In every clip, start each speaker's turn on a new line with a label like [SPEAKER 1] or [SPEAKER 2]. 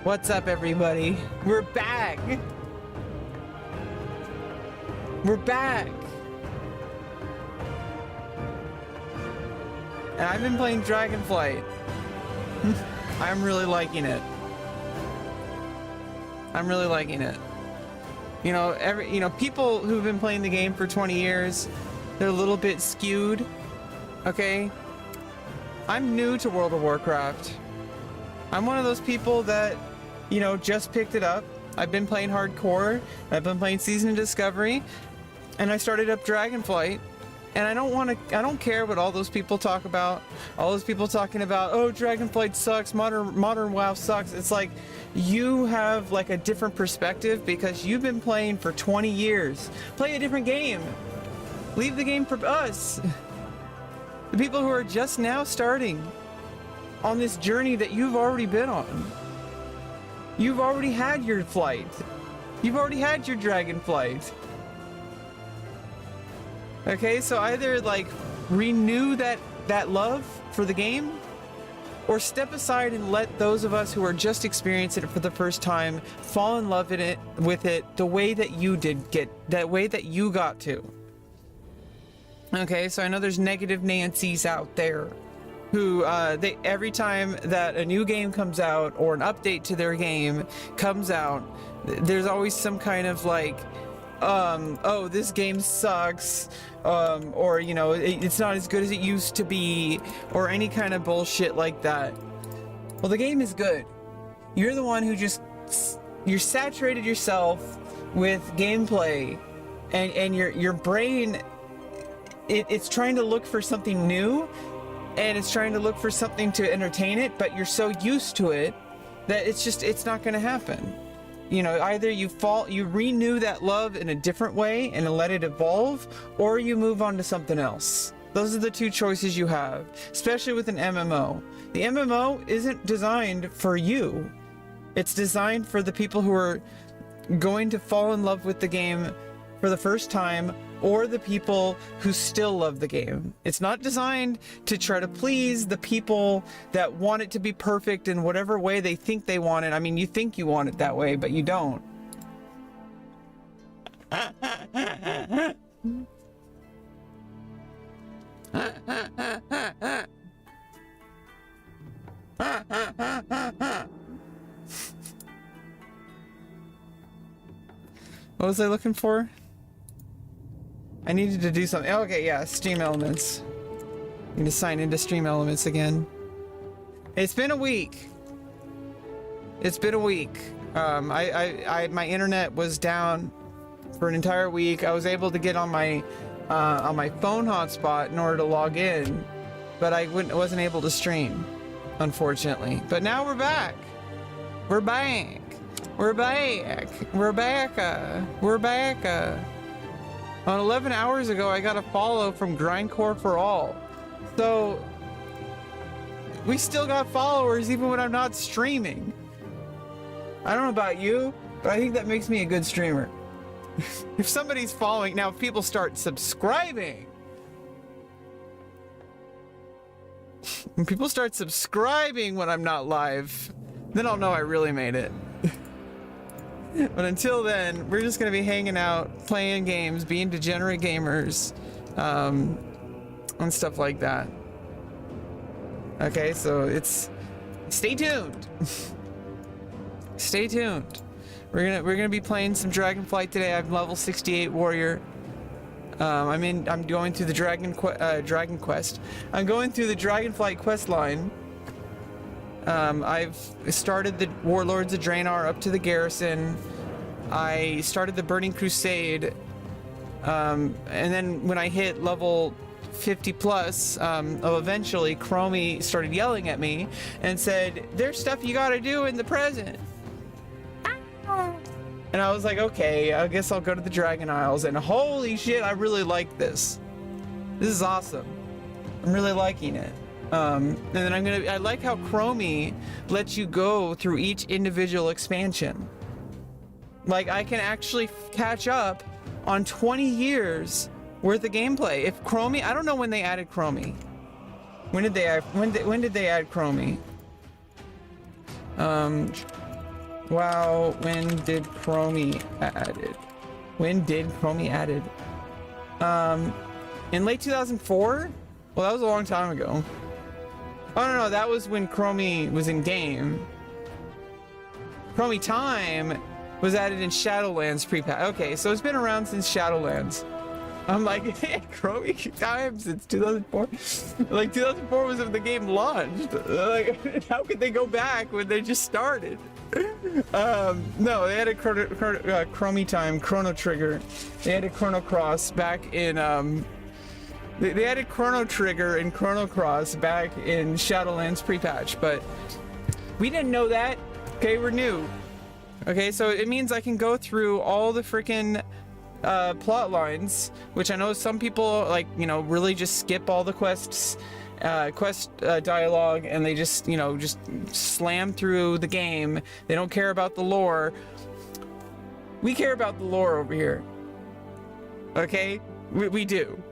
[SPEAKER 1] What's up, everybody? We're back! We're back! And I've been playing Dragonflight. I'm really liking it. I'm really liking it. You know, people who've been playing the game for 20 years, they're a little bit skewed, okay? I'm new to World of Warcraft. I'm one of those people that, you know, just picked it up. I've been playing hardcore, I've been playing Season of Discovery, and I started up Dragonflight. And I don't care what all those people talk about. All those people talking about, oh, Dragonflight sucks, modern WoW sucks. It's like, you have like a different perspective because you've been playing for 20 years. Play a different game. Leave the game for us. The people who are just now starting on this journey that you've already been on. You've already had your flight. You've already had your Dragonflight. Okay, so either like renew that love for the game, or step aside and let those of us who are just experiencing it for the first time fall in love with it the way that you did that way that you got to. Okay, so I know there's negative Nancys out there who every time that a new game comes out or an update to their game comes out, there's always some kind of like, oh, this game sucks, or, you know, it's not as good as it used to be, or any kind of bullshit like that. Well, the game is good. You're the one who you're saturated yourself with gameplay, and your brain, it's trying to look for something new, and it's trying to look for something to entertain it, but you're so used to it that it's not going to happen. You know, either you renew that love in a different way and let it evolve, or you move on to something else. Those are the two choices you have, especially with an MMO. The MMO isn't designed for you. It's designed for the people who are going to fall in love with the game for the first time, or the people who still love the game. It's not designed to try to please the people that want it to be perfect in whatever way they think they want it. I mean, you think you want it that way, but you don't. What was I looking for? I needed to do something. Okay, yeah, Stream Elements. Need to sign into Stream Elements again. It's been a week. It's been a week. My internet was down for an entire week. I was able to get on my phone hotspot in order to log in, but I wasn't able to stream, unfortunately. But now we're back. We're back. We're back. We're back. We're back. On 11 hours ago, I got a follow from Grindcore for All. So, we still got followers even when I'm not streaming. I don't know about you, but I think that makes me a good streamer. If somebody's following, now if people start subscribing, when people start subscribing when I'm not live, then I'll know I really made it. But until then, we're just gonna be hanging out, playing games, being degenerate gamers, and stuff like that. Okay, so stay tuned. Stay tuned. We're gonna be playing some Dragonflight today. I'm level 68 warrior. I'm going through the Dragon Quest. I'm going through the Dragonflight quest line. I've started the Warlords of Draenor up to the garrison. I started the Burning Crusade, and then when I hit level 50 plus, eventually Chromie started yelling at me and said, "There's stuff you gotta do in the present." And I was like, okay, I guess I'll go to the Dragon Isles, and holy shit, I really like this. This is awesome. I'm really liking it. And then I like how Chromie lets you go through each individual expansion. Like, I can actually catch up on 20 years worth of gameplay. If Chromie, I don't know when they added Chromie. When did they add Chromie? Wow, when did Chromie added? When did Chromie added? In late 2004? Well, that was a long time ago. Oh, no, that was when Chromie was in game. Chromie Time was added in Shadowlands pre-patch. Okay, so it's been around since Shadowlands. I'm like, hey, Chromie Time since 2004? Like, 2004 was when the game launched. Like, how could they go back when they just started? No, they had a Chromie Time, Chrono Trigger. They had a Chrono Cross back in, they had a Chrono Trigger and Chrono Cross back in Shadowlands pre-patch, but we didn't know that. Okay, we're new. Okay, so it means I can go through all the freaking plot lines, which I know some people, like, you know, really just skip all the quests, dialogue, and they just, you know, just slam through the game. They don't care about the lore. We care about the lore over here. Okay? We do.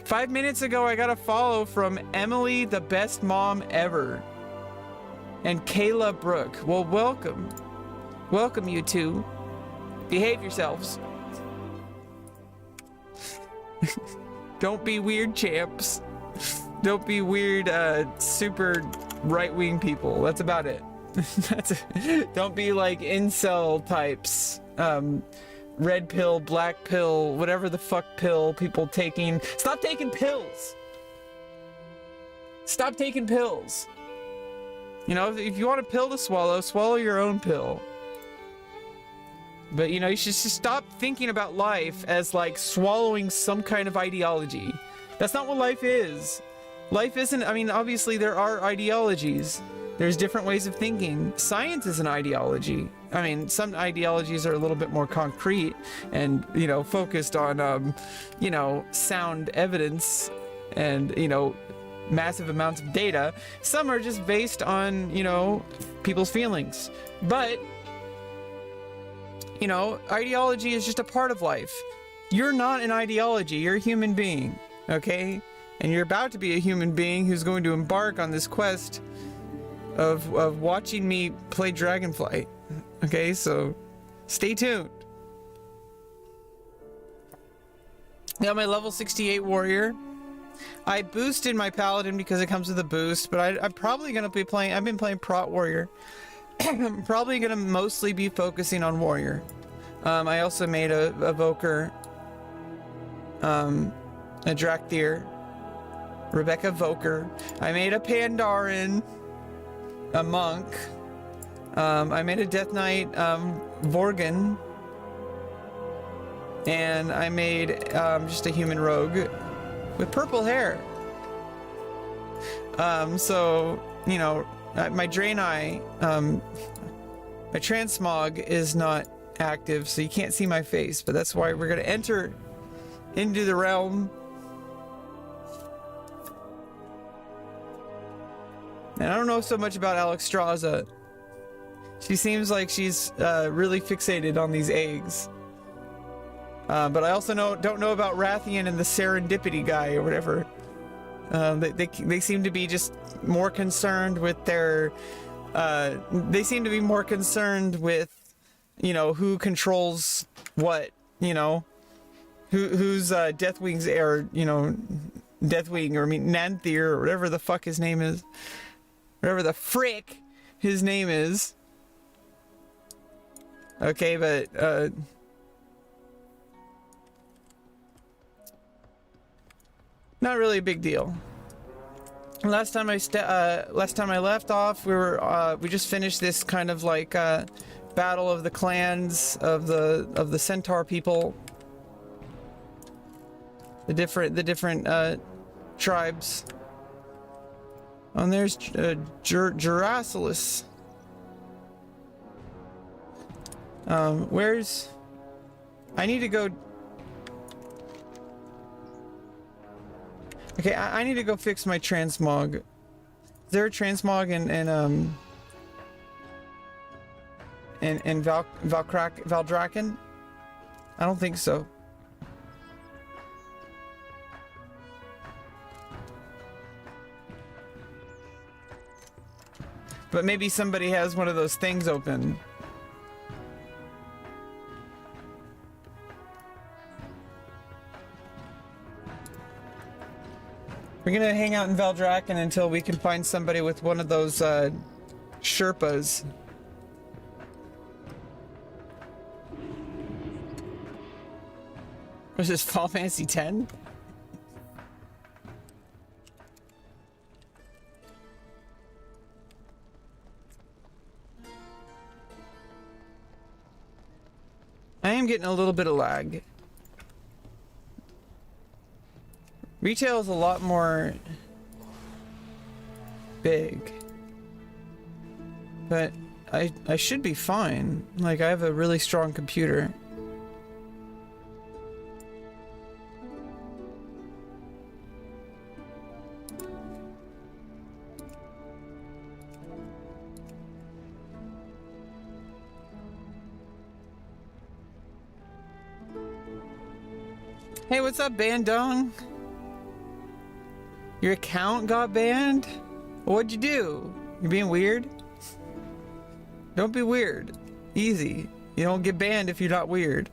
[SPEAKER 1] 5 minutes ago, I got a follow from Emily, the best mom ever. And Kayla Brooke. Well, welcome. Welcome, you two. Behave yourselves. Don't be weird, champs. Don't be weird, super right-wing people. That's about it. Don't be like incel types. Red pill, black pill, whatever the fuck pill people taking. Stop taking pills. Stop taking pills. You know, if you want a pill to swallow, swallow your own pill. But, you know, you should just stop thinking about life as like swallowing some kind of ideology. That's not what life is. Life isn't, I mean, obviously there are ideologies. There's different ways of thinking. Science is an ideology. I mean, some ideologies are a little bit more concrete and, you know, focused on, you know, sound evidence and, you know, massive amounts of data. Some are just based on, you know, people's feelings. But, you know, ideology is just a part of life. You're not an ideology. You're a human being, okay? And you're about to be a human being who's going to embark on this quest of watching me play Dragonflight. Okay, so stay tuned. Got my level 68 warrior. I boosted my paladin because it comes with a boost, but I'm probably going to be playing, I've been playing prot warrior. I'm probably going to mostly be focusing on warrior. I also made a Voker, a Drakthir, Rebecca Voker. I made a Pandaren, a monk. I made a Death Knight, Vorgan. And I made just a human rogue with purple hair. So, you know, my Draenei, my transmog is not active, so you can't see my face, but that's why we're gonna enter into the realm. And I don't know so much about Alexstrasza. She seems like she's really fixated on these eggs. But I also don't know about Rathian and the serendipity guy or whatever. They seem to be just more concerned with their. They seem to be more concerned with, you know, who controls what. You know, who's Deathwing's heir. You know, Deathwing or I mean Nanthir or whatever the fuck his name is. Whatever the frick his name is. Okay, but not really a big deal. Last time I left off, we just finished this kind of like battle of the clans of the Centaur people. The different tribes. Oh, and there's Jurassilis. Where's... I need to go... Okay, I need to go fix my transmog. Is there a transmog in Valdraken? I don't think so. But maybe somebody has one of those things open. We're gonna hang out in Valdrakken until we can find somebody with one of those Sherpas. Was this Final Fantasy X? I am getting a little bit of lag. Retail is a lot more big. But I should be fine. Like, I have a really strong computer. Hey, what's up, Bandung? Your account got banned? What'd you do? You're being weird? Don't be weird. Easy. You don't get banned if you're not weird.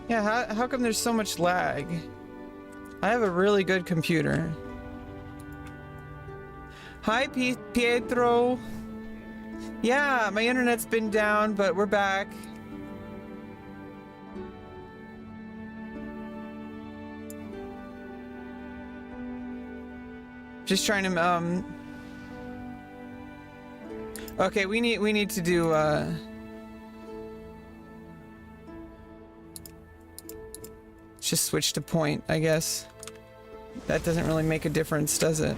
[SPEAKER 1] Yeah, how come there's so much lag? I have a really good computer. Hi, Pietro. Yeah, my internet's been down, but we're back. Just trying to okay, we need to do just switch to point, I guess. That doesn't really make a difference, does it?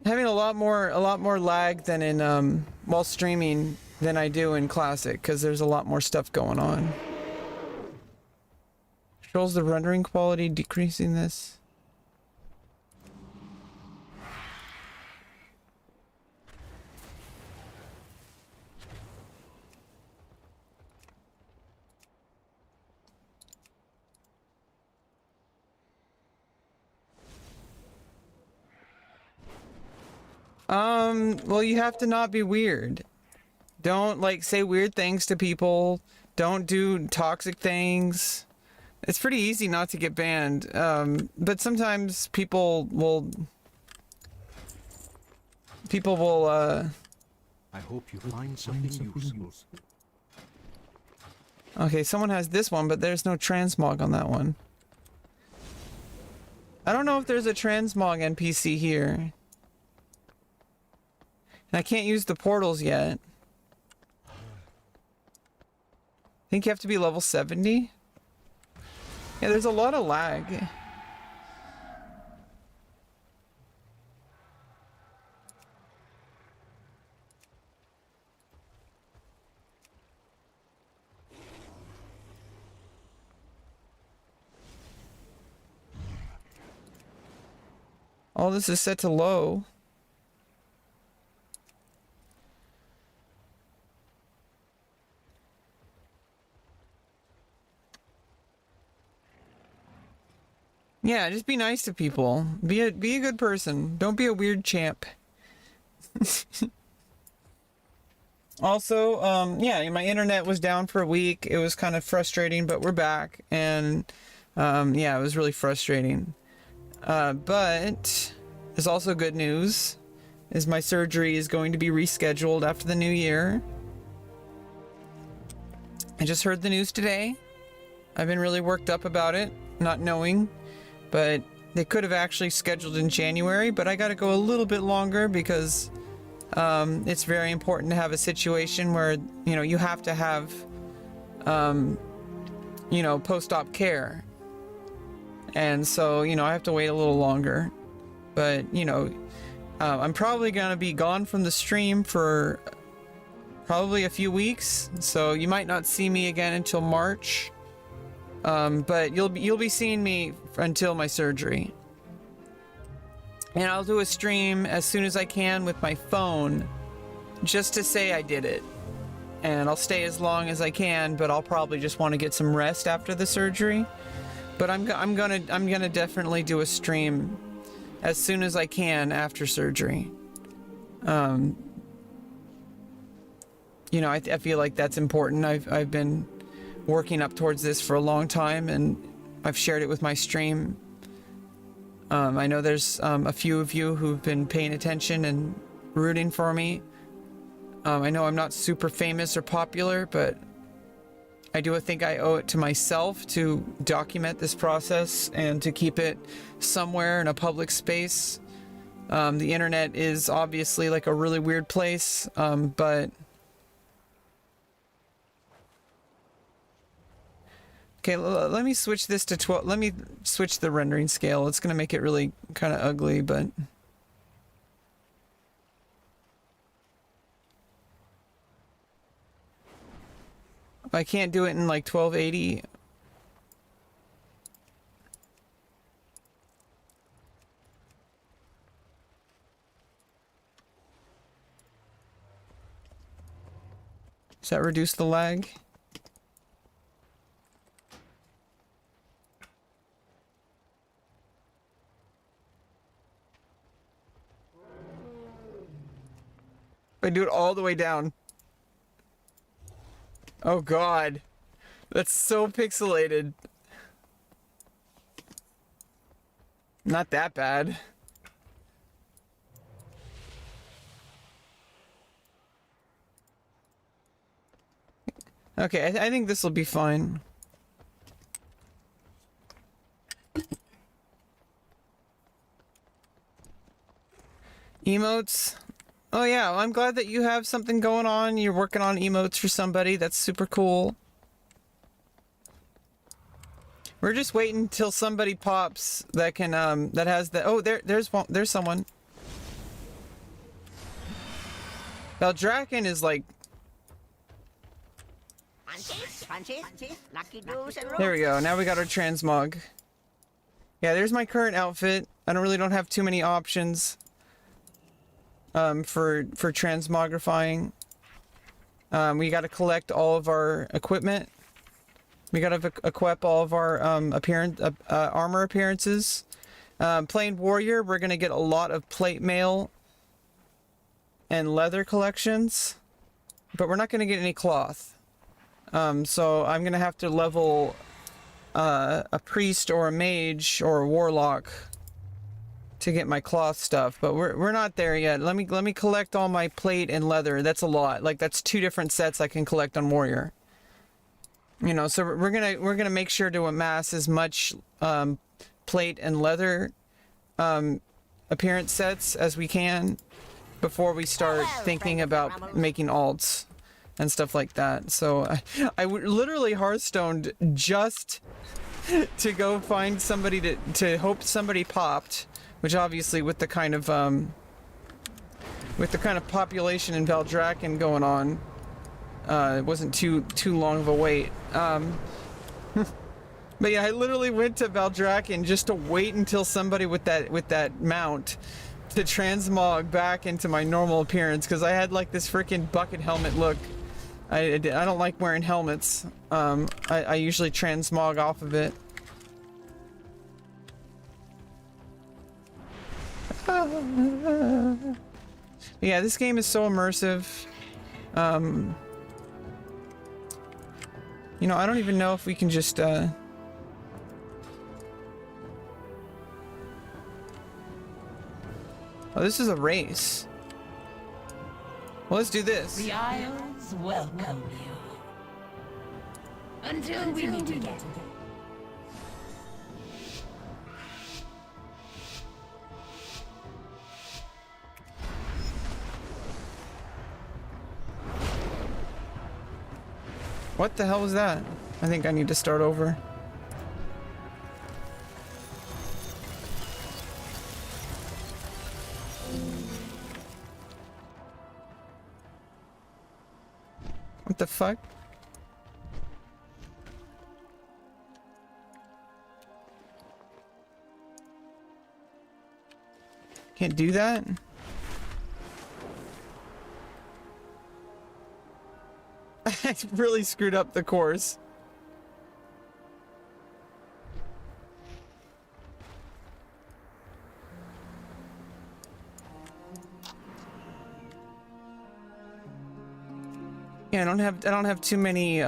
[SPEAKER 1] Having a lot more lag than in while streaming than I do in Classic, because there's a lot more stuff going on. Controls the rendering quality, decreasing this. Well, you have to not be weird. Don't, like, say weird things to people. Don't do toxic things. It's pretty easy not to get banned. But sometimes people will... I
[SPEAKER 2] hope you find something useful.
[SPEAKER 1] Okay, someone has this one, but there's no transmog on that one. I don't know if there's a transmog NPC here. And I can't use the portals yet. I think you have to be level 70. Yeah, there's a lot of lag. All this is set to low. Yeah, just be nice to people. Be a good person. Don't be a weird champ. Also, yeah, my internet was down for a week. It was kind of frustrating, but we're back. And, yeah, it was really frustrating. But there's also good news, is my surgery is going to be rescheduled after the new year. I just heard the news today. I've been really worked up about it, not knowing. But they could have actually scheduled in January, but I got to go a little bit longer because it's very important to have a situation where, you know, you have to have, you know, post-op care. And so, you know, I have to wait a little longer. But, you know, I'm probably going to be gone from the stream for probably a few weeks. So you might not see me again until March. But you'll be seeing me until my surgery. And I'll do a stream as soon as I can with my phone, just to say I did it. And I'll stay as long as I can, but I'll probably just want to get some rest after the surgery. But I'm gonna definitely do a stream as soon as I can after surgery. You know, I feel like that's important. I've been working up towards this for a long time, and I've shared it with my stream. I know there's a few of you who've been paying attention and rooting for me. I know I'm not super famous or popular, but I do think I owe it to myself to document this process and to keep it somewhere in a public space. The internet is obviously like a really weird place, but... Okay, let me switch this to 12. Let me switch the rendering scale. It's going to make it really kind of ugly, but... I can't do it in like 1280. Does that reduce the lag? If I do it all the way down. Oh god. That's so pixelated. Not that bad. Okay, I think this will be fine. Emotes. Oh yeah, well, I'm glad that you have something going on. You're working on emotes for somebody. That's super cool. We're just waiting until somebody pops that can that has the... Oh, there's someone. Valdraken is like... There we go. Now we got our transmog. Yeah, there's my current outfit. I don't have too many options for transmogrifying. We got to collect all of our equipment. We got to equip all of our armor appearances. Playing warrior, we're gonna get a lot of plate mail and leather collections, but we're not gonna get any cloth. So I'm gonna have to level a priest or a mage or a warlock to get my cloth stuff, but we're not there yet. Let me collect all my plate and leather. That's a lot. Like that's 2 different sets I can collect on warrior. You know, so we're gonna make sure to amass as much plate and leather appearance sets as we can before we start thinking about making alts and stuff like that. So I literally Hearthstoned just to go find somebody to hope somebody popped, which obviously with the kind of population in Valdraken going on, it wasn't too long of a wait. But yeah, I literally went to Valdraken just to wait until somebody with that mount to transmog back into my normal appearance, because I had like this freaking bucket helmet look. I don't like wearing helmets. I usually transmog off of it. Yeah, this game is so immersive. You know, I don't even know if we can just oh, this is a race. Well, let's do this.
[SPEAKER 3] The Isles welcome you. Until we meet again.
[SPEAKER 1] What the hell was that? I think I need to start over. What the fuck? Can't do that? I really screwed up the course. Yeah, I don't have too many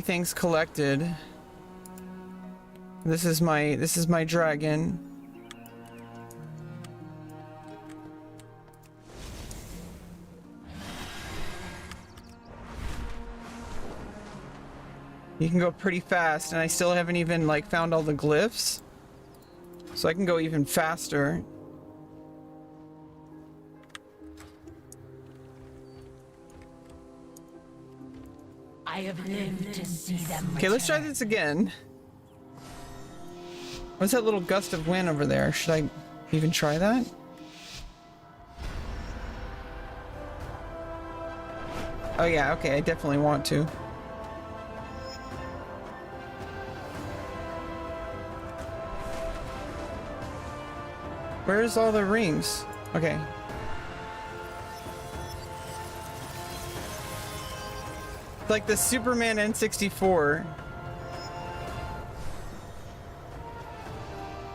[SPEAKER 1] things collected. This is my dragon. You can go pretty fast, and I still haven't even like found all the glyphs. So I can go even faster.
[SPEAKER 3] I have lived to see them.
[SPEAKER 1] Okay, let's try this again. What's that little gust of wind over there? Should I even try that? Oh yeah, okay, I definitely want to. Where's all the rings? Okay. Like the Superman N64.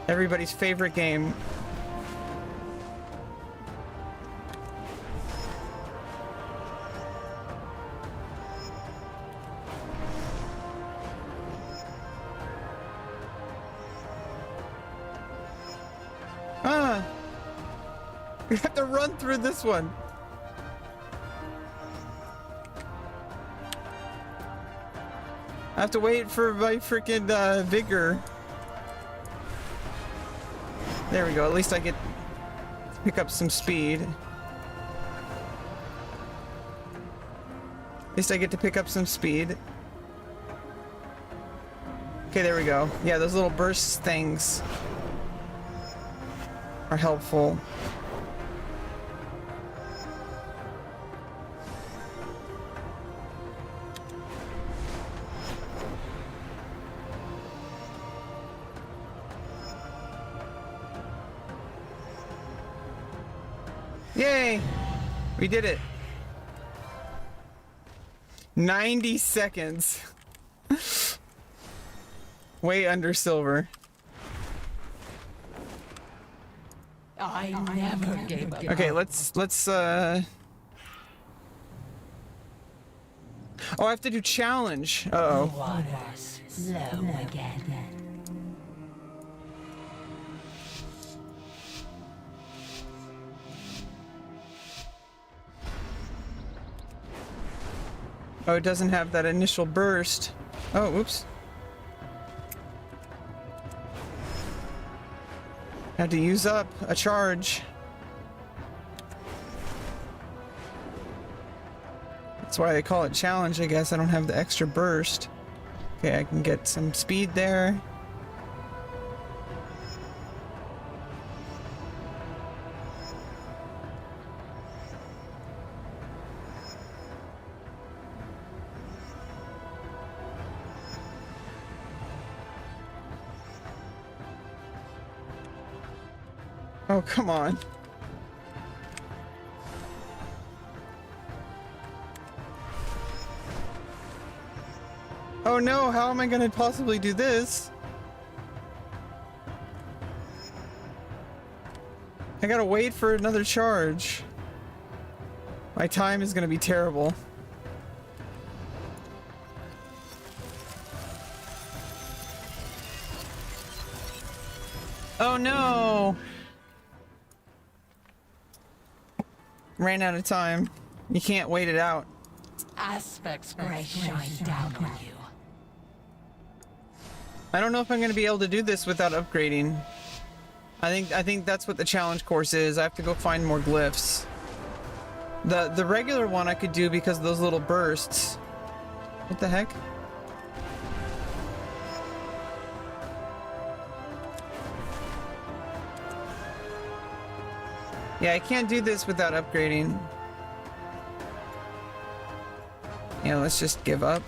[SPEAKER 1] Everybody's favorite game. Ah! We have to run through this one. I have to wait for my freaking vigor. There we go. At least I get to pick up some speed. At least I get to pick up some speed. Okay, there we go. Yeah, those little burst things are helpful. Yay! We did it. 90 seconds. Way under silver.
[SPEAKER 3] I never gave up.
[SPEAKER 1] Okay, let's oh, I have to do challenge. Uh-oh.
[SPEAKER 3] Waters slow again.
[SPEAKER 1] Oh, it doesn't have that initial burst. Oh, oops. Had to use up a charge. That's why they call it challenge, I guess. I don't have the extra burst. Okay, I can get some speed there. Oh, come on. Oh no, how am I gonna possibly do this? I gotta wait for another charge. My time is gonna be terrible. Oh no! Ran out of time. You can't wait it out.
[SPEAKER 3] Aspects bright shine down on you.
[SPEAKER 1] I don't know if I'm going to be able to do this without upgrading. I think that's what the challenge course is. I have to go find more glyphs. The regular one I could do because of those little bursts. What the heck? Yeah, I can't do this without upgrading. Yeah, let's just give up.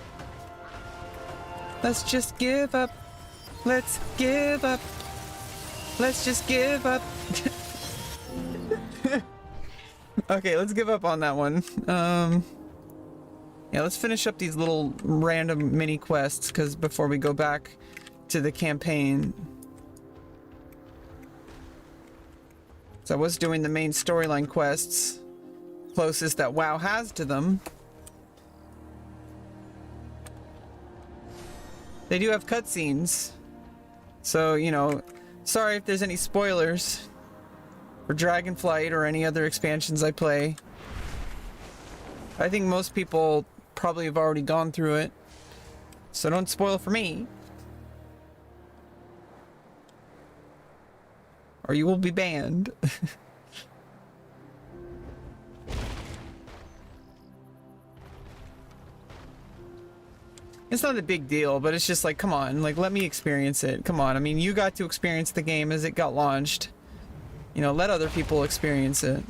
[SPEAKER 1] Let's just give up. Let's give up. Let's just give up. Okay, let's give up on that one. Yeah, let's finish up these little random mini quests because before we go back to the campaign. So I was doing the main storyline quests, closest that WoW has to them. They do have cutscenes, so, you know, sorry if there's any spoilers for Dragonflight or any other expansions I play. I think most people probably have already gone through it, so don't spoil for me. Or you will be banned. It's not a big deal, but it's just like, come on, like, let me experience it. Come on, I mean, you got to experience the game as it got launched. You know, let other people experience it.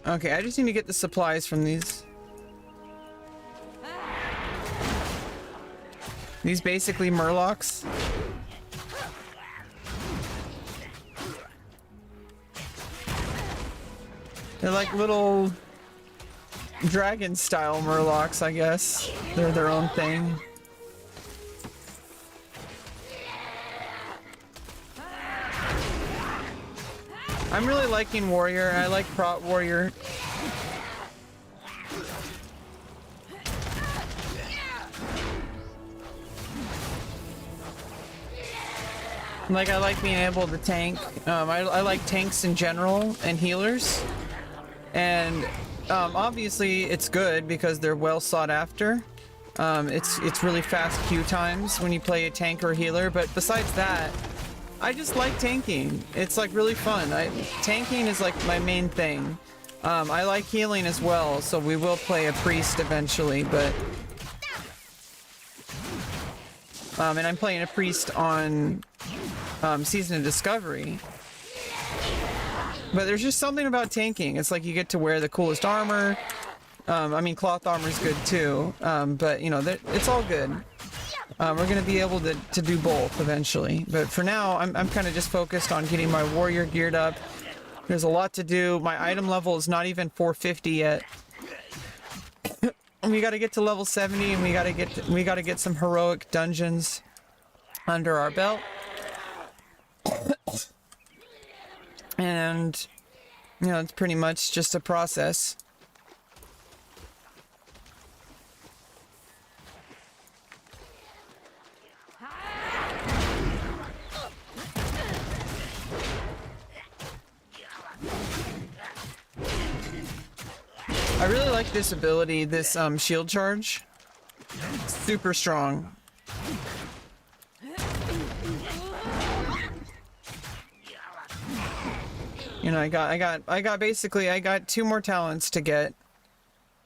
[SPEAKER 1] Okay, I just need to get the supplies from these. These basically murlocs. They're like little dragon style murlocs, I guess. They're their own thing. I'm really liking Warrior. I like Prot Warrior. Like, I like being able to tank. I like tanks in general and healers. And obviously it's good because they're well sought after. It's really fast queue times when you play a tank or a healer, but besides that, I just like tanking. It's like really fun. Tanking is like my main thing. I like healing as well, so we will play a priest eventually, but and I'm playing a priest on Season of Discovery. But there's just something about tanking. It's like you get to wear the coolest armor. I mean, cloth armor is good too, but you know, it's all good. We're gonna be able to do both eventually, but for now I'm kind of just focused on getting my warrior geared up. There's a lot to do. My item level is not even 450 yet. We got to get to level 70, and we got to get some heroic dungeons under our belt. And you know, it's pretty much just a process. I really like this ability, this shield charge. It's super strong. You know, I got 2 more talents to get.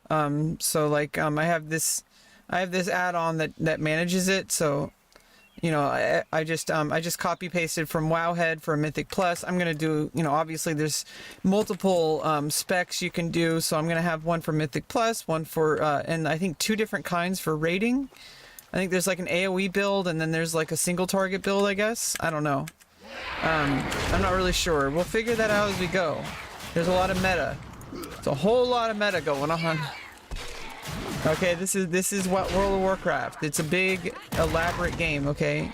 [SPEAKER 1] So like I have this add-on that manages it, so you know, I just copy pasted from Wowhead for a Mythic Plus. I'm gonna do, you know, obviously there's multiple specs you can do, so I'm gonna have one for Mythic Plus, one for and I think 2 different kinds for raiding. I think there's like an AoE build, and then there's like a single target build, I guess. I don't know. I'm not really sure. We'll figure that out as we go. There's a lot of meta. It's a whole lot of meta going on. Okay, this is what World of Warcraft. It's a big, elaborate game, okay?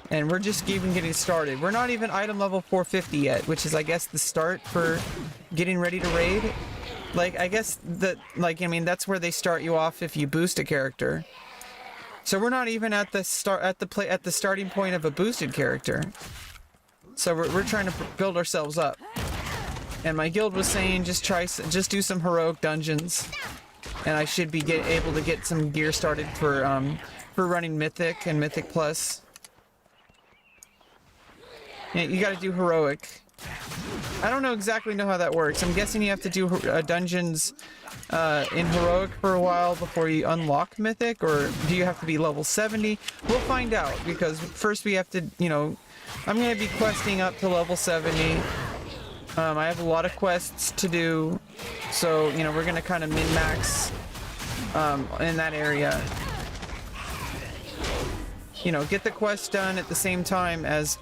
[SPEAKER 1] And we're just even getting started. We're not even item level 450 yet, which is, I guess, the start for getting ready to raid. Like, I guess that, like, I mean, that's where they start you off if you boost a character. So we're not even at the starting point of a boosted character. So we're trying to build ourselves up. And my guild was saying just do some heroic dungeons. and I should be able to get some gear started for running Mythic and Mythic Plus. Yeah, you got to do heroic. I don't exactly know how that works. I'm guessing you have to do dungeons in heroic for a while before you unlock Mythic, or do you have to be level 70? We'll find out, because first we have to, you know, I'm going to be questing up to level 70. I have a lot of quests to do, so, you know, we're going to kind of min-max in that area. You know, get the quest done at the same time as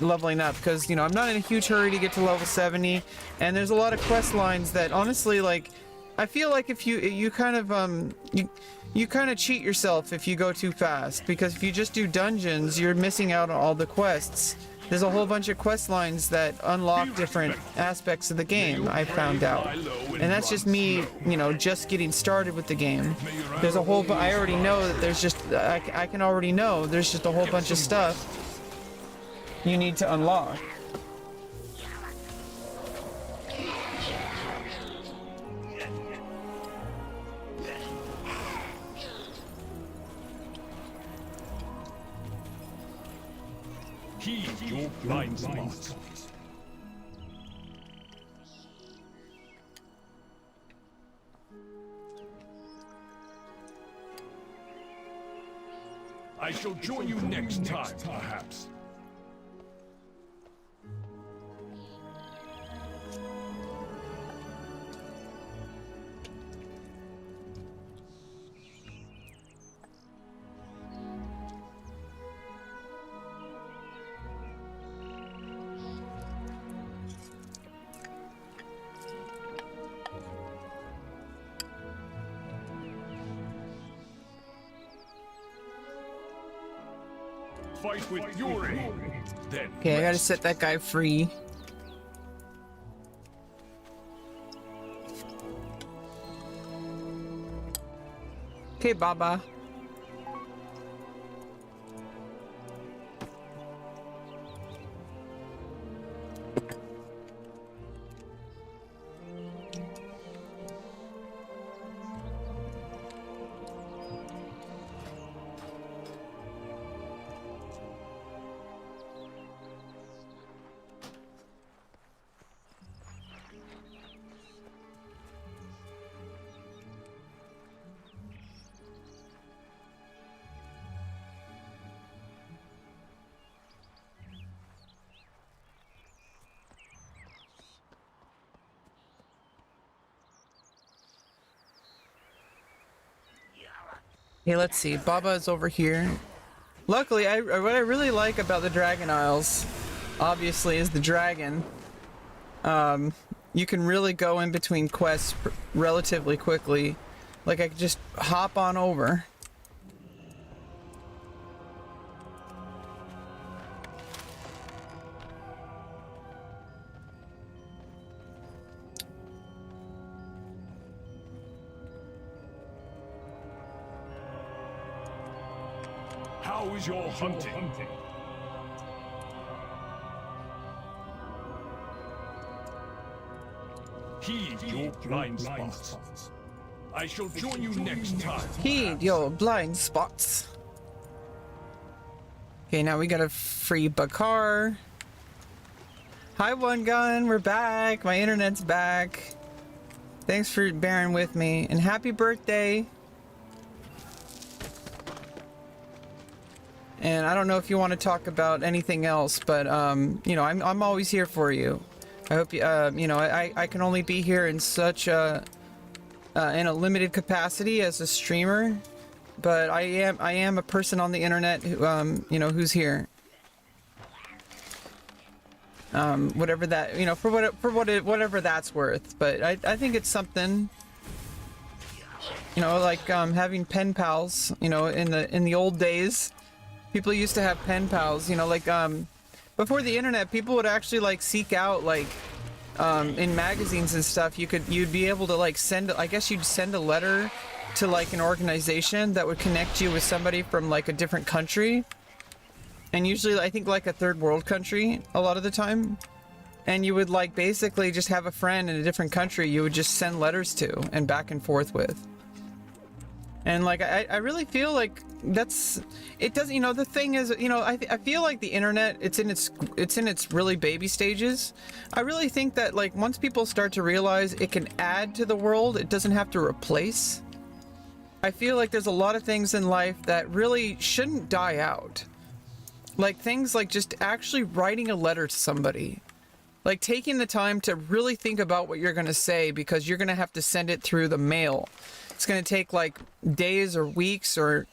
[SPEAKER 1] leveling up, because, you know, I'm not in a huge hurry to get to level 70, and there's a lot of quest lines that, honestly, like, I feel like if you kind of, you kind of cheat yourself if you go too fast, because if you just do dungeons, you're missing out on all the quests. There's a whole bunch of quest lines that unlock different aspects of the game, I found out. And that's just me, you know, just getting started with the game. There's a whole, I already know that there's just, I can already know there's just a whole bunch of stuff you need to unlock.
[SPEAKER 4] Heed your blind spots. I shall join you next time, perhaps. Fight with fury. Then
[SPEAKER 1] Okay, I gotta set that guy free. Okay, Baba. Okay, let's see. Baba is over here. Luckily, what I really like about the Dragon Isles, obviously, is the dragon. You can really go in between quests relatively quickly. Like, I could just hop on over.
[SPEAKER 4] how is your hunting? Heed your blind spots. I shall join you next time.
[SPEAKER 1] Heed your blind spots. Okay, now we got a free Bakar. Hi, One Gun. We're back. My internet's back. Thanks for bearing with me. And happy birthday. And I don't know if you want to talk about anything else, but, you know, I'm always here for you. I hope you, you know, I can only be here in such a, in a limited capacity as a streamer, but I am a person on the internet who, you know, who's here. Whatever that, you know, whatever that's worth. But I think it's something, you know, like, having pen pals, you know, in the old days, people used to have pen pals, you know, like, before the internet, people would actually like seek out like in magazines and stuff. You'd be able to like I guess you'd send a letter to like an organization that would connect you with somebody from like a different country, and usually I think like a third world country a lot of the time. and you would like basically just have a friend in a different country you would just send letters to and back and forth with. And like I really feel like it doesn't, you know, the thing is, you know, I feel like the internet, it's in its really baby stages. I really think that like once people start to realize it can add to the world, it doesn't have to replace. I feel like there's a lot of things in life that really shouldn't die out. Like things like just actually writing a letter to somebody. Like taking the time to really think about what you're going to say, because you're going to have to send it through the mail. It's going to take like days or weeks or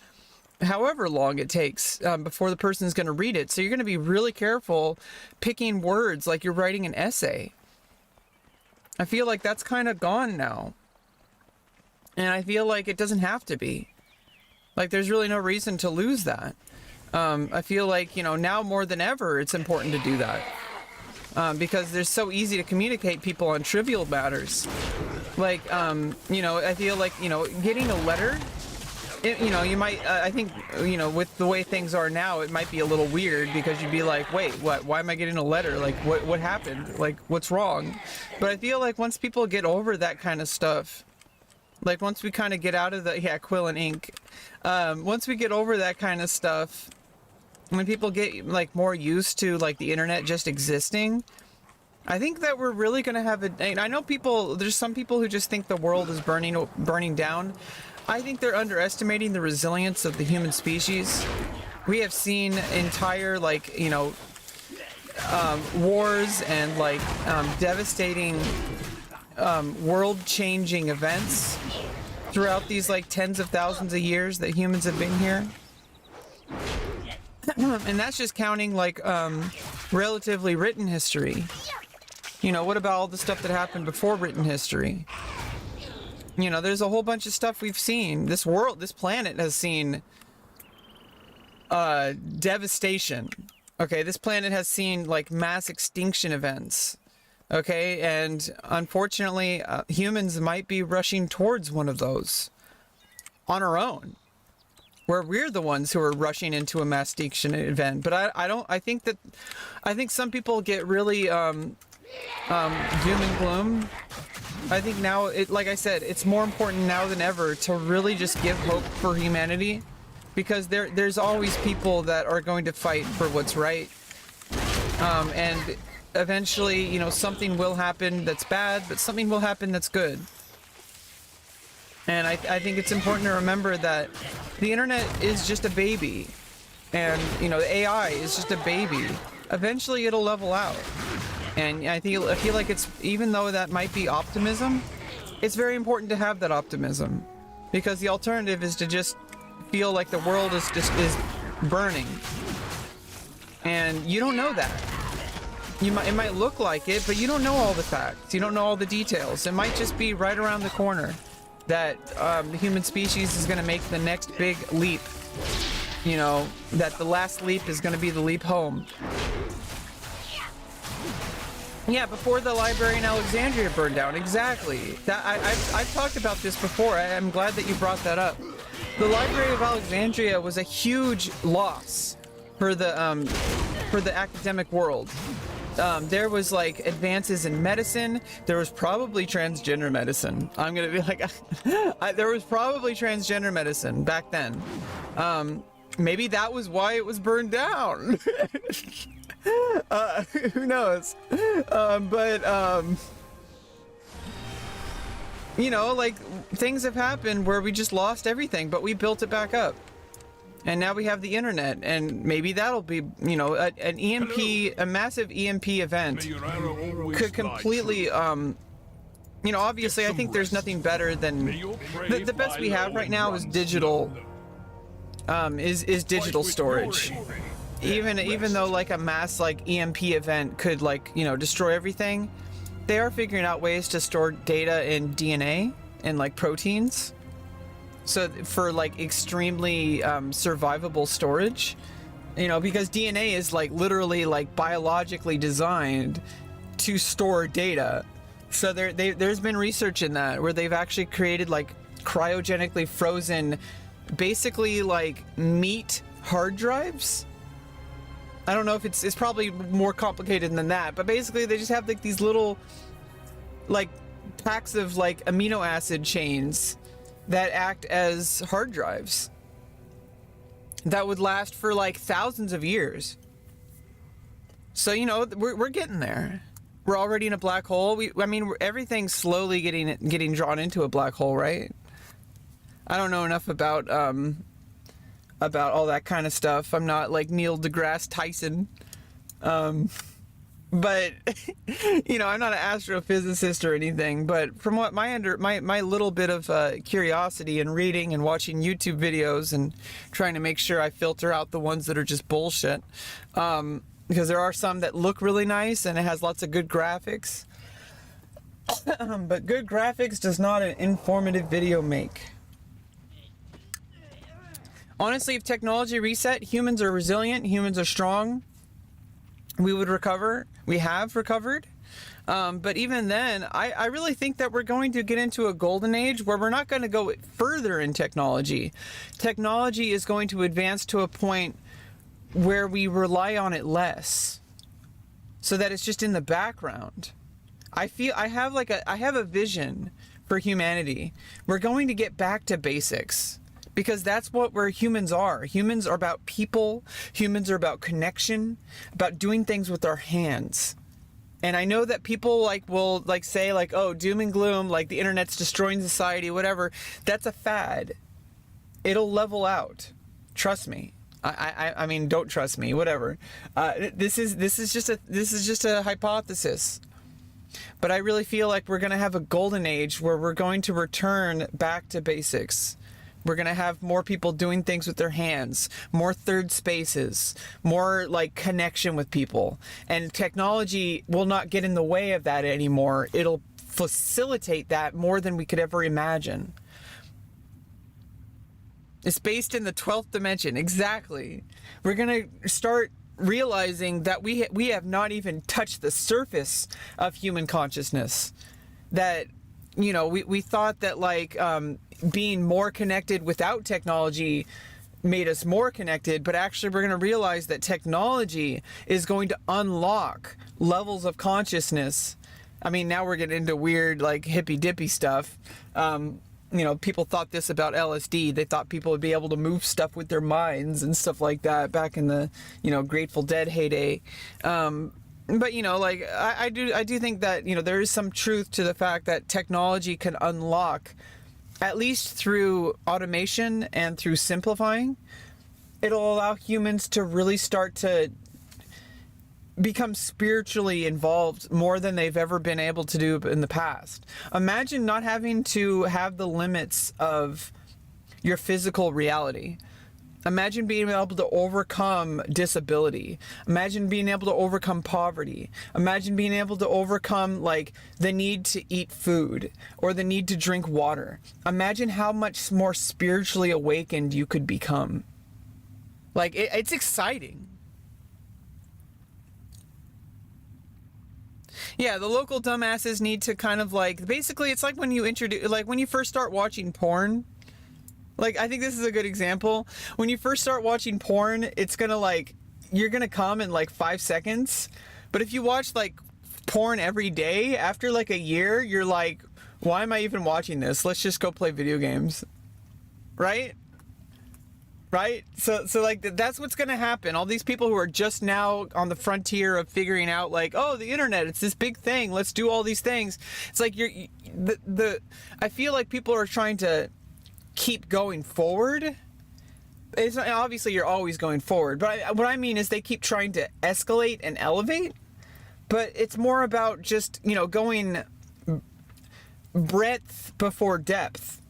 [SPEAKER 1] however long it takes before the person's going to read it. So you're going to be really careful picking words like you're writing an essay. I feel like that's kind of gone now. And I feel like it doesn't have to be. Like there's really no reason to lose that. I feel like, you know, now more than ever, it's important to do that. Because they're so easy to communicate people on trivial matters. Like, you know, I feel like, you know, getting a letter, you know, you might, I think, you know, with the way things are now, it might be a little weird because you'd be like, wait, what? Why am I getting a letter? Like, what happened? Like, what's wrong? But I feel like once people get over that kind of stuff, like once we kind of get out of the, yeah, quill and ink, once we get over that kind of stuff, when people get like more used to like the internet just existing, I think that we're really going to have I know there's some people who just think the world is burning down. I think they're underestimating the resilience of the human species. We have seen entire like, you know, wars and like devastating world-changing events throughout these like tens of thousands of years that humans have been here. And that's just counting like relatively written history. You know, what about all the stuff that happened before written history? You know, there's a whole bunch of stuff we've seen. This planet has seen devastation. Okay, this planet has seen like mass extinction events. Okay, and unfortunately, humans might be rushing towards one of those on our own, where we're the ones who are rushing into a mass extinction event. But I think some people get really doom and gloom. I think now, like I said, it's more important now than ever to really just give hope for humanity, because there's always people that are going to fight for what's right. And eventually, you know, something will happen that's bad, but something will happen that's good. And I think it's important to remember that the internet is just a baby, and you know, the AI is just a baby. Eventually it'll level out. And I feel like it's, even though that might be optimism, it's very important to have that optimism, because the alternative is to just feel like the world is burning. And you don't know that. It might look like it, but you don't know all the facts. You don't know all the details. It might just be right around the corner that the human species is going to make the next big leap. You know, that the last leap is going to be the leap home. Yeah, before the library in Alexandria burned down. Exactly. I've talked about this before. I'm glad that you brought that up. The Library of Alexandria was a huge loss for the academic world. There was like advances in medicine. There was probably transgender medicine. I'm gonna be like, there was probably transgender medicine back then. Maybe that was why it was burned down. Who knows? You know, like things have happened where we just lost everything, but we built it back up. And now we have the internet, and maybe that'll be, you know, an EMP, a massive EMP event could completely, you know, obviously I think there's nothing better than, the best we have right now is digital, is digital storage. Even though like a mass like EMP event could like, you know, destroy everything, they are figuring out ways to store data in DNA and like proteins. So for like extremely survivable storage, you know, because DNA is like literally like biologically designed to store data. So there's been research in that where they've actually created like cryogenically frozen, basically like meat hard drives. I don't know if it's probably more complicated than that, but basically they just have like these little like packs of like amino acid chains that act as hard drives that would last for like thousands of years. So, you know, we're getting there. We're already in a black hole. I mean, everything's slowly getting drawn into a black hole, right? I don't know enough about all that kind of stuff. I'm not like Neil deGrasse Tyson. But you know, I'm not an astrophysicist or anything, but from what my little bit of curiosity and reading and watching YouTube videos and trying to make sure I filter out the ones that are just bullshit, because there are some that look really nice and it has lots of good graphics, but good graphics does not an informative video make. Honestly, if technology reset, humans are resilient, humans are strong, we would recover. We have recovered. But even then, I really think that we're going to get into a golden age where we're not going to go further in technology. Technology is going to advance to a point where we rely on it less, so that it's just in the background. I have a vision for humanity. We're going to get back to basics, because that's what humans are. Humans are about people. Humans are about connection, about doing things with our hands. And I know that people will say oh, doom and gloom, like the internet's destroying society, whatever. That's a fad. It'll level out. Trust me. I mean, don't trust me. Whatever. This is just a hypothesis. But I really feel like we're going to have a golden age where we're going to return back to basics. We're going to have more people doing things with their hands, more third spaces, more like connection with people. And technology will not get in the way of that anymore. It'll facilitate that more than we could ever imagine. It's based in the 12th dimension. Exactly. We're going to start realizing that we have not even touched the surface of human consciousness. That, you know, we thought that being more connected without technology made us more connected, but actually we're going to realize that technology is going to unlock levels of consciousness. I mean, now we're getting into weird hippy dippy stuff. You know, people thought this about LSD. They thought people would be able to move stuff with their minds and stuff like that back in the, you know, Grateful Dead heyday. But, you know, I do think that, you know, there is some truth to the fact that technology can unlock, at least through automation and through simplifying, it'll allow humans to really start to become spiritually involved more than they've ever been able to do in the past. Imagine not having to have the limits of your physical reality. Imagine being able to overcome disability. Imagine being able to overcome poverty. Imagine being able to overcome the need to eat food or the need to drink water. Imagine how much more spiritually awakened you could become. It's exciting. Yeah, the local dumbasses need to kind of basically it's like when you when you first start watching porn. I think this is a good example. When you first start watching porn, it's gonna you're gonna come in 5 seconds. But if you watch porn every day, after a year, you're like, why am I even watching this? Let's just go play video games. Right? Right? So that's what's gonna happen. All these people who are just now on the frontier of figuring out oh, the internet, it's this big thing. Let's do all these things. It's I feel like people are trying to keep going forward. It's not, obviously you're always going forward, but what I mean is they keep trying to escalate and elevate, but it's more about just, you know, going breadth before depth,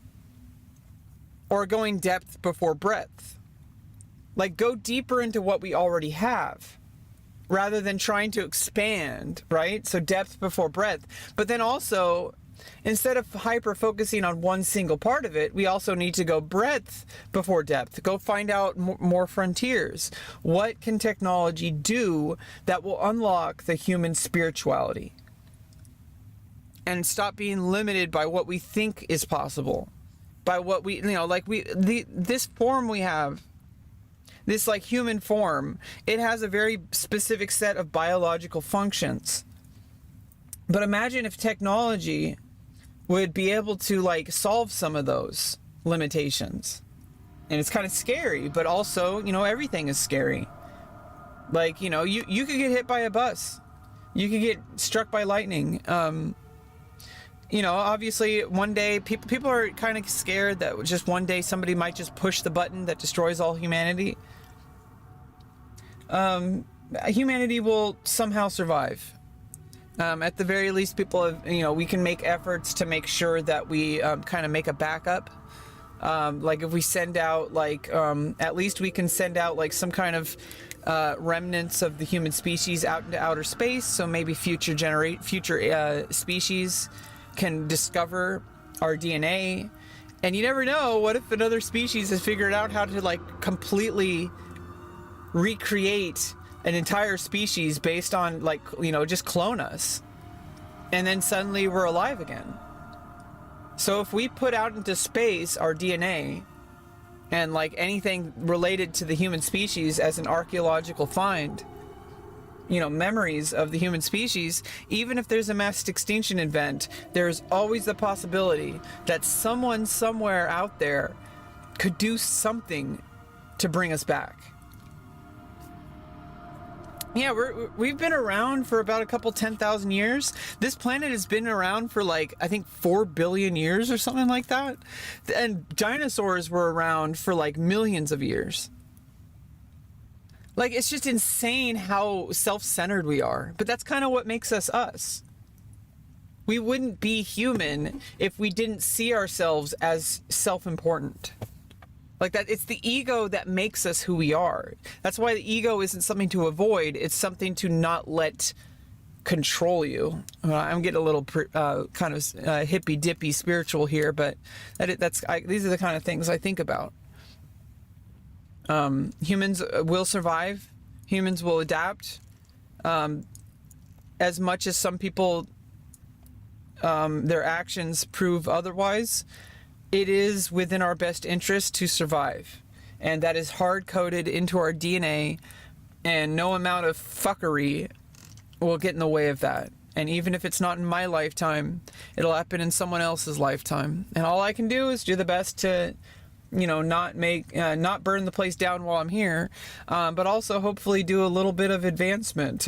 [SPEAKER 1] or going depth before breadth. Go deeper into what we already have rather than trying to expand, right? So depth before breadth. But then also, instead of hyper focusing on one single part of it, we also need to go breadth before depth. Go find out more frontiers. What can technology do that will unlock the human spirituality? And stop being limited by what we think is possible. By what we, you know, this form we have, this like human form, it has a very specific set of biological functions. But imagine if technology would be able to like solve some of those limitations. And it's kind of scary, but also, you know, everything is scary. Like, you know, you could get hit by a bus. You could get struck by lightning. You know, obviously one day people are kind of scared that just one day somebody might just push the button that destroys all humanity. Humanity will somehow survive. At the very least, people have, you know, we can make efforts to make sure that we kind of make a backup. Like if we send out like, at least we can send out like some kind of remnants of the human species out into outer space. So maybe future species can discover our DNA. And you never know, what if another species has figured out how to like completely recreate an entire species based on like, you know, just clone us. And then suddenly we're alive again. So if we put out into space our DNA and like anything related to the human species as an archaeological find, you know, memories of the human species, even if there's a mass extinction event, there's always the possibility that someone somewhere out there could do something to bring us back. Yeah, we've been around for about a couple 10,000 years. This planet has been around for like, I think 4 billion years or something like that. And dinosaurs were around for like millions of years. Like, it's just insane how self-centered we are. But that's kind of what makes us us. We wouldn't be human if we didn't see ourselves as self-important. Like that, it's the ego that makes us who we are. That's why the ego isn't something to avoid. It's something to not let control you. I'm getting a little kind of hippy-dippy spiritual here, but these are the kind of things I think about. Humans will survive. Humans will adapt. As much as some people, their actions prove otherwise, it is within our best interest to survive. And that is hard-coded into our DNA, and no amount of fuckery will get in the way of that. And even if it's not in my lifetime, it'll happen in someone else's lifetime. And all I can do is do the best to, you know, not burn the place down while I'm here, but also hopefully do a little bit of advancement.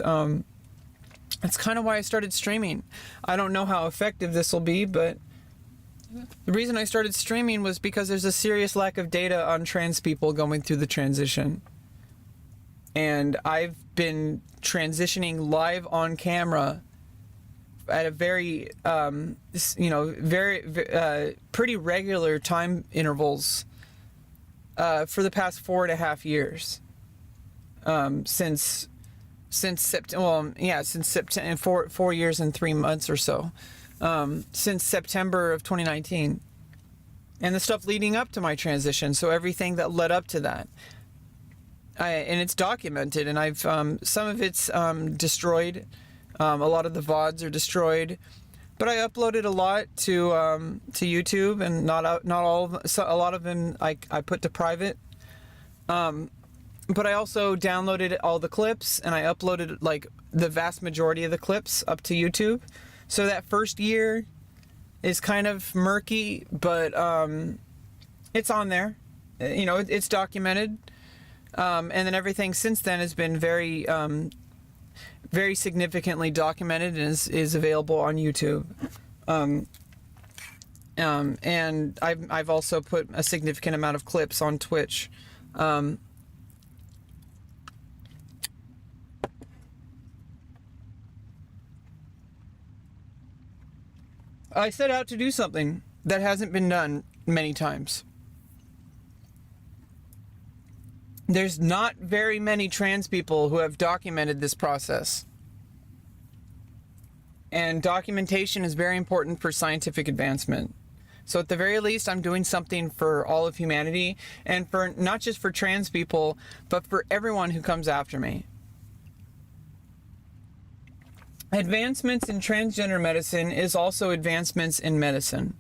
[SPEAKER 1] That's kind of why I started streaming. I don't know how effective this will be, but the reason I started streaming was because there's a serious lack of data on trans people going through the transition. And I've been transitioning live on camera at a very, pretty regular time intervals for the past 4.5 years. Since September, since September, 4 years and 3 months or so. Since September of 2019, and the stuff leading up to my transition. So everything that led up to that, and it's documented, and I've some of it's destroyed. A lot of the VODs are destroyed, but I uploaded a lot to YouTube, and not all of them, so a lot of them I put to private. But I also downloaded all the clips, and I uploaded like the vast majority of the clips up to YouTube. So that first year is kind of murky, but it's on there. You know, it's documented. And then everything since then has been very, very significantly documented and is available on YouTube. And I've also put a significant amount of clips on Twitch. I set out to do something that hasn't been done many times. There's not very many trans people who have documented this process. And documentation is very important for scientific advancement. So at the very least, I'm doing something for all of humanity, and for not just for trans people, but for everyone who comes after me. Advancements in transgender medicine is also advancements in medicine.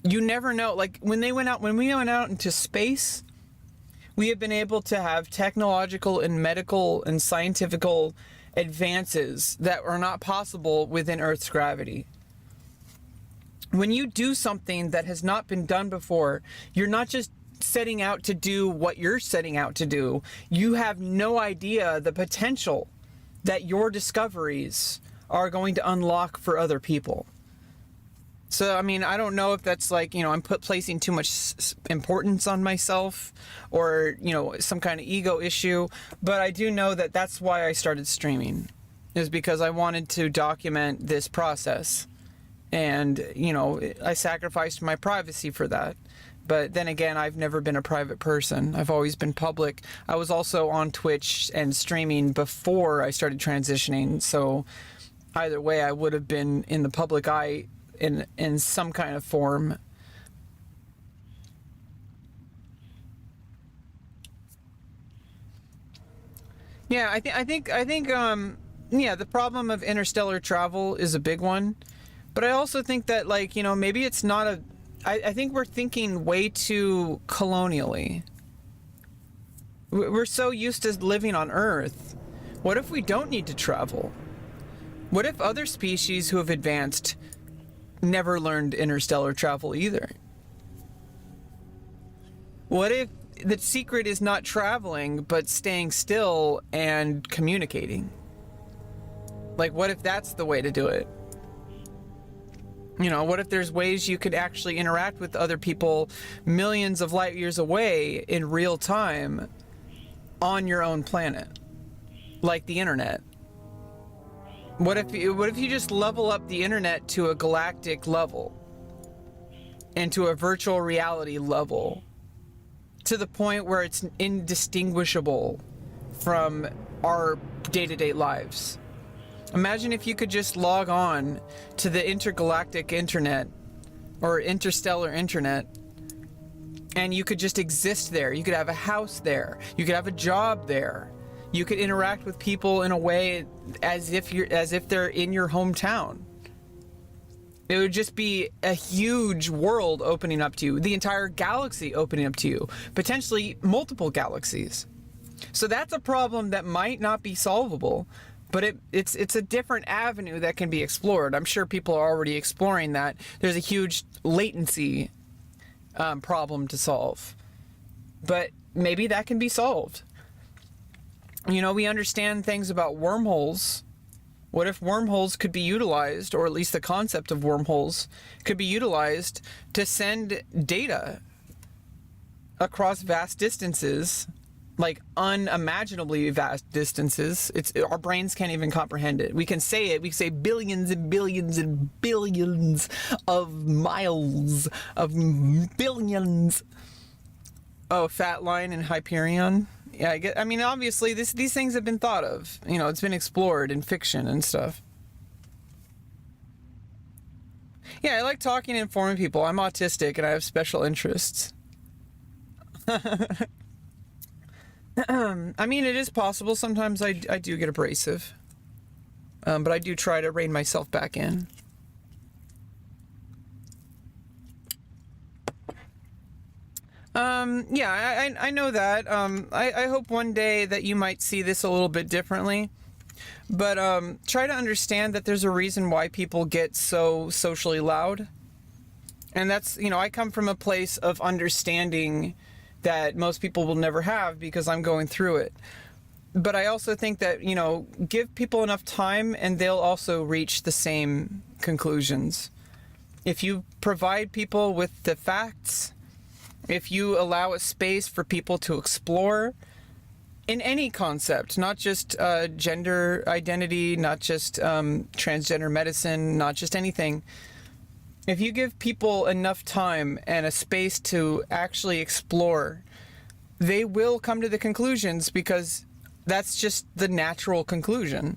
[SPEAKER 1] You never know, like when we went out into space, We have been able to have technological and medical and scientific advances that are not possible within Earth's gravity. When you do something that has not been done before, you're not just setting out to do what you're setting out to do. You have no idea the potential that your discoveries are going to unlock for other people. So, I mean, I don't know if that's like, you know, I'm placing too much importance on myself or, you know, some kind of ego issue. But I do know that that's why I started streaming, is because I wanted to document this process. And, you know, I sacrificed my privacy for that. But then again, I've never been a private person. I've always been public. I was also on Twitch and streaming before I started transitioning. So either way, I would have been in the public eye in some kind of form. Yeah, I think yeah, the problem of interstellar travel is a big one. But I also think that, like, you know, maybe it's not a... I think we're thinking way too colonially. We're so used to living on Earth. What if we don't need to travel? What if other species who have advanced never learned interstellar travel either? What if the secret is not traveling, but staying still and communicating? Like, what if that's the way to do it? You know, what if there's ways you could actually interact with other people millions of light years away in real time on your own planet? Like the internet. What if you just level up the internet to a galactic level? And to a virtual reality level? To the point where it's indistinguishable from our day-to-day lives. Imagine if you could just log on to the intergalactic internet or interstellar internet and you could just exist there. You could have a house there. You could have a job there. You could interact with people in a way as if they're in your hometown. It would just be a huge world opening up to you, the entire galaxy opening up to you, potentially multiple galaxies. So that's a problem that might not be solvable. But it's a different avenue that can be explored. I'm sure people are already exploring that. There's a huge latency problem to solve. But maybe that can be solved. You know, we understand things about wormholes. What if wormholes could be utilized, or at least the concept of wormholes could be utilized to send data across vast distances, like unimaginably vast distances. Our brains can't even comprehend it. We can say it. We can say billions and billions and billions of miles of billions. Oh, fat line and Hyperion. Yeah, I mean, obviously, these things have been thought of. You know, it's been explored in fiction and stuff. Yeah, I like talking and informing people. I'm autistic and I have special interests. I mean, it is possible. Sometimes I do get abrasive. But I do try to rein myself back in. Yeah, I know that. I hope one day that you might see this a little bit differently. But try to understand that there's a reason why people get so socially loud. And that's, you know, I come from a place of understanding that most people will never have because I'm going through it. But I also think that, you know, give people enough time and they'll also reach the same conclusions. If you provide people with the facts, if you allow a space for people to explore in any concept, not just gender identity, not just transgender medicine, not just anything. If you give people enough time and a space to actually explore, they will come to the conclusions because that's just the natural conclusion.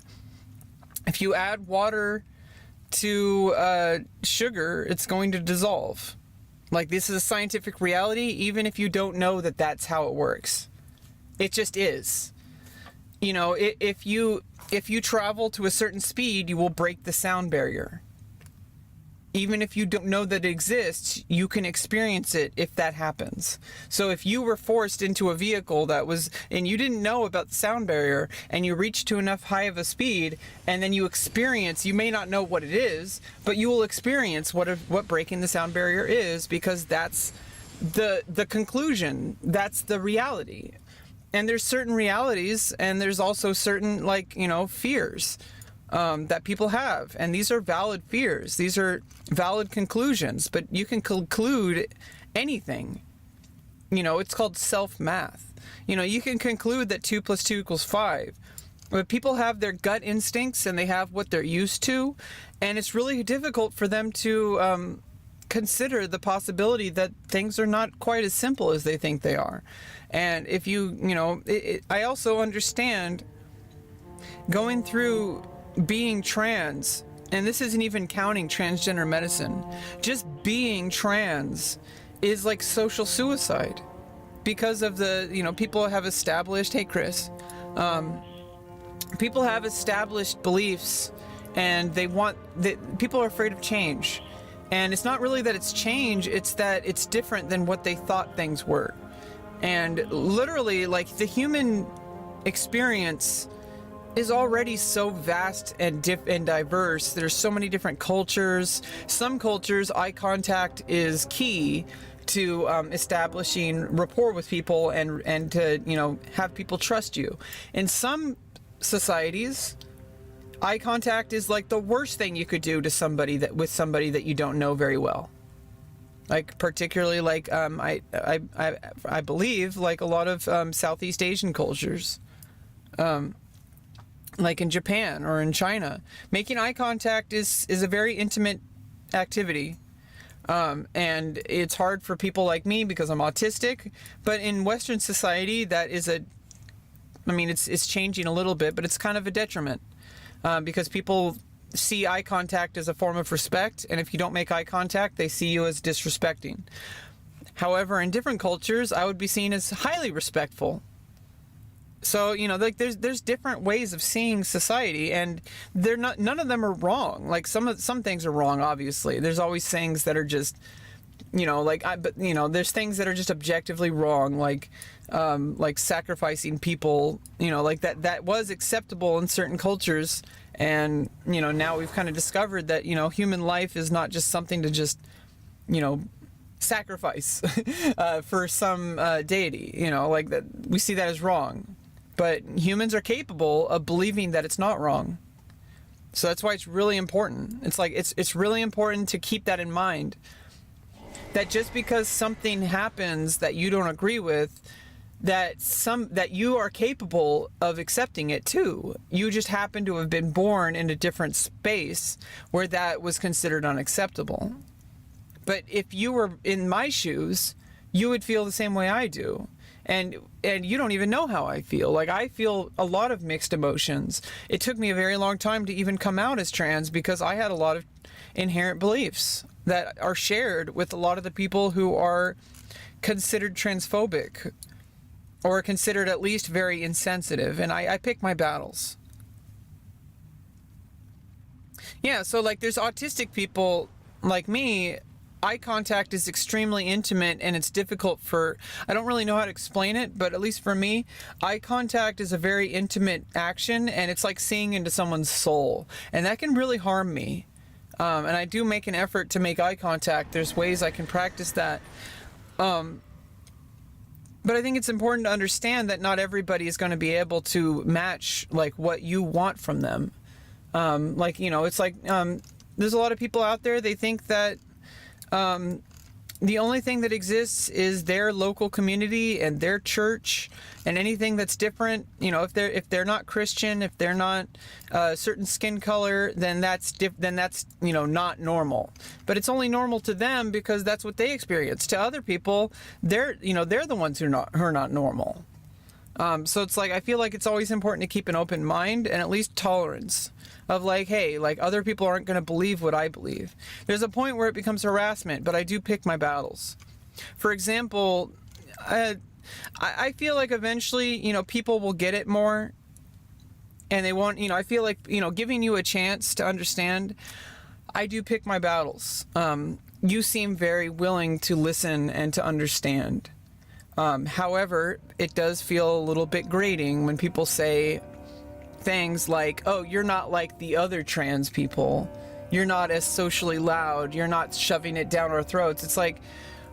[SPEAKER 1] If you add water to sugar, it's going to dissolve. Like, this is a scientific reality, even if you don't know that that's how it works. It just is. You know, if you travel to a certain speed, you will break the sound barrier. even if you don't know that it exists, you can experience it if that happens. So if you were forced into a vehicle that was, and you didn't know about the sound barrier, and you reach to enough high of a speed, and then you experience, you may not know what it is, but you will experience what breaking the sound barrier is, because that's the conclusion, that's the reality. And there's certain realities, and there's also certain, like, you know, fears that people have, and these are valid fears, these are valid conclusions, but you can conclude anything. You know, it's called self-math. You know, you can conclude that 2 + 2 = 5, but people have their gut instincts, and they have what they're used to, and it's really difficult for them to consider the possibility that things are not quite as simple as they think they are. And if you know, I also understand going through being trans, and this isn't even counting transgender medicine, just being trans is like social suicide, because of the, you know, people have established, hey Chris, people have established beliefs, and people are afraid of change. And it's not really that it's change, it's that it's different than what they thought things were. And literally, like, the human experience is already so vast and diverse. There's so many different cultures. Some cultures, eye contact is key to establishing rapport with people and to, you know, have people trust you. In some societies, eye contact is like the worst thing you could do to somebody that you don't know very well. Like, particularly, like, I believe, like, a lot of Southeast Asian cultures, like in Japan or in China, making eye contact is a very intimate activity. And it's hard for people like me because I'm autistic, but in Western society, that is it's changing a little bit, but it's kind of a detriment, because people see eye contact as a form of respect, and if you don't make eye contact, they see you as disrespecting. However, in different cultures, I would be seen as highly respectful. So, you know, like, there's different ways of seeing society, and none of them are wrong. Like, some things are wrong, obviously. There's always things that are just, you know, but you know, there's things that are just objectively wrong, like sacrificing people, you know, like that was acceptable in certain cultures. And, you know, now we've kind of discovered that, you know, human life is not just something to just, you know, sacrifice for some deity, you know, like that. We see that as wrong. But humans are capable of believing that it's not wrong. So that's why it's really important. It's like, it's really important to keep that in mind. That just because something happens that you don't agree with, that you are capable of accepting it too. You just happen to have been born in a different space where that was considered unacceptable. But if you were in my shoes, you would feel the same way I do. And you don't even know how I feel. Like, I feel a lot of mixed emotions. It took me a very long time to even come out as trans, because I had a lot of inherent beliefs that are shared with a lot of the people who are considered transphobic, or considered at least very insensitive. And I pick my battles. Yeah, so, like, there's autistic people like me. Eye contact is extremely intimate, and it's difficult I don't really know how to explain it, but at least for me, eye contact is a very intimate action, and it's like seeing into someone's soul, and that can really harm me. And I do make an effort to make eye contact. There's ways I can practice that. But I think it's important to understand that not everybody is going to be able to match, like, what you want from them. Like, you know, it's like, there's a lot of people out there, they think that the only thing that exists is their local community and their church, and anything that's different, you know, if they're not Christian, if they're not a certain skin color, then that's you know, not normal. But it's only normal to them because that's what they experience. To other people, they're the ones who are not normal. So it's like, I feel like it's always important to keep an open mind and at least tolerance of, like, hey, like, other people aren't going to believe what I believe. There's a point where it becomes harassment, but I do pick my battles. For example, I feel like eventually, you know, people will get it more, and they won't, you know, I feel like, you know, giving you a chance to understand. I do pick my battles. You seem very willing to listen and to understand. However, it does feel a little bit grating when people say things like, oh, you're not like the other trans people. You're not as socially loud. You're not shoving it down our throats. It's like,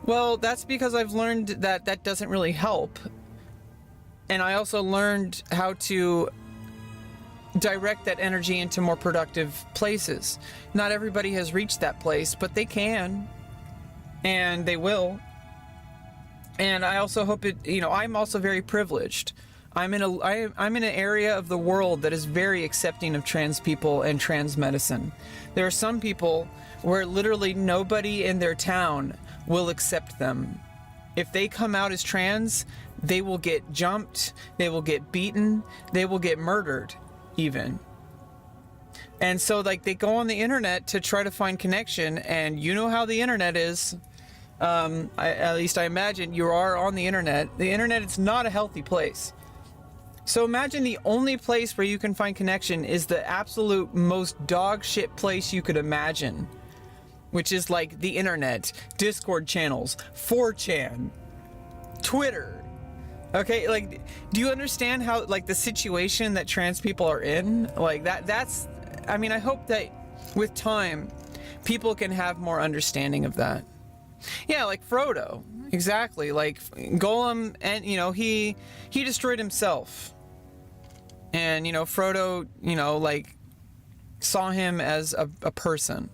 [SPEAKER 1] well, that's because I've learned that that doesn't really help. And I also learned how to direct that energy into more productive places. Not everybody has reached that place, but they can. And they will. And I also hope it, I'm also very privileged. I'm in an area of the world that is very accepting of trans people and trans medicine. There are some people where literally nobody in their town will accept them. If they come out as trans, they will get jumped, they will get beaten, they will get murdered even. And so like they go on the internet to try to find connection, and you know how the internet is. At least I imagine you are on the internet. The internet is not a healthy place. So imagine the only place where you can find connection is the absolute most dog shit place you could imagine, which is like the internet, Discord channels, 4chan, Twitter. Okay, like, do you understand how, like, the situation that trans people are in? Like, that's, I mean, I hope that with time, people can have more understanding of that. Yeah, like Frodo, exactly. Like Golem, and he destroyed himself, and Frodo, like saw him as a person,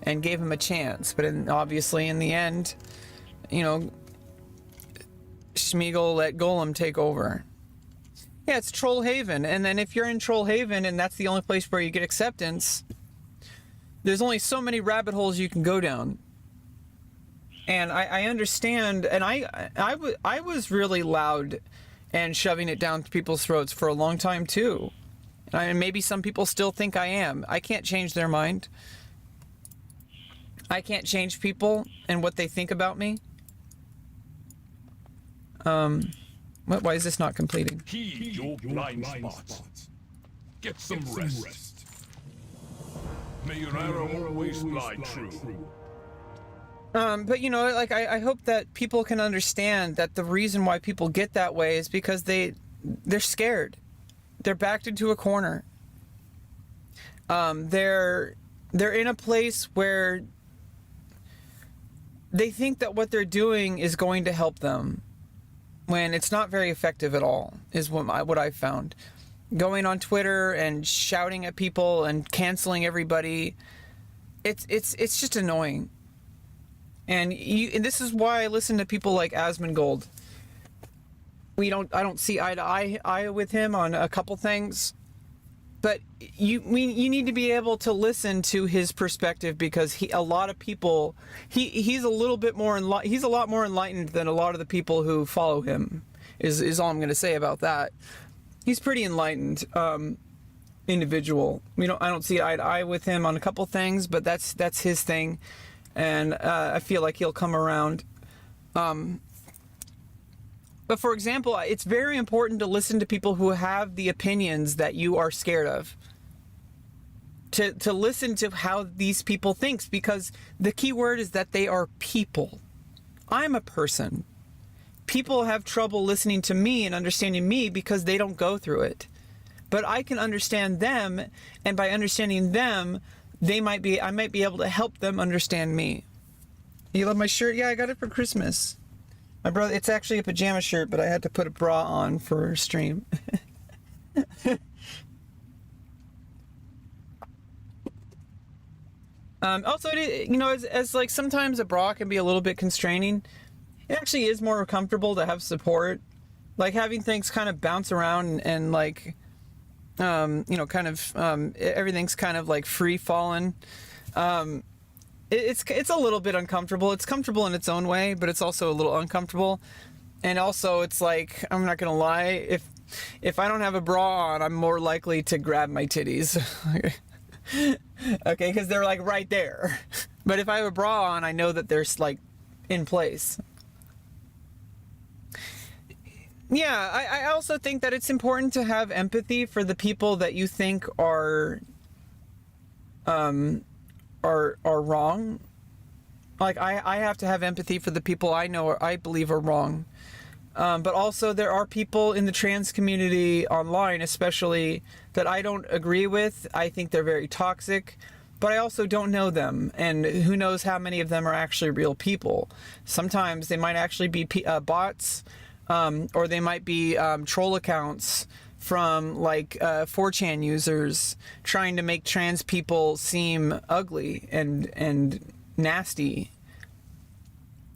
[SPEAKER 1] and gave him a chance. But obviously, in the end, Smeagol let Golem take over. Yeah, it's Trollhaven, and then if you're in Trollhaven and that's the only place where you get acceptance, there's only so many rabbit holes you can go down. And I understand, and I was really loud and shoving it down people's throats for a long time too. And maybe some people still think I am. I can't change their mind. I can't change people and what they think about me. Why is this not completing?
[SPEAKER 4] Heed your blind spots. Get some rest. May your arrow always fly true.
[SPEAKER 1] But like I hope that people can understand that the reason why people get that way is because they're scared. They're backed into a corner. They're in a place where they think that what they're doing is going to help them, when it's not very effective at all, is what I've found. Going on Twitter and shouting at people and canceling everybody, it's just annoying. And this is why I listen to people like Asmongold. I don't see eye to eye with him on a couple things, but you need to be able to listen to his perspective, because he's a lot more enlightened than a lot of the people who follow him. Is all I'm going to say about that. He's pretty enlightened individual. I don't see eye to eye with him on a couple things, but that's his thing. And I feel like he'll come around. But for example, it's very important to listen to people who have the opinions that you are scared of. To listen to how these people think, because the key word is that they are people. I'm a person. People have trouble listening to me and understanding me because they don't go through it. But I can understand them, and by understanding them, I might be able to help them understand me. You love my shirt? Yeah, I got it for Christmas. My brother, it's actually a pajama shirt, but I had to put a bra on for stream. Also, as like sometimes a bra can be a little bit constraining. It actually is more comfortable to have support, like having things kind of bounce around and like. Everything's kind of like free falling. It's a little bit uncomfortable. It's comfortable in its own way, but it's also a little uncomfortable. And also it's like, I'm not gonna lie, if I don't have a bra on, I'm more likely to grab my titties. Okay, because they're like right there. But if I have a bra on, I know that they're like in place. Yeah, I also think that it's important to have empathy for the people that you think are are wrong. Like I have to have empathy for the people I know or I believe are wrong. But also there are people in the trans community online, especially, that I don't agree with. I think they're very toxic, but I also don't know them. And who knows how many of them are actually real people. Sometimes they might actually be bots, or they might be troll accounts from like 4chan users trying to make trans people seem ugly and nasty.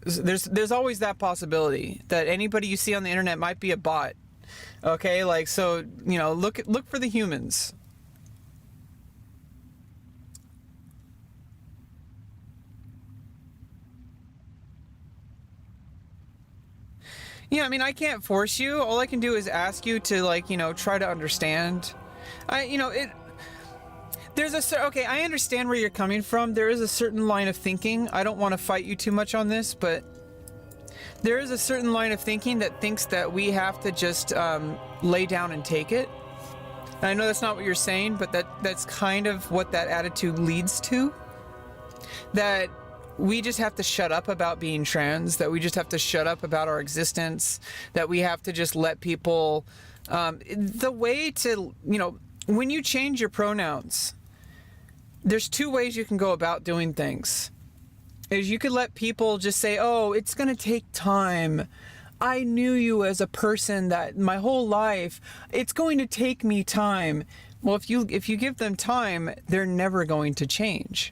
[SPEAKER 1] There's always that possibility that anybody you see on the internet might be a bot. Okay, like, so, you know, look for the humans. Yeah, I mean, I can't force you. All I can do is ask you to, like, you know, try to understand. Okay, I understand where you're coming from. There is a certain line of thinking. I don't want to fight you too much on this, but there is a certain line of thinking that thinks that we have to just lay down and take it. And I know that's not what you're saying, but that's kind of what that attitude leads to. That we just have to shut up about being trans, that we just have to shut up about our existence, that we have to just let people... the way to, you know, when you change your pronouns, there's two ways you can go about doing things. Is you could let people just say, oh, it's going to take time. I knew you as a person that my whole life. It's going to take me time. Well, if you give them time, they're never going to change.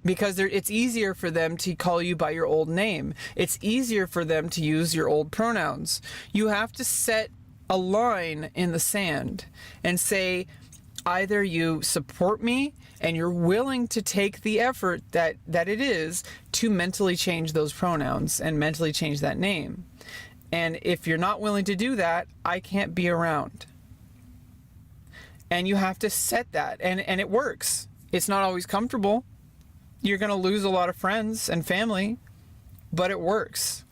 [SPEAKER 1] Because it's easier for them to call you by your old name. It's easier for them to use your old pronouns. You have to set a line in the sand and say, either you support me and you're willing to take the effort that it is to mentally change those pronouns and mentally change that name. And if you're not willing to do that, I can't be around. And you have to set that, and it works. It's not always comfortable. You're going to lose a lot of friends and family, but it works.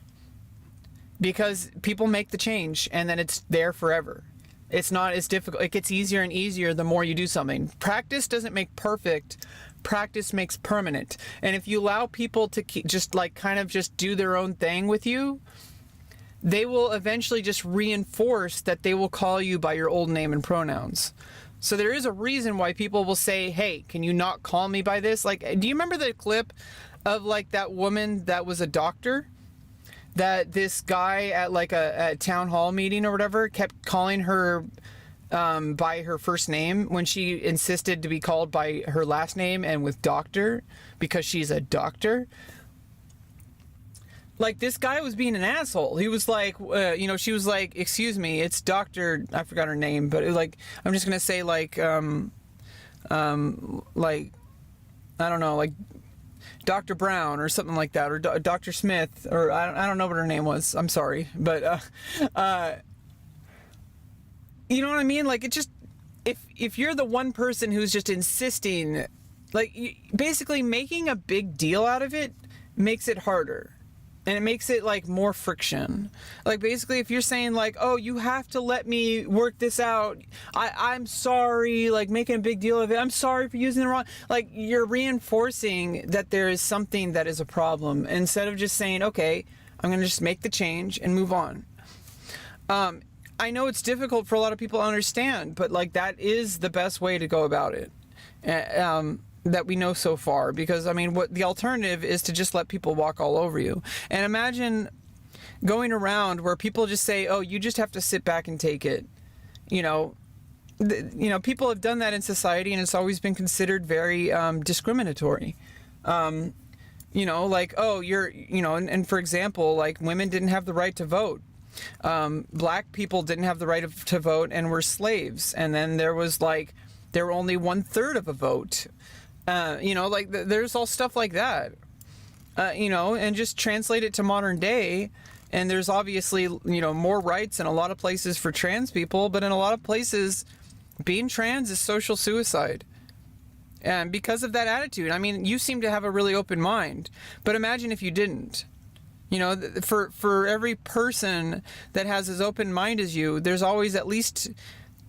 [SPEAKER 1] Because people make the change and then it's there forever. It's not as difficult. It gets easier and easier the more you do something. Practice doesn't make perfect. Practice makes permanent. And if you allow people to just like kind of just do their own thing with you, they will eventually just reinforce that they will call you by your old name and pronouns. So there is a reason why people will say, hey, can you not call me by this? Like, do you remember the clip of like that woman that was a doctor? That this guy at like a town hall meeting or whatever kept calling her by her first name when she insisted to be called by her last name and with doctor because she's a doctor. Like, this guy was being an asshole. He was like, you know, she was like, excuse me, it's Dr. I forgot her name, but it was like, I'm just going to say like, like, I don't know, like, Dr. Brown or something like that, or Dr. Smith, or I don't know what her name was. I'm sorry, but you know what I mean? Like, it just, if you're the one person who's just insisting, like, basically making a big deal out of it makes it harder. And it makes it like more friction. Like, basically, if you're saying like, oh, you have to let me work this out. I'm sorry, like making a big deal of it. I'm sorry for using it wrong. Like, you're reinforcing that there is something that is a problem instead of just saying, okay, I'm going to just make the change and move on. I know it's difficult for a lot of people to understand, but like that is the best way to go about it. That we know so far, because I mean, what the alternative is to just let people walk all over you. And imagine going around where people just say, oh, you just have to sit back and take it. You know, people have done that in society and it's always been considered very discriminatory. You know, like, oh, and for example, like women didn't have the right to vote. Black people didn't have the right to vote and were slaves. And then there were only 1/3 of a vote. You know, like there's all stuff like that, you know, and just translate it to modern day. And there's obviously, you know, more rights in a lot of places for trans people, but in a lot of places, being trans is social suicide. And because of that attitude, I mean, you seem to have a really open mind, but imagine if you didn't. You know, for every person that has as open mind as you, there's always at least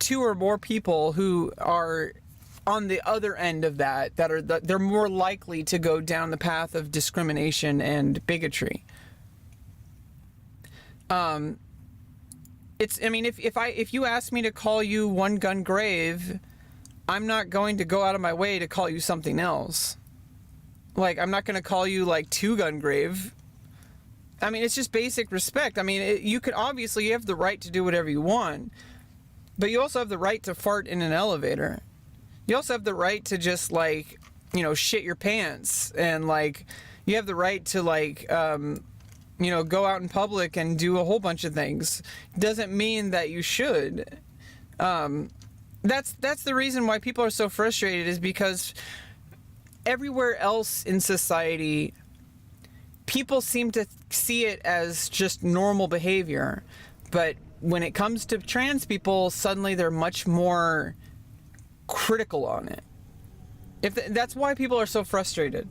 [SPEAKER 1] 2 or more people who are on the other end of that they're more likely to go down the path of discrimination and bigotry. If you ask me to call you One Gun Grave, I'm not going to go out of my way to call you something else. Like, I'm not going to call you like Two Gun Grave. I mean, it's just basic respect. I mean, you have the right to do whatever you want, but you also have the right to fart in an elevator. You also have the right to just, like, shit your pants, and, like, you have the right to, like, go out in public and do a whole bunch of things. Doesn't mean that you should. That's the reason why people are so frustrated, is because everywhere else in society, people seem to see it as just normal behavior. But when it comes to trans people, suddenly they're much more critical on it. That's why people are so frustrated.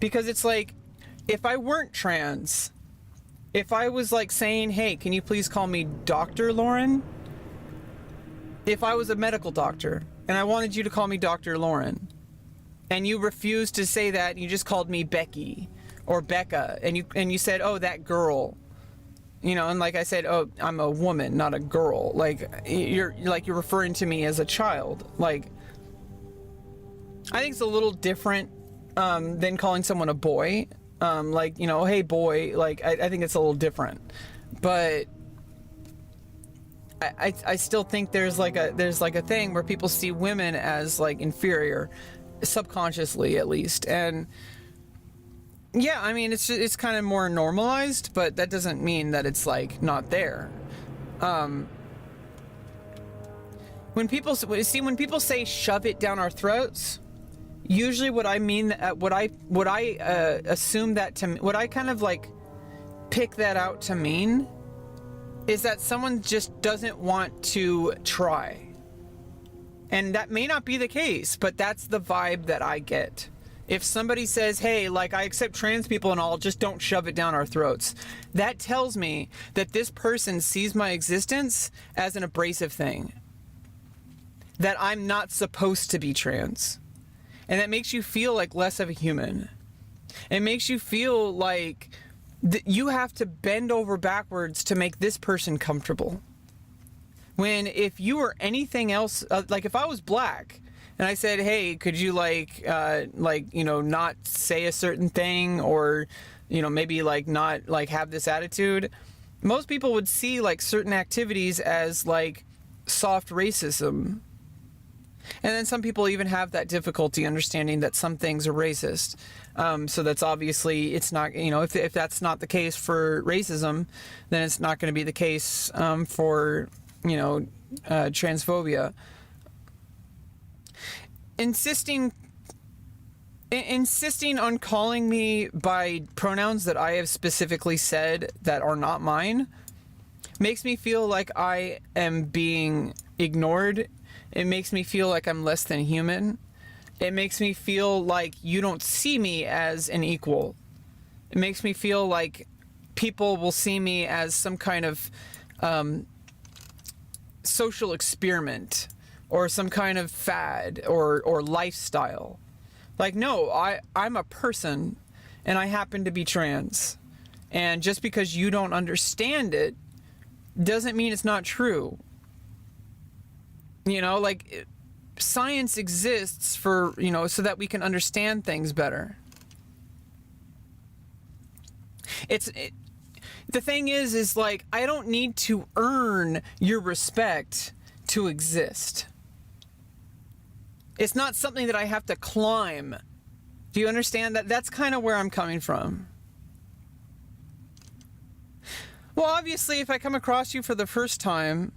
[SPEAKER 1] Because it's like, if I weren't trans, if I was like saying, hey, can you please call me Dr. Lauren? If I was a medical doctor and I wanted you to call me Dr. Lauren, and you refused to say that, and you just called me Becky or Becca, and you said, oh, that girl, and like I said, oh, I'm a woman, not a girl. Like, you're referring to me as a child. Like, I think it's a little different than calling someone a boy. Hey boy, like, I think it's a little different. But I still think there's like a thing where people see women as like inferior, subconsciously at least. And yeah, I mean, it's kind of more normalized, but that doesn't mean that it's like not there. When people say shove it down our throats, usually what I mean, what I assume that to, what I kind of like pick that out to mean, is that someone just doesn't want to try. And that may not be the case, but that's the vibe that I get. If somebody says, hey, like, I accept trans people and all, just don't shove it down our throats, that tells me that this person sees my existence as an abrasive thing. That I'm not supposed to be trans. And that makes you feel like less of a human. It makes you feel like you have to bend over backwards to make this person comfortable. When if you were anything else, like if I was black and I said, hey, could you not say a certain thing, or, maybe like not like have this attitude, most people would see like certain activities as like soft racism. And then some people even have that difficulty understanding that some things are racist. So that's obviously, it's not, if that's not the case for racism, then it's not going to be the case for, transphobia. Insisting on calling me by pronouns that I have specifically said that are not mine makes me feel like I am being ignored. It makes me feel like I'm less than human. It makes me feel like you don't see me as an equal. It makes me feel like people will see me as some kind of social experiment, or some kind of fad or lifestyle. Like, no, I'm a person and I happen to be trans. And just because you don't understand it doesn't mean it's not true. Science exists for, so that we can understand things better. The thing is like, I don't need to earn your respect to exist. It's not something that I have to climb. Do you understand that? That's kind of where I'm coming from. Well, obviously, if I come across you for the first time,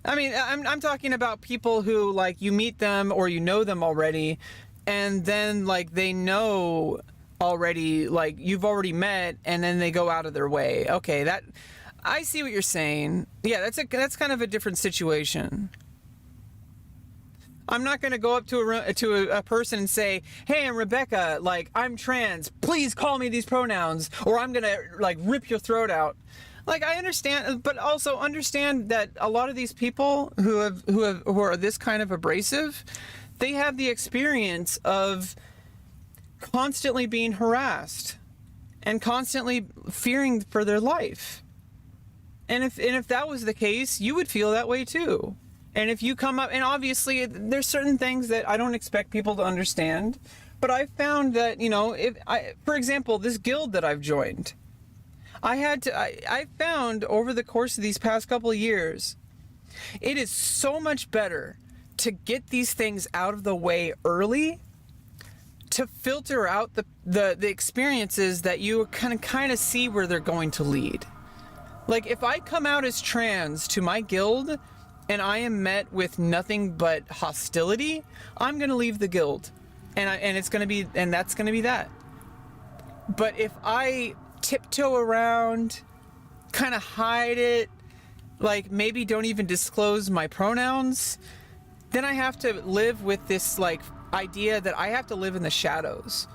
[SPEAKER 1] I mean, I'm talking about people who, like, you meet them or you know them already, and then, like, they know already, like, you've already met, and then they go out of their way. Okay, that, I see what you're saying. Yeah, that's kind of a different situation. I'm not going to go up to a person and say, hey, I'm Rebecca, like, I'm trans, please call me these pronouns, or I'm going to, like, rip your throat out. Like, I understand, but also understand that a lot of these people who are this kind of abrasive, they have the experience of constantly being harassed and constantly fearing for their life. And if that was the case, you would feel that way too. And if you come up, and obviously there's certain things that I don't expect people to understand, but I found that, you know, for example, this guild that I've joined, I found over the course of these past couple of years, it is so much better to get these things out of the way early, to filter out the experiences that you kind of see where they're going to lead. Like, if I come out as trans to my guild and I am met with nothing but hostility, I'm gonna leave the guild, and it's gonna be, and that's gonna be that. But if I tiptoe around, kind of hide it, like maybe don't even disclose my pronouns, then I have to live with this like idea that I have to live in the shadows,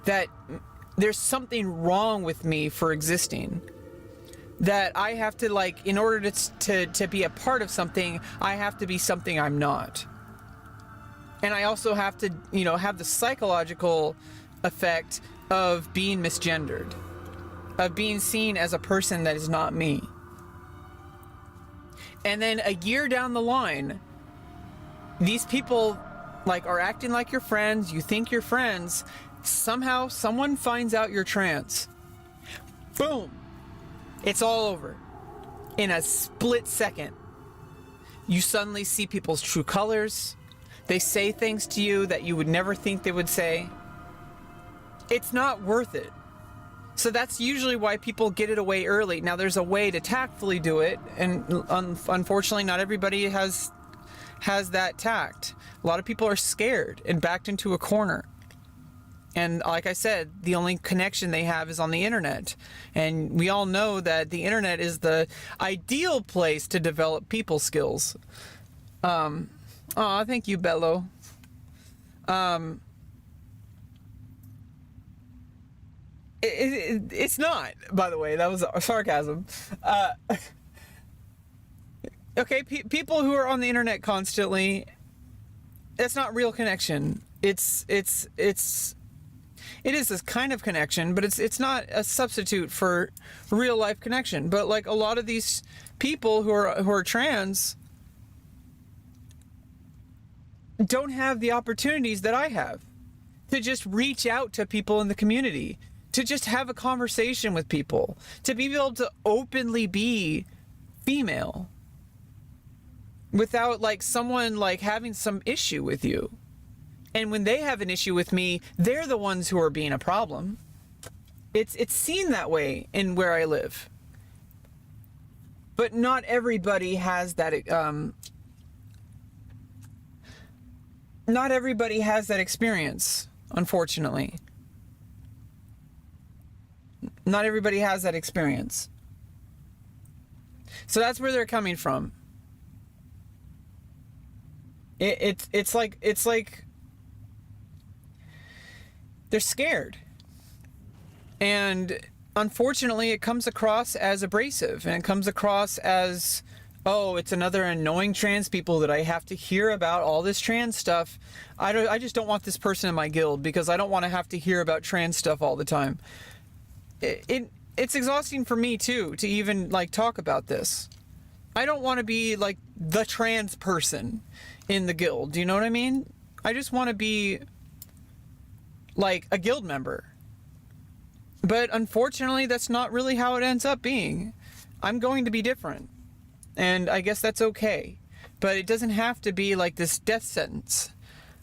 [SPEAKER 1] that there's something wrong with me for existing, that I have to, like, in order to be a part of something, I have to be something I'm not. And I also have to, you know, have the psychological effect of being misgendered, of being seen as a person that is not me. And then a year down the line, these people like are acting like your friends, you think you're friends, somehow someone finds out you're trans. Boom. It's all over. In a split second. You suddenly see people's true colors. They say things to you that you would never think they would say. It's not worth it. So that's usually why people get it away early. Now, there's a way to tactfully do it, and unfortunately not everybody has that tact. A lot of people are scared and backed into a corner. And like I said, the only connection they have is on the internet. And we all know that the internet is the ideal place to develop people skills. Aw, thank you, Bello. It's not, by the way. That was sarcasm. Okay, people who are on the internet constantly, that's not real connection. It is this kind of connection, but it's not a substitute for real life connection. But like a lot of these people who are trans don't have the opportunities that I have to just reach out to people in the community, to just have a conversation with people, to be able to openly be female without like someone like having some issue with you. And when they have an issue with me, they're the ones who are being a problem. It's seen that way in where I live. But not everybody has that not everybody has that experience, unfortunately. Not everybody has that experience. So that's where they're coming from. It's like they're scared. And unfortunately, it comes across as abrasive, and it comes across as, oh, it's another annoying trans people that I have to hear about all this trans stuff. I just don't want this person in my guild because I don't want to have to hear about trans stuff all the time. It's exhausting for me too to even like talk about this. I don't want to be like the trans person in the guild. Do you know what I mean? I just want to be like a guild member. But unfortunately, that's not really how it ends up being. I'm going to be different. And I guess that's okay. But it doesn't have to be like this death sentence.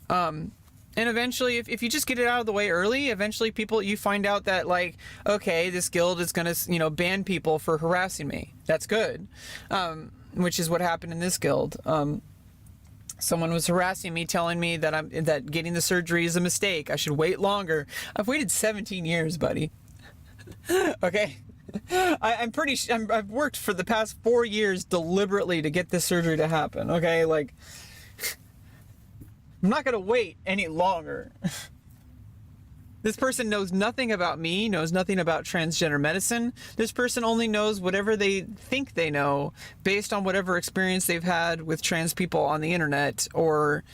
[SPEAKER 1] And eventually, if you just get it out of the way early, eventually you find out that like, okay, this guild is going to, ban people for harassing me. That's good. Which is what happened in this guild. Someone was harassing me, telling me that getting the surgery is a mistake. I should wait longer. I've waited 17 years, buddy. Okay. I've worked for the past 4 years deliberately to get this surgery to happen. Okay. Like, I'm not going to wait any longer. This person knows nothing about me, knows nothing about transgender medicine. This person only knows whatever they think they know based on whatever experience they've had with trans people on the internet, or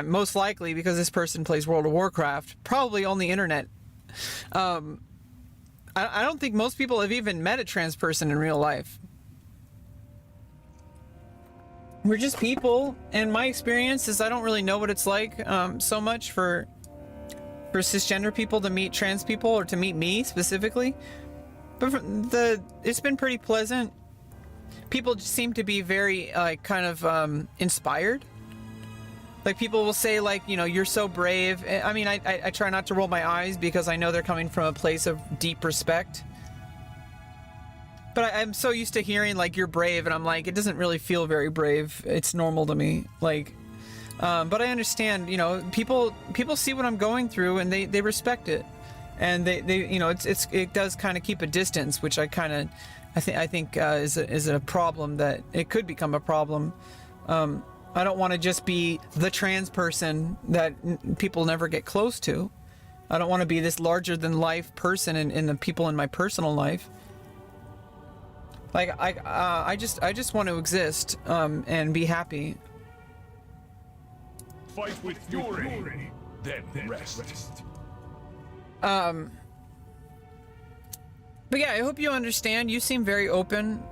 [SPEAKER 1] most likely because this person plays World of Warcraft, probably on the internet. I don't think most people have even met a trans person in real life. We're just people, and my experience is I don't really know what it's like so much for cisgender people to meet trans people, or to meet me specifically. But it's been pretty pleasant. People just seem to be very kind of inspired. Like, people will say, like, you know, you're so brave. I mean, I try not to roll my eyes because I know they're coming from a place of deep respect. But I'm so used to hearing, like, you're brave, and I'm like, it doesn't really feel very brave. It's normal to me. Like, but I understand, you know, people see what I'm going through, and they respect it. And they you know, it does kind of keep a distance, which I think is a problem, that it could become a problem. I don't want to just be the trans person that people never get close to. I don't want to be this larger than life person in the people in my personal life. Like, I just want to exist and be happy.
[SPEAKER 4] Fight with fury, then rest.
[SPEAKER 1] But yeah, I hope you understand. You seem very open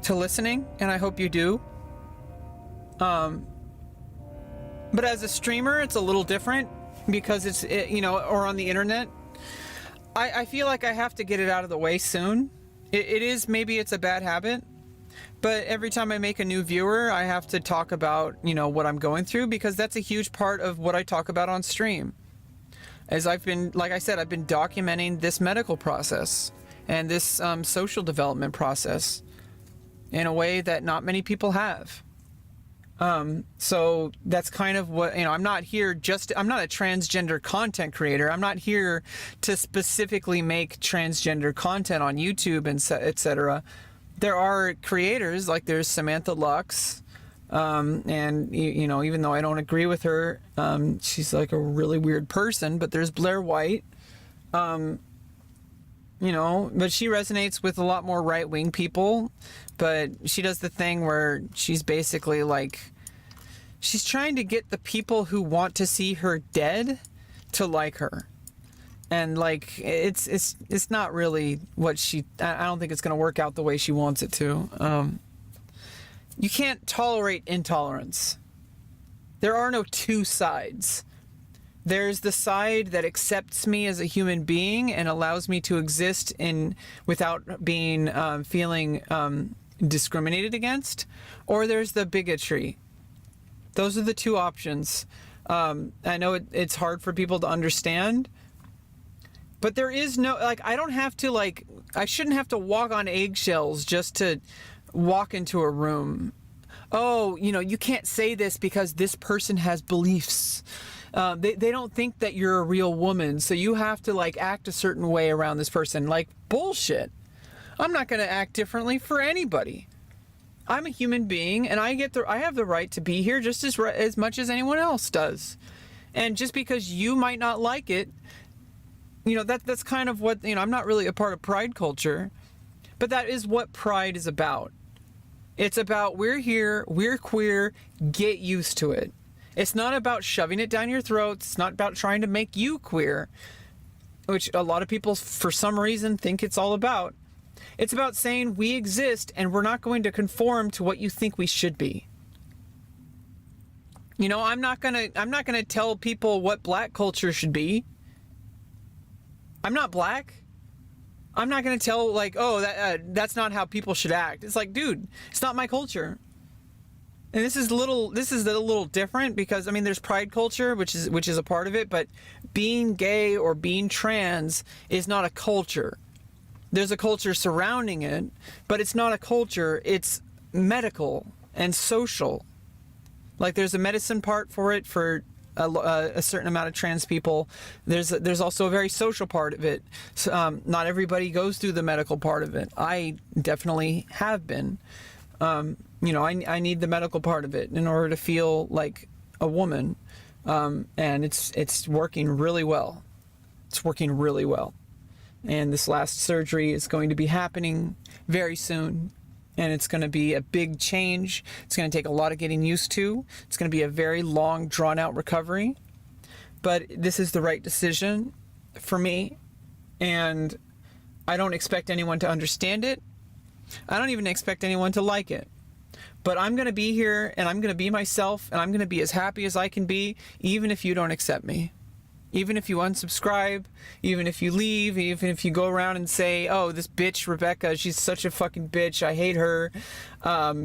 [SPEAKER 1] to listening, and I hope you do. But as a streamer, it's a little different because you know, or on the internet. I feel like I have to get it out of the way soon. Maybe it's a bad habit, but every time I make a new viewer, I have to talk about, you know, what I'm going through, because that's a huge part of what I talk about on stream. As like I said, I've been documenting this medical process and this social development process in a way that not many people have. So that's kind of what, you know, I'm not a transgender content creator. I'm not here to specifically make transgender content on YouTube and etc. There are creators, like there's Samantha Lux, and you know, even though I don't agree with her, she's like a really weird person. But there's Blair White, you know, but she resonates with a lot more right-wing people. But she does the thing where she's basically like, she's trying to get the people who want to see her dead to like her. And like, it's not really what I don't think it's going to work out the way she wants it to. You can't tolerate intolerance. There are no two sides. There's the side that accepts me as a human being and allows me to exist without being feeling discriminated against, or there's the bigotry. Those are the two options. I know it's hard for people to understand, but there is no, like, I shouldn't have to walk on eggshells just to walk into a room. Oh, you know, you can't say this because this person has beliefs. They don't think that you're a real woman, so you have to like act a certain way around this person. Like, bullshit. I'm not going to act differently for anybody. I'm a human being, and I have the right to be here just as much as anyone else does. And just because you might not like it, you know, that's kind of what, you know, I'm not really a part of pride culture, but that is what pride is about. It's about, we're here, we're queer, get used to it. It's not about shoving it down your throat. It's not about trying to make you queer, which a lot of people, for some reason, think it's all about. It's about saying we exist and we're not going to conform to what you think we should be. You know, I'm not gonna tell people what black culture should be. I'm not black. I'm not gonna tell, like, oh, that's not how people should act. It's like, dude, it's not my culture. And this is a little different because, I mean, there's pride culture, which is a part of it, but being gay or being trans is not a culture. There's a culture surrounding it, but it's not a culture. It's medical and social. Like, there's a medicine part for it for a certain amount of trans people. There's also a very social part of it. So, not everybody goes through the medical part of it. I definitely have been. You know, I need the medical part of it in order to feel like a woman, and it's working really well. It's working really well. And this last surgery is going to be happening very soon. And it's going to be a big change. It's going to take a lot of getting used to. It's going to be a very long, drawn-out recovery. But this is the right decision for me. And I don't expect anyone to understand it. I don't even expect anyone to like it. But I'm going to be here, and I'm going to be myself, and I'm going to be as happy as I can be, even if you don't accept me. Even if you unsubscribe, even if you leave, even if you go around and say, oh, this bitch, Rebecca, she's such a fucking bitch, I hate her.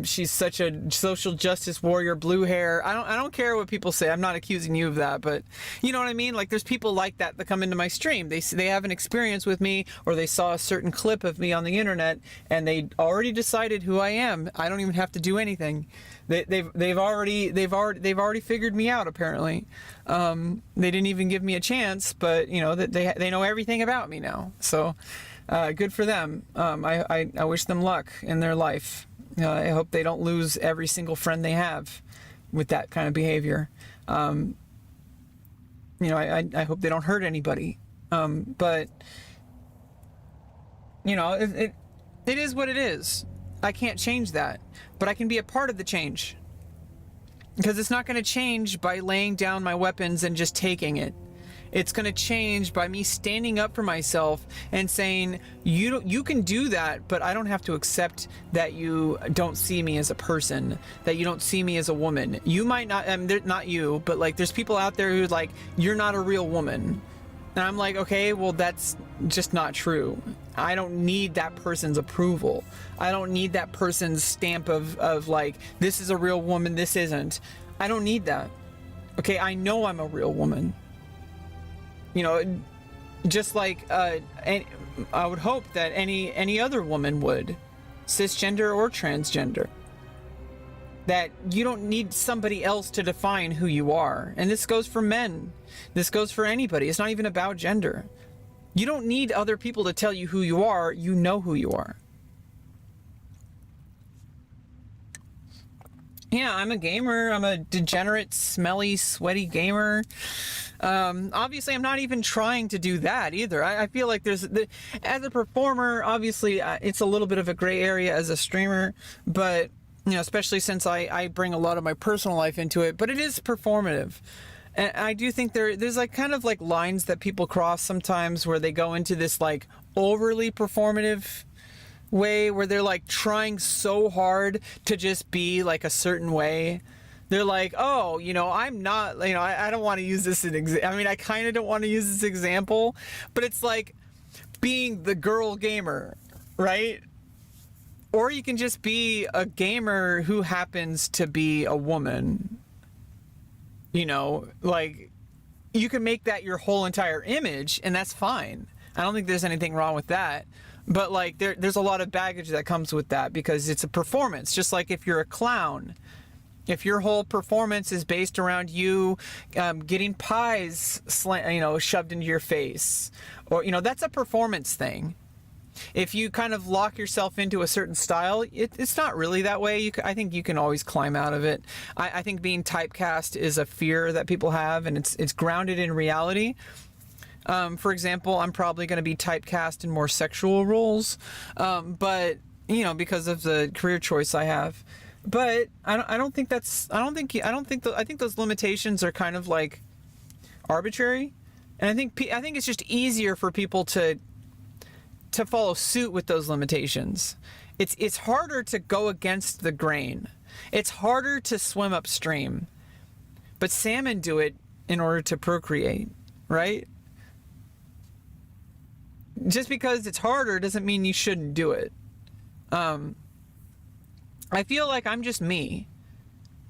[SPEAKER 1] She's such a social justice warrior, blue hair. I don't care what people say. I'm not accusing you of that, but you know what I mean? Like, there's people like that come into my stream. They have an experience with me, or they saw a certain clip of me on the internet, and they already decided who I am. I don't even have to do anything. They've already figured me out, apparently. They didn't even give me a chance, but you know that they know everything about me now. So good for them. I wish them luck in their life. I hope they don't lose every single friend they have with that kind of behavior. You know, I hope they don't hurt anybody. But you know, it is what it is. I can't change that, but I can be a part of the change. Because it's not going to change by laying down my weapons and just taking it. It's going to change by me standing up for myself and saying, you can do that, but I don't have to accept that you don't see me as a person, that you don't see me as a woman. You might not, not you, but like there's people out there who like, you're not a real woman. And I'm like, okay, well, that's just not true. I don't need that person's approval. I don't need that person's stamp of like, this is a real woman, this isn't. I don't need that. Okay, I know I'm a real woman. You know, just like I would hope that any other woman would, cisgender or transgender. That you don't need somebody else to define who you are. And this goes for men. This goes for anybody. It's not even about gender. You don't need other people to tell you who you are. You know who you are. Yeah, I'm a gamer. I'm a degenerate, smelly, sweaty gamer. Obviously, I'm not even trying to do that either. I feel like as a performer, obviously, it's a little bit of a gray area as a streamer, but you know, especially since I bring a lot of my personal life into it, but it is performative. And I do think there's like kind of like lines that people cross sometimes where they go into this like overly performative way where they're like trying so hard to just be like a certain way. They're like, oh, you know, I'm not, you know, I don't want to use this I mean, I kind of don't want to use this example, but it's like being the girl gamer, right? Or you can just be a gamer who happens to be a woman. You know, like, you can make that your whole entire image, and that's fine. I don't think there's anything wrong with that. But, like, there's a lot of baggage that comes with that because it's a performance. Just like if you're a clown. If your whole performance is based around you getting pies, shoved into your face. Or, you know, that's a performance thing. If you kind of lock yourself into a certain style, it's not really that way. I think you can always climb out of it. I think being typecast is a fear that people have, and it's grounded in reality. For example, I'm probably going to be typecast in more sexual roles, but you know, because of the career choice I have. But I think those limitations are kind of like arbitrary, and I think it's just easier for people to follow suit with those limitations. It's harder to go against the grain. It's harder to swim upstream. But salmon do it in order to procreate, right? Just because it's harder doesn't mean you shouldn't do it. I feel like I'm just me.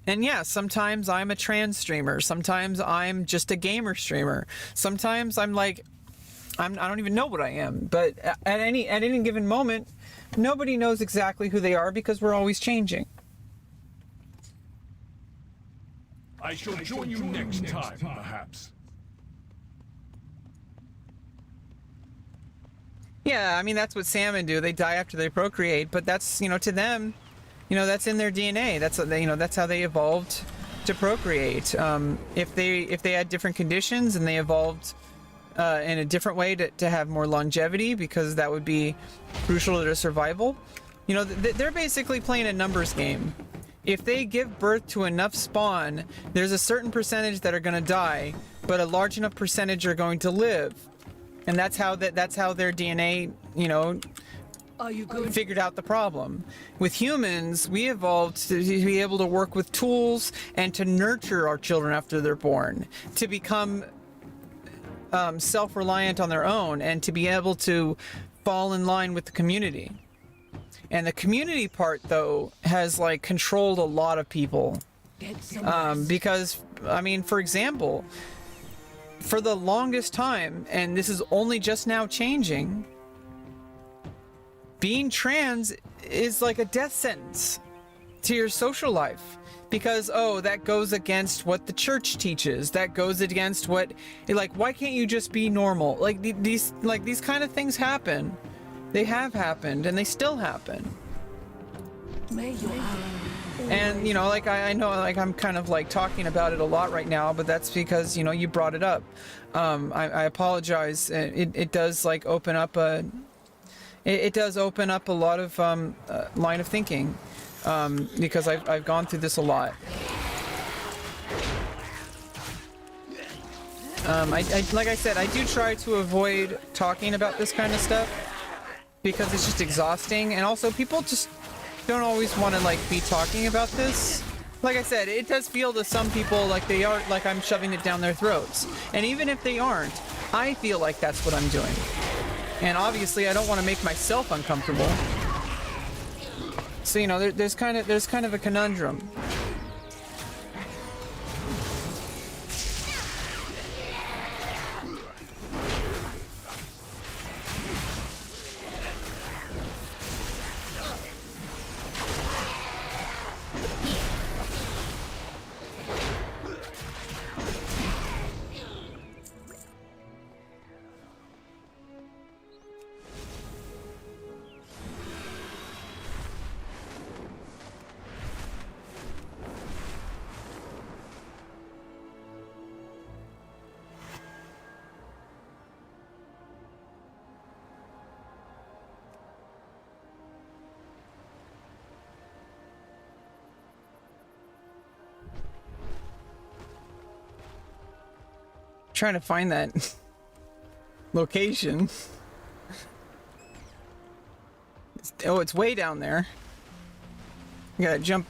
[SPEAKER 1] And yeah, sometimes I'm a trans streamer. Sometimes I'm just a gamer streamer. Sometimes I'm like, I don't even know what I am, but at any given moment, nobody knows exactly who they are because we're always changing.
[SPEAKER 4] I shall join you next time, perhaps.
[SPEAKER 1] Yeah, I mean, that's what salmon do. They die after they procreate, but that's, you know, to them, you know, that's in their DNA. That's, you know, that's how they evolved to procreate. If they had different conditions and they evolved in a different way to have more longevity, because that would be crucial to their survival. You know, they're basically playing a numbers game. If they give birth to enough spawn, there's a certain percentage that are going to die, but a large enough percentage are going to live. And that's how their DNA, you know, figured out the problem. With humans, we evolved to be able to work with tools and to nurture our children after they're born, to become self-reliant on their own, and to be able to fall in line with the community. And the community part, though, has like controlled a lot of people. Because, I mean, for example, for the longest time, and this is only just now changing, being trans is like a death sentence to your social life. Because, oh, that goes against what the church teaches. That goes against what, like, why can't you just be normal? Like, these kind of things happen. They have happened, and they still happen. And, you know, like, I know, like, I'm kind of, like, talking about it a lot right now, but that's because, you know, you brought it up. I apologize. It does, like, open up a... It does open up a lot of line of thinking, because I've gone through this a lot. Like I said, I do try to avoid talking about this kind of stuff because it's just exhausting, and also people just don't always want to like be talking about this. Like I said, it does feel to some people like they are, like I'm shoving it down their throats, and even if they aren't, I feel like that's what I'm doing. And obviously, I don't want to make myself uncomfortable. So, you know, there's kind of a conundrum. Trying to find that location. Oh, it's way down there. You gotta jump.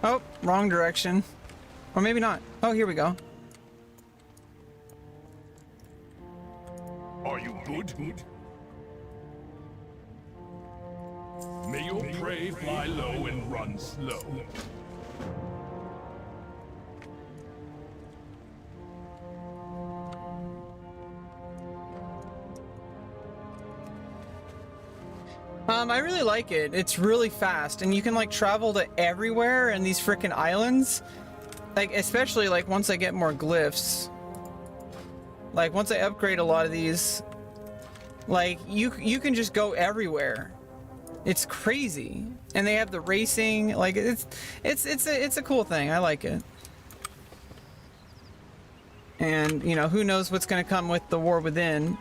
[SPEAKER 1] Oh, wrong direction. Or maybe not. Oh, here we go.
[SPEAKER 4] Are you good? May your prey fly low and run slow.
[SPEAKER 1] I really like it. It's really fast, and you can like travel to everywhere in these frickin' islands. Like, especially like once I get more glyphs. Like once I upgrade a lot of these, like you can just go everywhere. It's crazy. And they have the racing, like it's a cool thing. I like it. And you know, who knows what's gonna come with the War Within.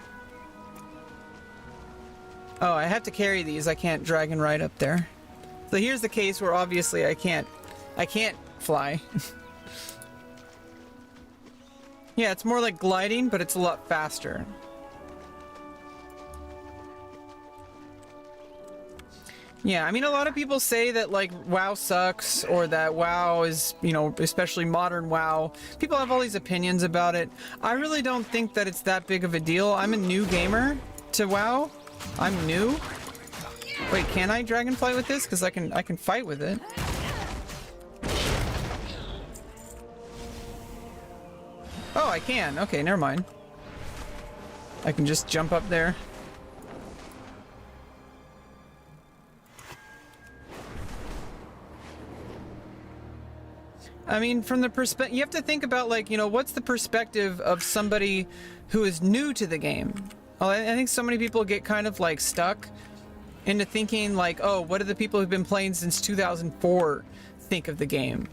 [SPEAKER 1] Oh, I have to carry these. I can't drag and ride up there. So here's the case where obviously I can't fly. Yeah, it's more like gliding, but it's a lot faster. Yeah, I mean, a lot of people say that, like, WoW sucks, or that WoW is, you know, especially modern WoW. People have all these opinions about it. I really don't think that it's that big of a deal. I'm a new gamer to WoW. I'm new. Wait, can I Dragonflight with this? Because I can fight with it. Oh, I can. Okay, never mind. I can just jump up there. I mean, from the perspective, you have to think about, like, you know, what's the perspective of somebody who is new to the game? Oh, I think so many people get kind of like stuck into thinking like, oh, what do the people who've been playing since 2004 think of the game?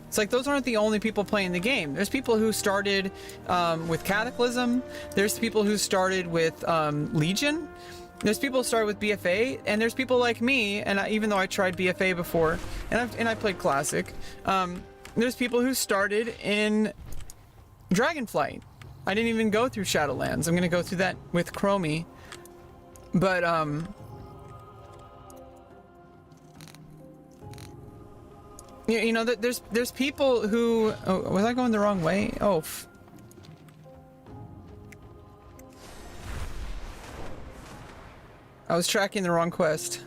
[SPEAKER 1] It's like, those aren't the only people playing the game. There's people who started with Cataclysm. There's people who started with Legion. There's people who started with BFA, and there's people like me, and even though I tried BFA before, and I played Classic, there's people who started in Dragonflight. I didn't even go through Shadowlands. I'm gonna go through that with Chromie. But, you know, there's people who... Oh, was I going the wrong way? Oh, I was tracking the wrong quest.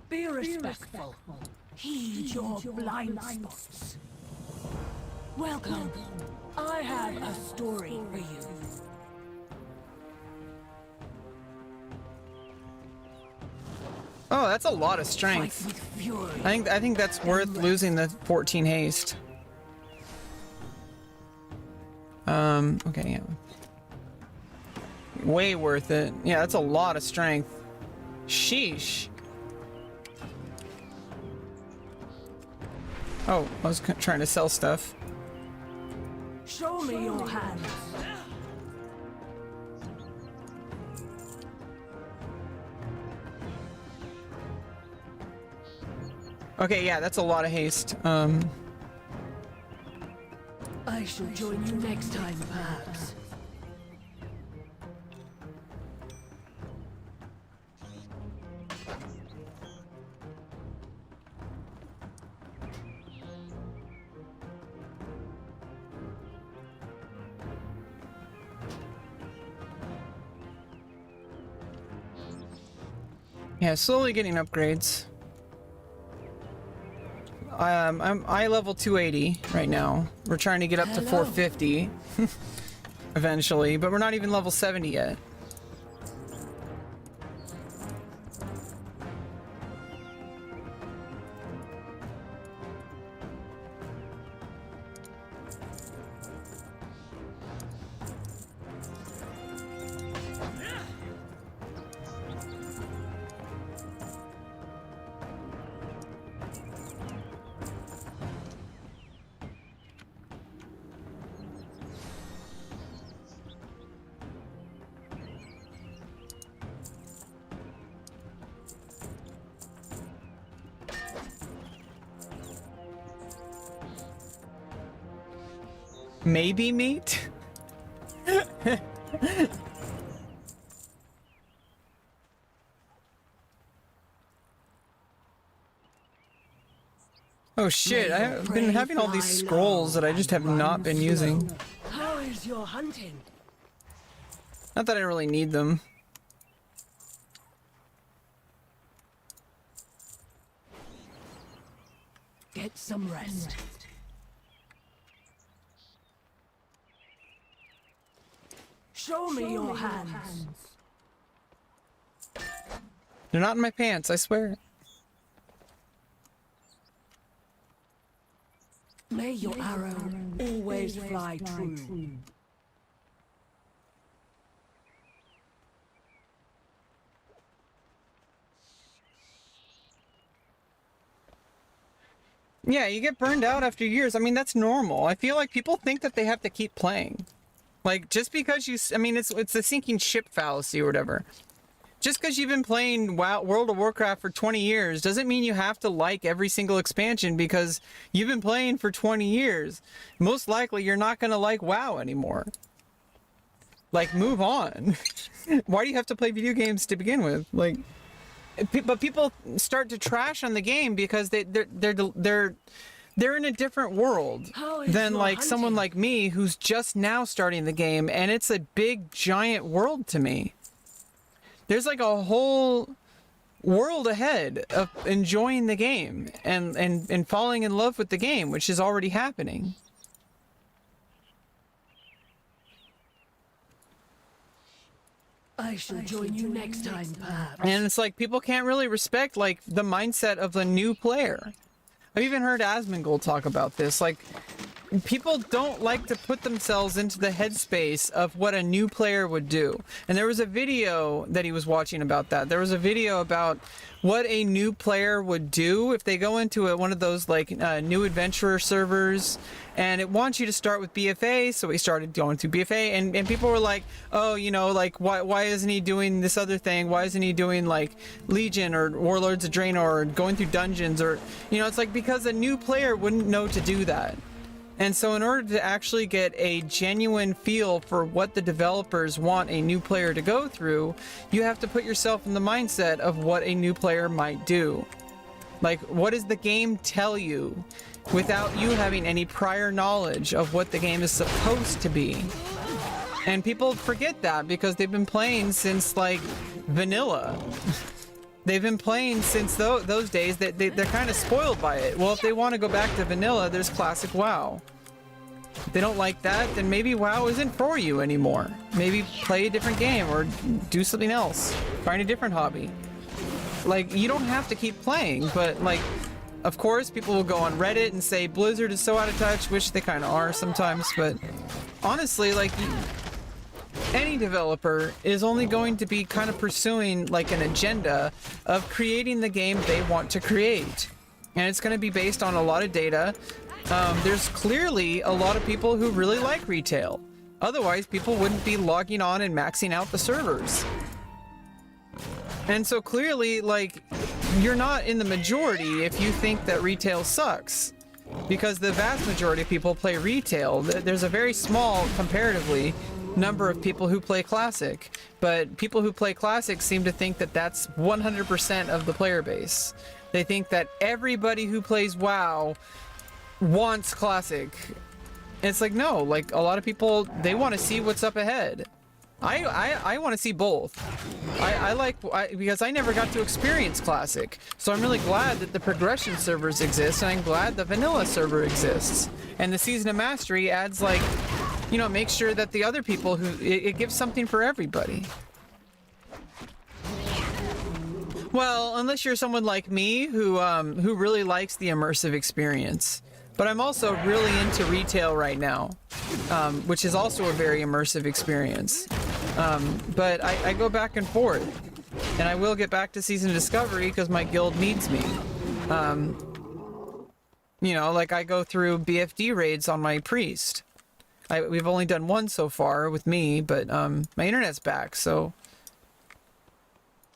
[SPEAKER 3] Be respectful. Heed your blind spots. Welcome. I have a story for you.
[SPEAKER 1] Oh, that's a lot of strength.
[SPEAKER 3] Fight with fury.
[SPEAKER 1] I think that's worth losing the 14 haste. Okay, yeah. Way worth it. Yeah, that's a lot of strength. Sheesh. Oh, I was trying to sell stuff.
[SPEAKER 3] Show me your hands.
[SPEAKER 1] Okay, yeah, that's a lot of haste.
[SPEAKER 3] I shall join you next time, perhaps.
[SPEAKER 1] Yeah, slowly getting upgrades. I'm eye level 280 right now. We're trying to get up to 450 eventually, but we're not even level 70 yet. Maybe meat? Oh shit, I've been having all these scrolls that I just have not been using.
[SPEAKER 3] How is your hunting?
[SPEAKER 1] Not that I really need them.
[SPEAKER 3] Get some rest. Show me your hands.
[SPEAKER 1] They're not in my pants, I swear.
[SPEAKER 3] May your arrow always fly true.
[SPEAKER 1] Yeah, you get burned out after years. I mean, that's normal. I feel like people think that they have to keep playing. Like, just because you... I mean, it's the sinking ship fallacy or whatever. Just because you've been playing World of Warcraft for 20 years doesn't mean you have to like every single expansion because you've been playing for 20 years. Most likely, you're not going to like WoW anymore. Like, move on. Why do you have to play video games to begin with? Like... But people start to trash on the game because they're in a different world than like someone like me who's just now starting the game, and it's a big giant world to me. There's like a whole world ahead of enjoying the game and falling in love with the game, which is already happening.
[SPEAKER 3] I shall join you next time, perhaps.
[SPEAKER 1] And it's like people can't really respect like the mindset of the new player. I've even heard Asmongold talk about this. Like, people don't like to put themselves into the headspace of what a new player would do. And there was a video that he was watching about that. There was a video about what a new player would do if they go into one of those like new adventurer servers, and it wants you to start with BFA. So we started going through BFA, and people were like, oh, you know, like why isn't he doing this other thing? Why isn't he doing like Legion or Warlords of Draenor or going through dungeons? Or, you know, it's like because a new player wouldn't know to do that. And so in order to actually get a genuine feel for what the developers want a new player to go through, you have to put yourself in the mindset of what a new player might do. Like, what does the game tell you without you having any prior knowledge of what the game is supposed to be? And people forget that because they've been playing since like vanilla. They've been playing since those days that they're kind of spoiled by it. Well, if they want to go back to vanilla, there's classic WoW. If they don't like that, then maybe WoW isn't for you anymore. Maybe play a different game or do something else. Find a different hobby. Like, you don't have to keep playing, but like, of course, people will go on Reddit and say Blizzard is so out of touch, which they kind of are sometimes, but honestly, like, any developer is only going to be kind of pursuing like an agenda of creating the game they want to create. And it's going to be based on a lot of data. There's clearly a lot of people who really like retail. Otherwise, people wouldn't be logging on and maxing out the servers. And so clearly, like, you're not in the majority if you think that retail sucks. Because the vast majority of people play retail. There's a very small, comparatively, number of people who play classic, but people who play classic seem to think that that's 100% of the player base. They think that everybody who plays WoW wants classic. And it's like, no, like a lot of people, they want to see what's up ahead. I want to see both. Because I never got to experience classic, so I'm really glad that the progression servers exist, and I'm glad the vanilla server exists. And the Season of Mastery adds like, you know, make sure that the other people it gives something for everybody. Well, unless you're someone like me who really likes the immersive experience. But I'm also really into retail right now, which is also a very immersive experience. But I go back and forth, and I will get back to Season of Discovery because my guild needs me. You know, like I go through BFD raids on my priest. We've only done one so far with me, but my internet's back, so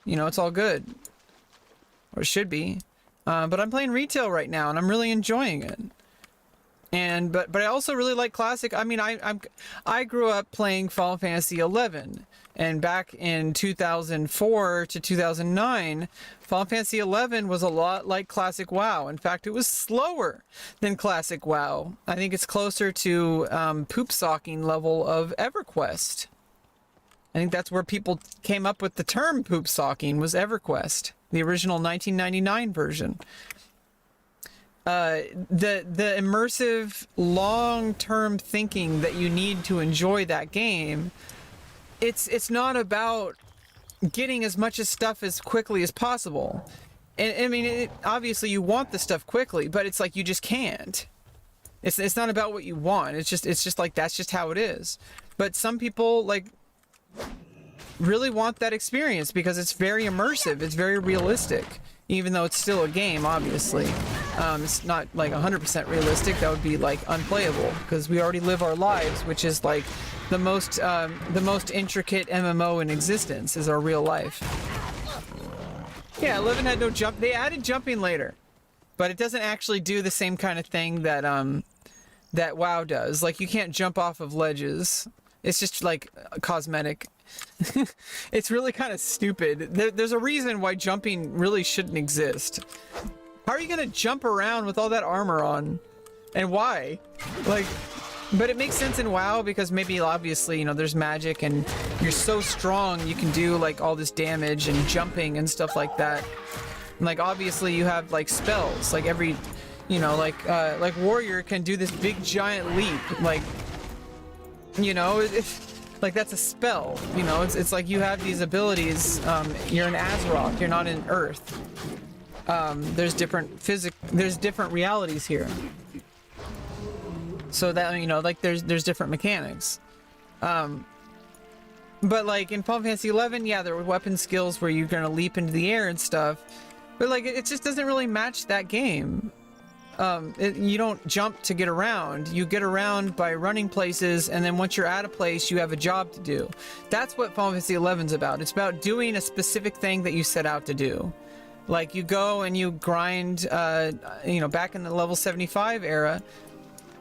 [SPEAKER 1] you know, it's all good, or it should be. But I'm playing retail right now, and I'm really enjoying it. And but I also really like classic. I mean, I grew up playing Final Fantasy 11, and back in 2004 to 2009, Final Fantasy 11 was a lot like classic WoW. In fact, it was slower than classic WoW. I think it's closer to poop socking level of EverQuest. I think that's where people came up with the term poop socking, was EverQuest, the original 1999 version. The immersive long-term thinking that you need to enjoy that game, it's not about getting as much as stuff as quickly as possible. And I mean, obviously you want the stuff quickly, but it's like you just can't. It's not about what you want. It's just like that's just how it is. But some people like really want that experience because it's very immersive. It's very realistic. Even though it's still a game, obviously. It's not like 100% realistic. That would be like unplayable because we already live our lives, which is like the most intricate MMO in existence is our real life. Yeah, 11 had no jump. They added jumping later, but it doesn't actually do the same kind of thing that that WoW does. Like you can't jump off of ledges. It's just like cosmetic. It's really kind of stupid. There's a reason why jumping really shouldn't exist. How are you gonna jump around with all that armor on? And why? Like, but it makes sense in WoW because maybe obviously, you know, there's magic and you're so strong you can do like all this damage and jumping and stuff like that. And, like obviously you have like spells, like every, you know, like warrior can do this big giant leap, like, you know, like that's a spell, you know. It's like you have these abilities. You're an Azeroth, you're not in Earth. There's different realities here. So that, you know, like there's different mechanics. But like in Final Fantasy 11, yeah, there were weapon skills where you're gonna leap into the air and stuff. But like it just doesn't really match that game. You don't jump to get around. You get around by running places, and then once you're at a place, you have a job to do. That's what Final Fantasy 11's about. It's about doing a specific thing that you set out to do. Like you go and you grind, you know, back in the level 75 era,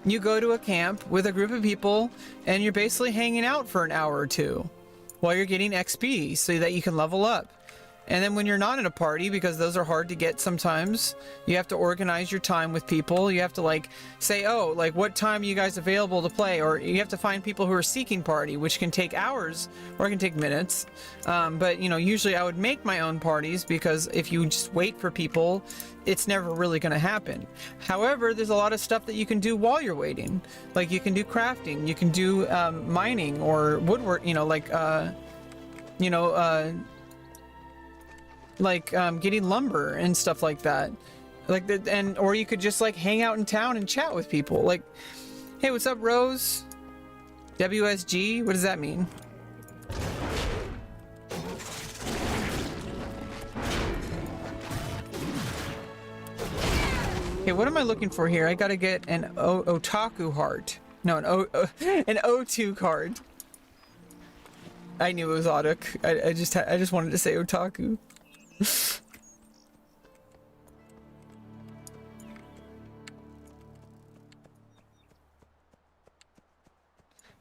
[SPEAKER 1] you go to a camp with a group of people, and you're basically hanging out for an hour or two while you're getting XP so that you can level up. And then when you're not in a party, because those are hard to get sometimes, you have to organize your time with people. You have to like say, oh, like what time are you guys available to play? Or you have to find people who are seeking party, which can take hours or it can take minutes. But you know, usually I would make my own parties, because if you just wait for people, it's never really going to happen. However, there's a lot of stuff that you can do while you're waiting. Like you can do crafting, you can do mining or woodwork, you know, like, getting lumber and stuff like that. Like that, and or you could just like hang out in town and chat with people. Like, hey, what's up, Rose? WSG? What does that mean? Okay, what am I looking for here? I gotta get an otaku heart. No, an O2 card. I knew it was Audic. I just wanted to say otaku.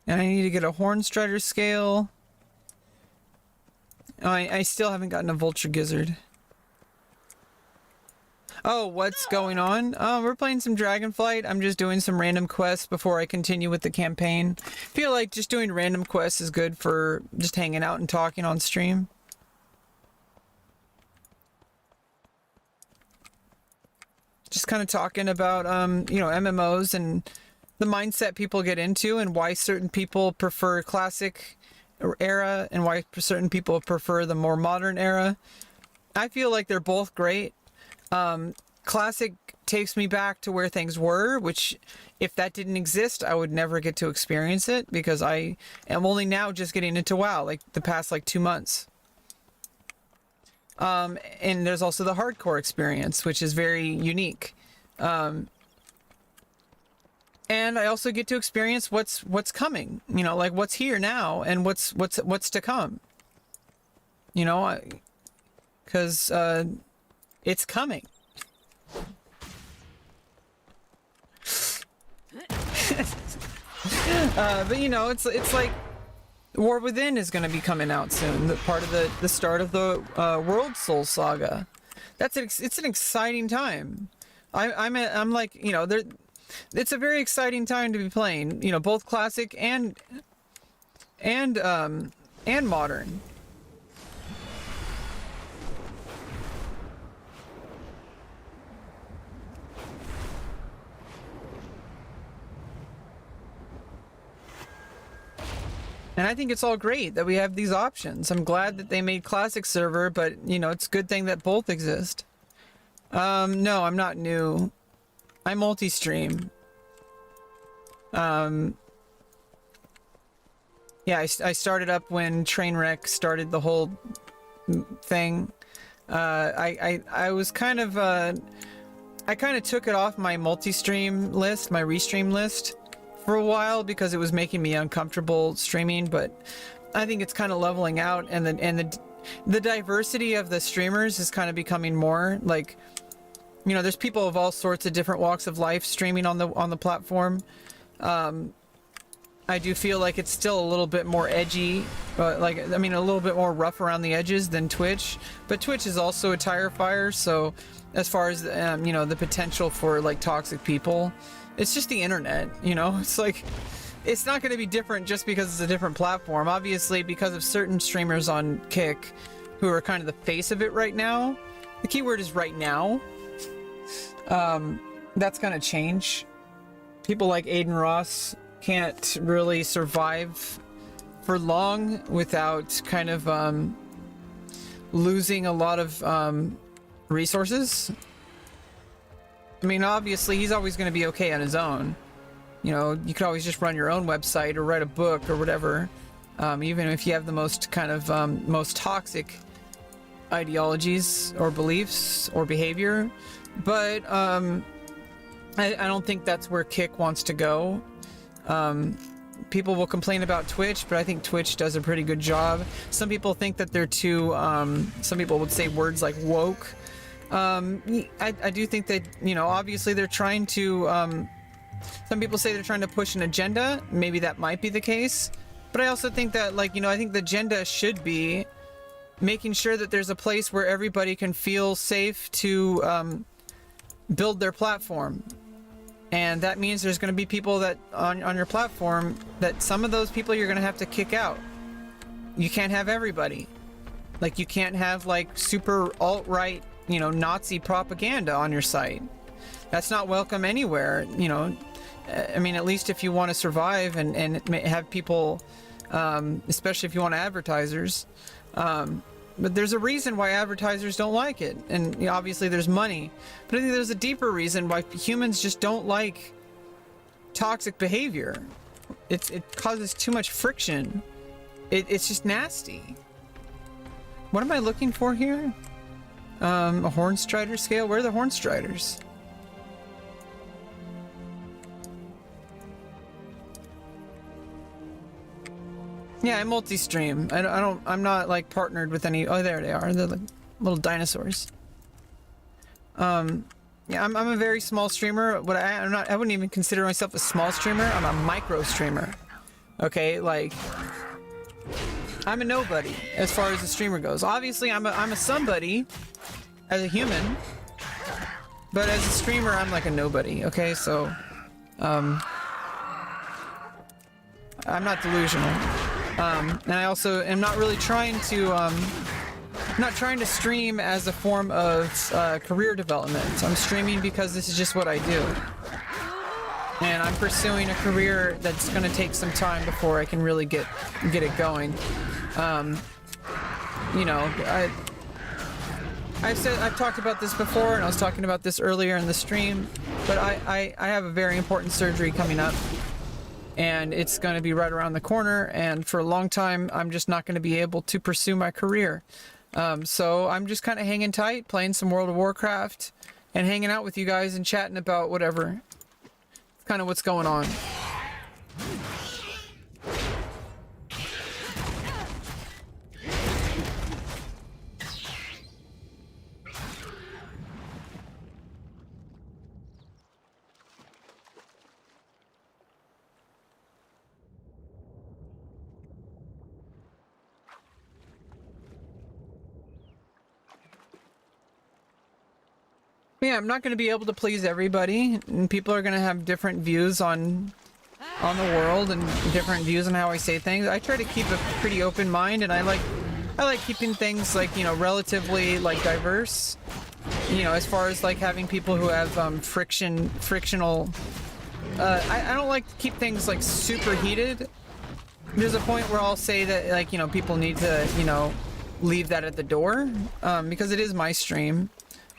[SPEAKER 1] And I need to get a Hornstrider scale. Oh, I still haven't gotten a Vulture Gizzard. Oh, what's going on? Oh, we're playing some Dragonflight. I'm just doing some random quests before I continue with the campaign. Feel like just doing random quests is good for just hanging out and talking on stream. Just kind of talking about, you know, MMOs and the mindset people get into and why certain people prefer classic era and why certain people prefer the more modern era. I feel like they're both great. Classic takes me back to where things were, which if that didn't exist, I would never get to experience it, because I am only now just getting into WoW, like the past like 2 months. And there's also the hardcore experience, which is very unique. And I also get to experience what's coming, you know, like what's here now and what's to come, you know, because it's coming. But you know, it's like War Within is going to be coming out soon. The part of the start of the World Soul Saga. It's an exciting time. I'm like, you know, it's a very exciting time to be playing. You know, both classic and modern. And I think it's all great that we have these options. I'm glad that they made Classic server, but, you know, it's a good thing that both exist. No, I'm not new. I multi-stream. Yeah, I started up when Trainwreck started the whole thing. I was kind of, I kind of took it off my multi-stream list, my restream list, for a while because it was making me uncomfortable streaming, but I think it's kind of leveling out, and the diversity of the streamers is kind of becoming more like, you know, there's people of all sorts of different walks of life streaming on the platform. I do feel like it's still a little bit more edgy, a little bit more rough around the edges than Twitch, but Twitch is also a tire fire. So as far as you know, the potential for like toxic people, it's just the internet, you know. It's like, it's not going to be different just because it's a different platform. Obviously, because of certain streamers on Kick who are kind of the face of it right now. The keyword is right now. That's going to change. People like Aiden Ross can't really survive for long without kind of losing a lot of resources. I mean, obviously, he's always going to be okay on his own. You know, you could always just run your own website or write a book or whatever, even if you have the most kind of most toxic ideologies or beliefs or behavior. But I don't think that's where Kick wants to go. People will complain about Twitch, but I think Twitch does a pretty good job. Some people think that they're too, some people would say words like woke. I do think that, you know, obviously they're trying to, some people say they're trying to push an agenda. Maybe that might be the case. But I also think that, like, you know, I think the agenda should be making sure that there's a place where everybody can feel safe to build their platform. And that means there's going to be people that on your platform that some of those people you're going to have to kick out. You can't have everybody. Like, you can't have like super alt-right, you know, Nazi propaganda on your site. That's not welcome anywhere, you know. I mean, at least if you want to survive and have people, especially if you want advertisers. But there's a reason why advertisers don't like it. And you know, obviously there's money. But I think there's a deeper reason why humans just don't like toxic behavior. It causes too much friction. It's just nasty. What am I looking for here? A Hornstrider scale? Where are the Hornstriders? Yeah, I multi-stream. I'm not like partnered with any. Oh, there they are. They're like little dinosaurs. Yeah, I'm a very small streamer, but I wouldn't even consider myself a small streamer. I'm a micro streamer. Okay, like I'm a nobody as far as the streamer goes. Obviously, I'm a somebody as a human, but as a streamer, I'm like a nobody. Okay, so I'm not delusional. And I also am not really trying to, not trying to stream as a form of career development. I'm streaming because this is just what I do. And I'm pursuing a career that's going to take some time before I can really get it going. You know, I've talked about this before, and I was talking about this earlier in the stream, but I have a very important surgery coming up. And it's going to be right around the corner, and for a long time I'm just not going to be able to pursue my career. So I'm just kind of hanging tight, playing some World of Warcraft and hanging out with you guys and chatting about whatever. It's kind of what's going on. Yeah, I'm not going to be able to please everybody, and people are going to have different views on the world and different views on how I say things. I try to keep a pretty open mind, and I like keeping things like, you know, relatively like diverse. You know, as far as like having people who have frictional. I don't like to keep things like super heated. There's a point where I'll say that, like, you know, people need to, you know, leave that at the door, because it is my stream.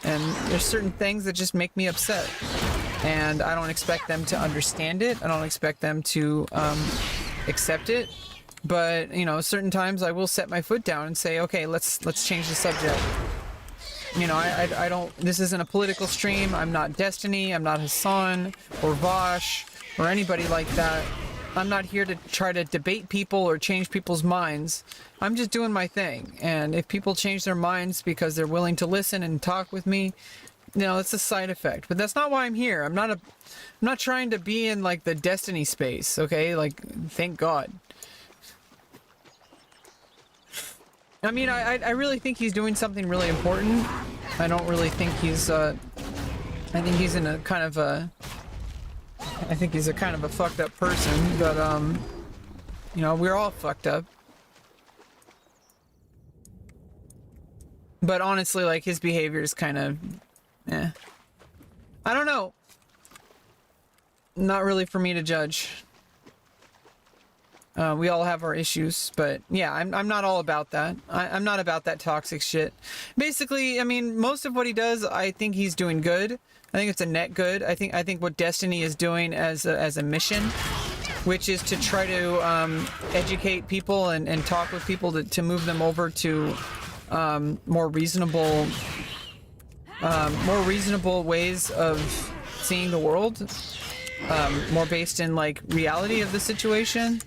[SPEAKER 1] And there's certain things that just make me upset, and I don't expect them to understand it. I don't expect them to accept it. But you know, certain times I will set my foot down and say, okay, let's change the subject. You know, I don't. This isn't a political stream. I'm not Destiny. I'm not Hassan or Vosh or anybody like that. I'm not here to try to debate people or change people's minds. I'm just doing my thing. And if people change their minds because they're willing to listen and talk with me, you know, it's a side effect. But that's not why I'm here. I'm not trying to be in like the Destiny space, okay? Like, thank God. I mean, I really think he's doing something really important. I don't really think he's I think he's in a kind of a I think he's a kind of a fucked up person, but you know, we're all fucked up. But honestly, like, his behavior is kind of, I don't know. Not really for me to judge. We all have our issues, but yeah, I'm not all about that. I'm not about that toxic shit. Basically, I mean, most of what he does, I think he's doing good. I think it's a net good. I think what Destiny is doing as a mission, which is to try to educate people and talk with people to move them over to more reasonable ways of seeing the world, more based in like reality of the situation.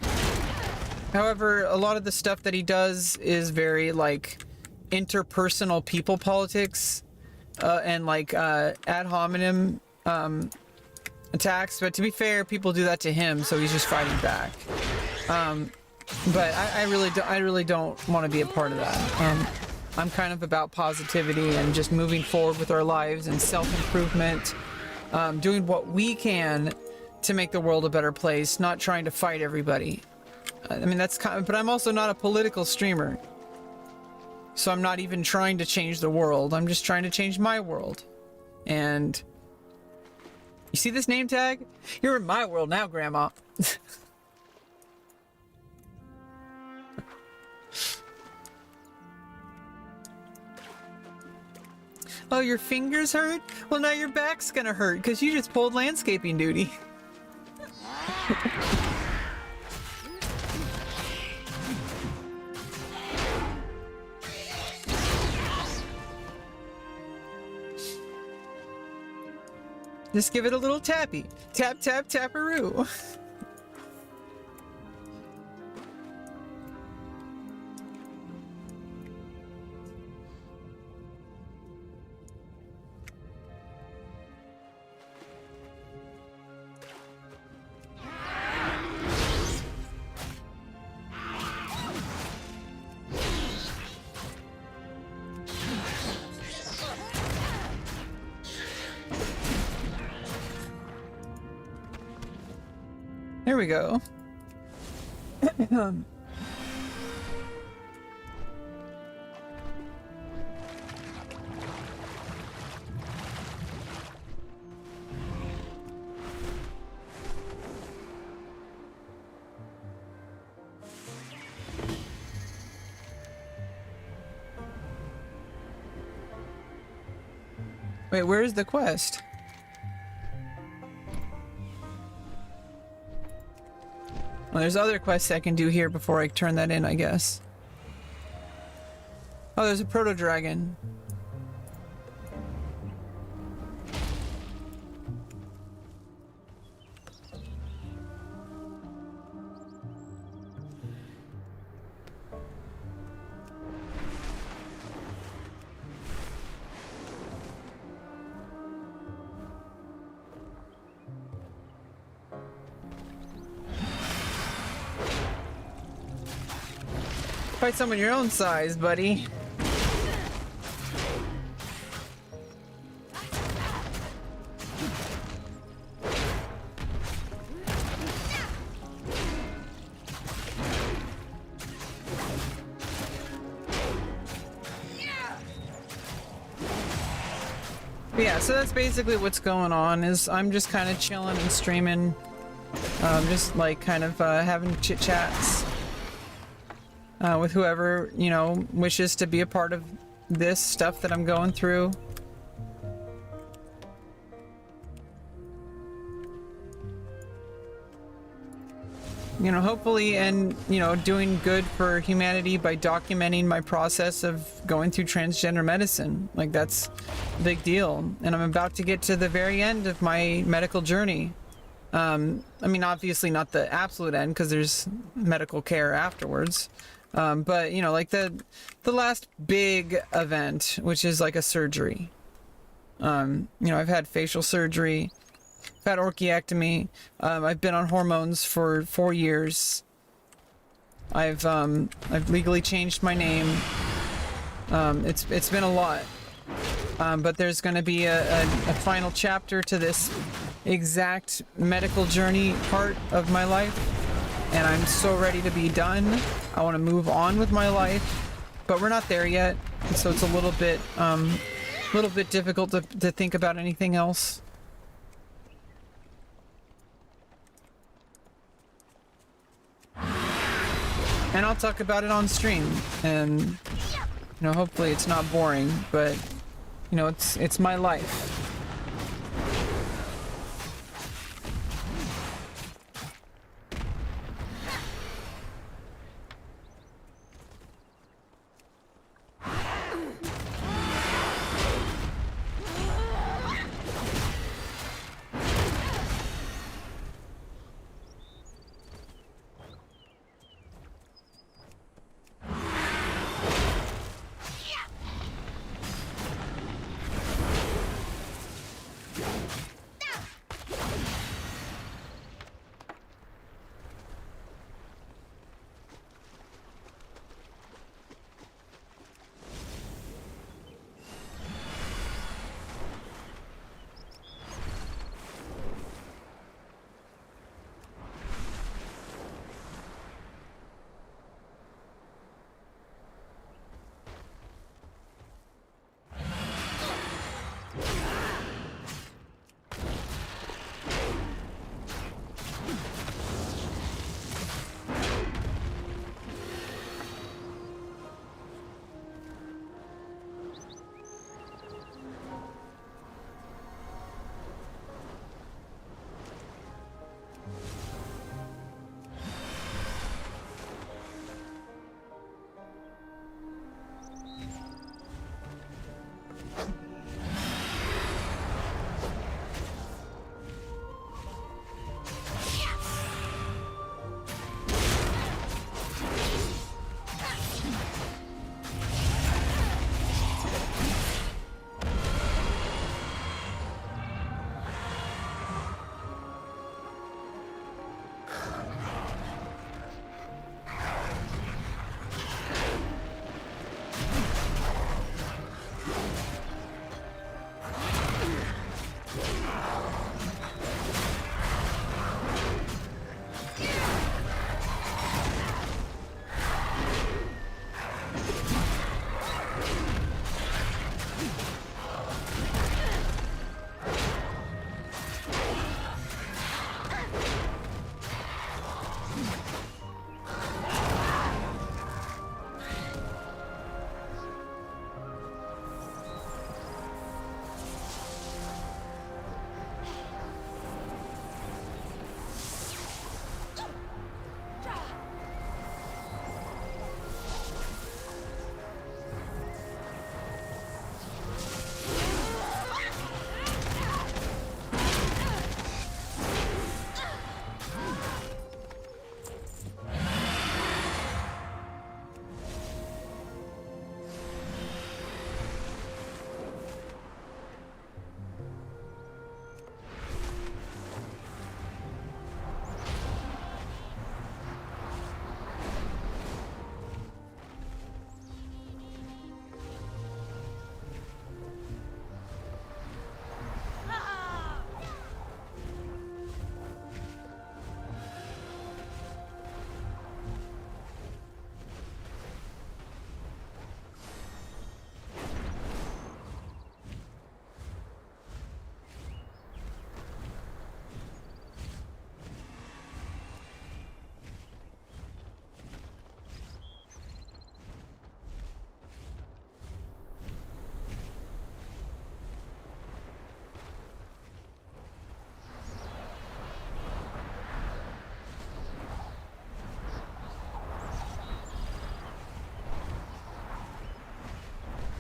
[SPEAKER 1] However, a lot of the stuff that he does is very like interpersonal people politics and like ad hominem attacks. But to be fair, people do that to him, so he's just fighting back. But I really don't want to be a part of that. I'm kind of about positivity and just moving forward with our lives and self-improvement, doing what we can to make the world a better place, not trying to fight everybody. I mean, that's kind of, but I'm also not a political streamer. So I'm not even trying to change the world. I'm just trying to change my world. And you see this name tag? You're in my world now, Grandma. Oh, your fingers hurt? Well, now your back's gonna hurt because you just pulled landscaping duty. Just give it a little tappy. Tap, tap, taparoo. There we go. Wait, where's the quest? Well, there's other quests I can do here before I turn that in, I guess. Oh, there's a proto-dragon. Fight someone your own size, buddy. Yeah, so that's basically what's going on. Is I'm just kind of chilling and streaming, just like kind of having chit chats. With whoever, you know, wishes to be a part of this stuff that I'm going through. You know, hopefully, and, you know, doing good for humanity by documenting my process of going through transgender medicine. Like, that's a big deal. And I'm about to get to the very end of my medical journey. I mean, obviously not the absolute end, because there's medical care afterwards. But you know, like the last big event, which is like a surgery. You know, I've had facial surgery, I've had orchiectomy, I've been on hormones for 4 years. I've legally changed my name. It's been a lot. But there's going to be a final chapter to this exact medical journey part of my life. And I'm so ready to be done. I want to move on with my life, but we're not there yet. So it's a little bit difficult to think about anything else. And I'll talk about it on stream, and you know, hopefully it's not boring, but you know, it's my life.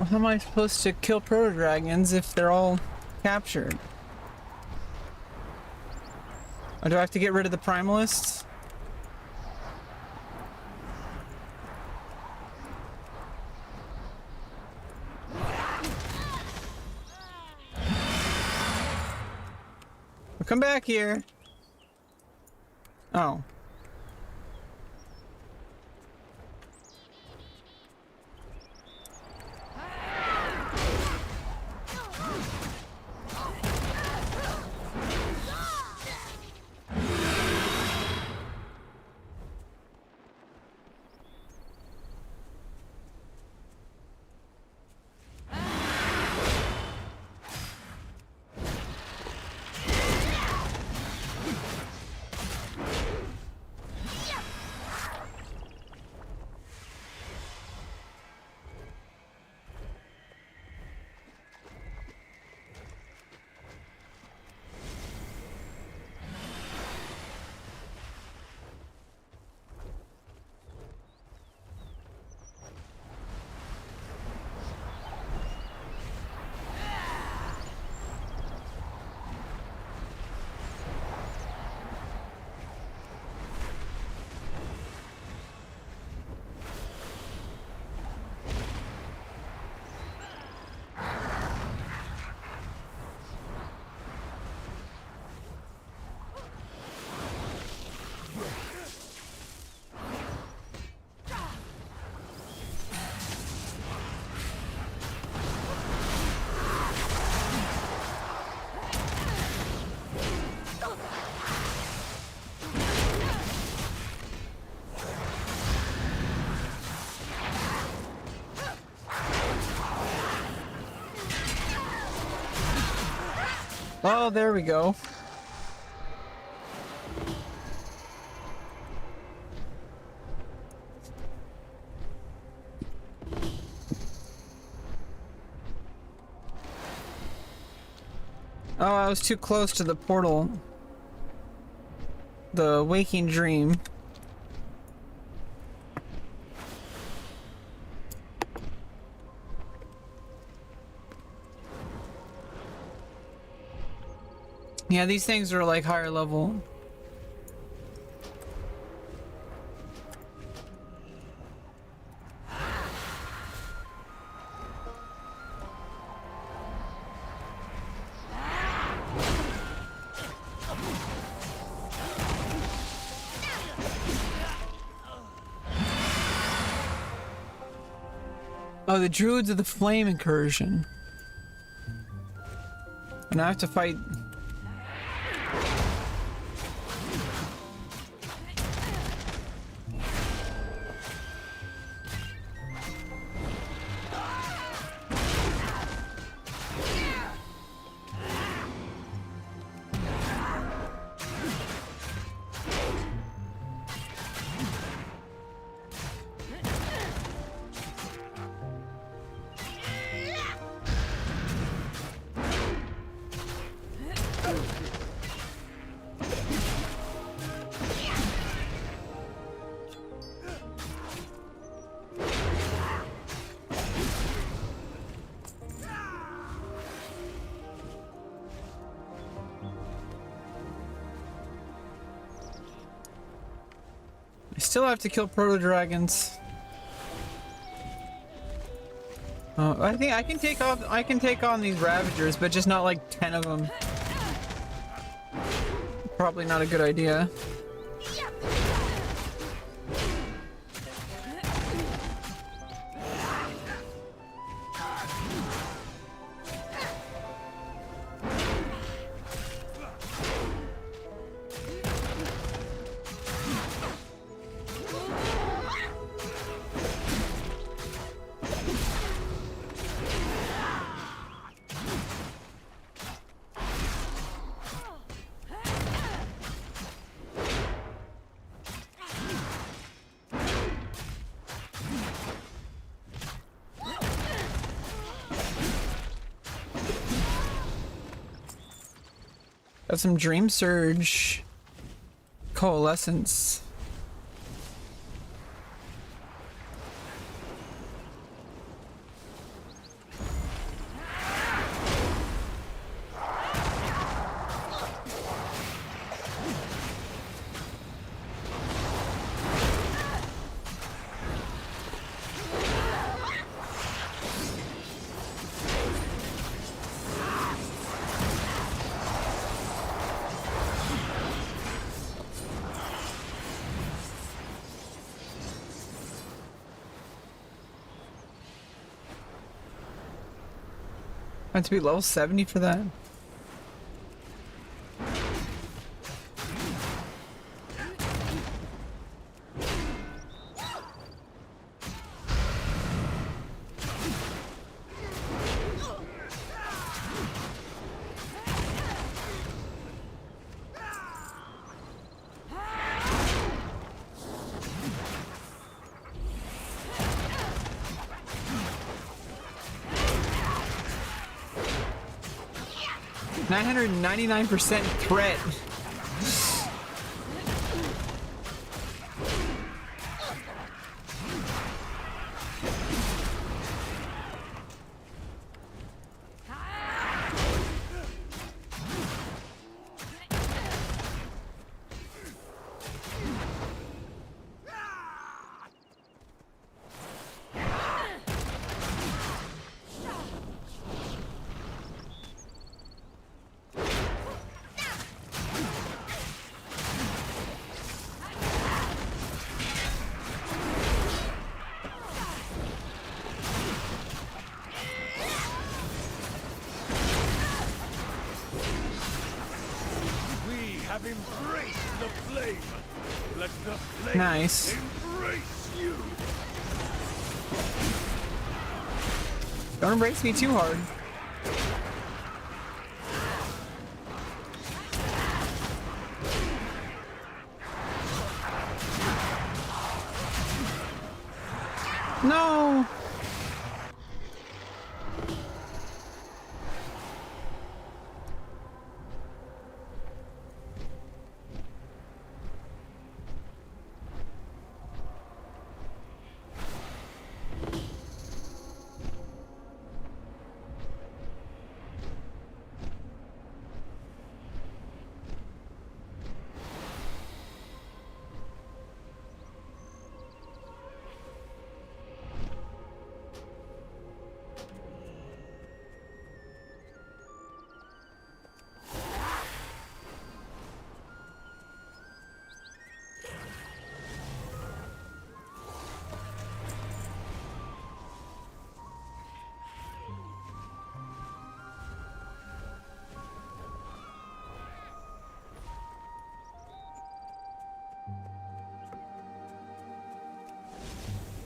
[SPEAKER 1] How am I supposed to kill proto-dragons if they're all captured? Or do I have to get rid of the primalists? Well, come back here. Oh. Oh, there we go. Oh, I was too close to the portal. The waking dream. Yeah, these things are like higher level. Oh, the Druids of the Flame incursion. And I have to fight. I still have to kill proto-dragons. I think I can take on these Ravagers, but just not like 10 of them. Probably not a good idea. Got some Dream Surge Coalescence. I have to be level 70 for that. %, threat. Nice. Don't embrace me too hard. No!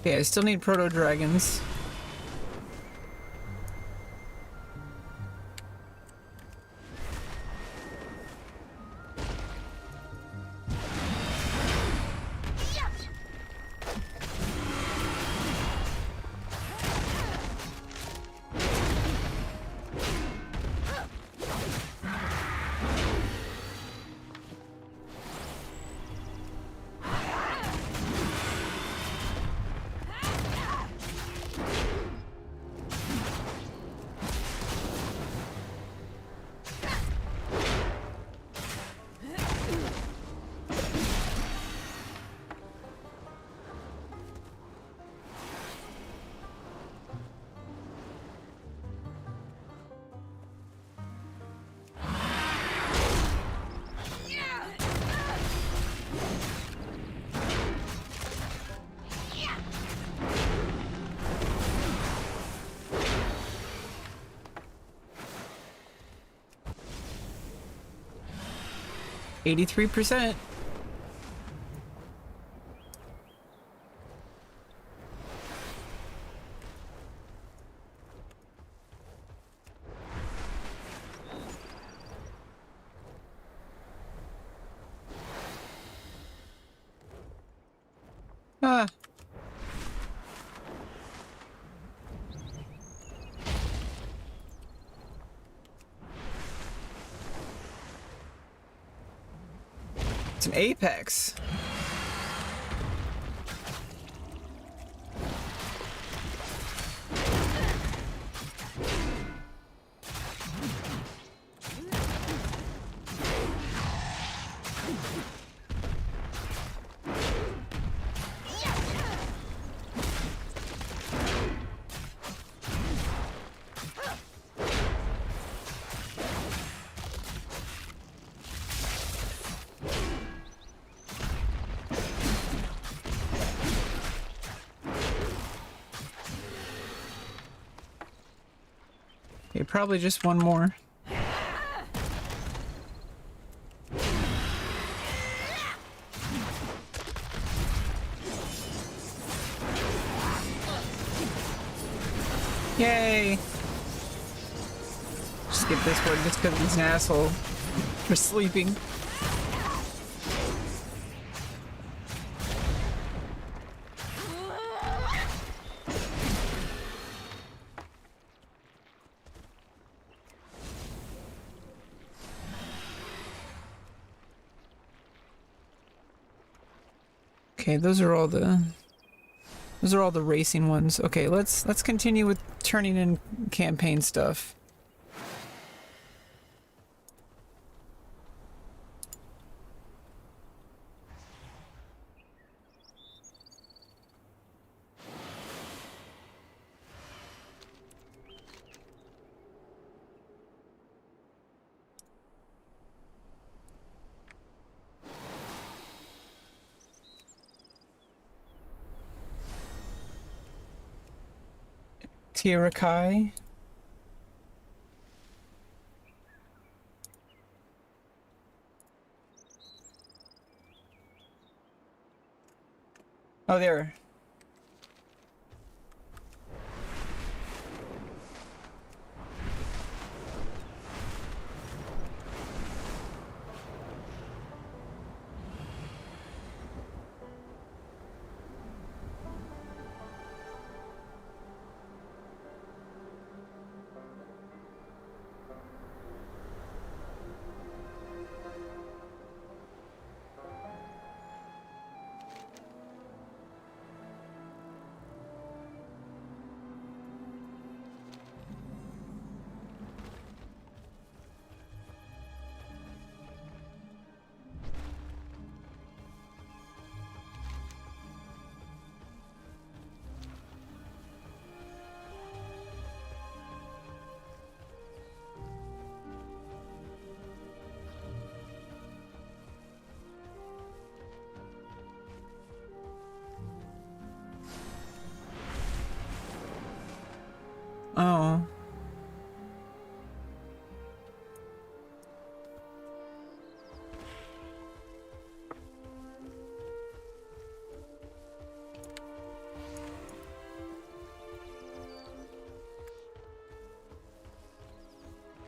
[SPEAKER 1] Okay, I still need proto dragons. %83. Ah. It's an apex. Okay, probably just one more. Yay! Skip this one just because he's an asshole for sleeping. Okay, those are all the racing ones. Okay, let's continue with turning in campaign stuff. Tirakai. Oh, there. Oh.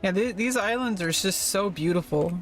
[SPEAKER 1] Yeah, these islands are just so beautiful.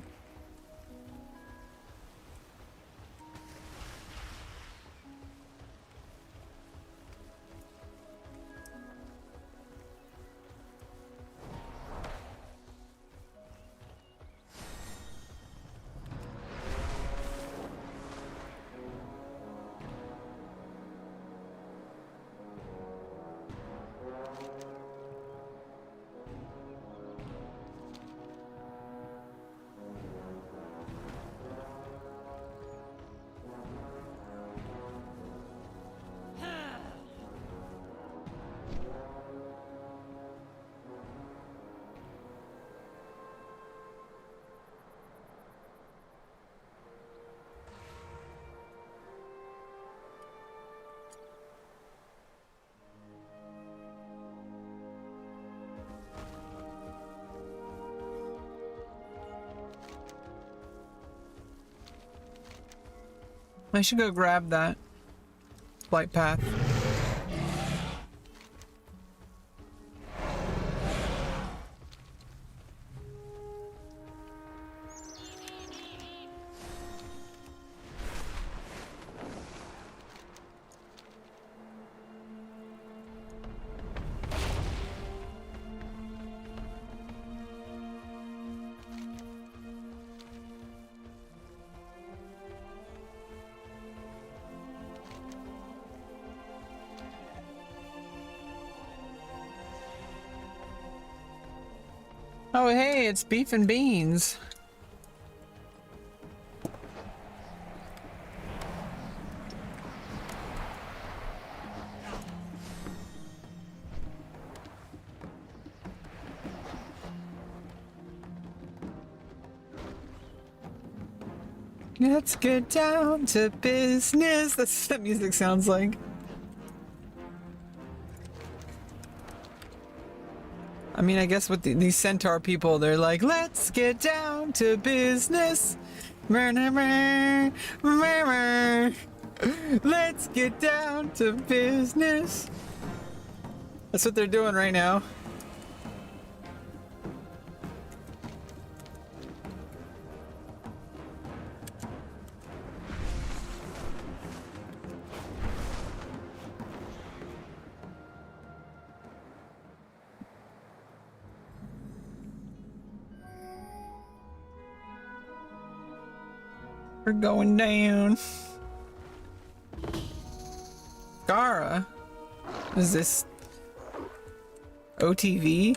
[SPEAKER 1] I should go grab that flight path. Oh, hey, it's beef and beans. Let's get down to business. That's what music sounds like. I mean, I guess with these centaur people, they're like, let's get down to business. Let's get down to business. That's what they're doing right now. We're going down. Gara? Is this OTV?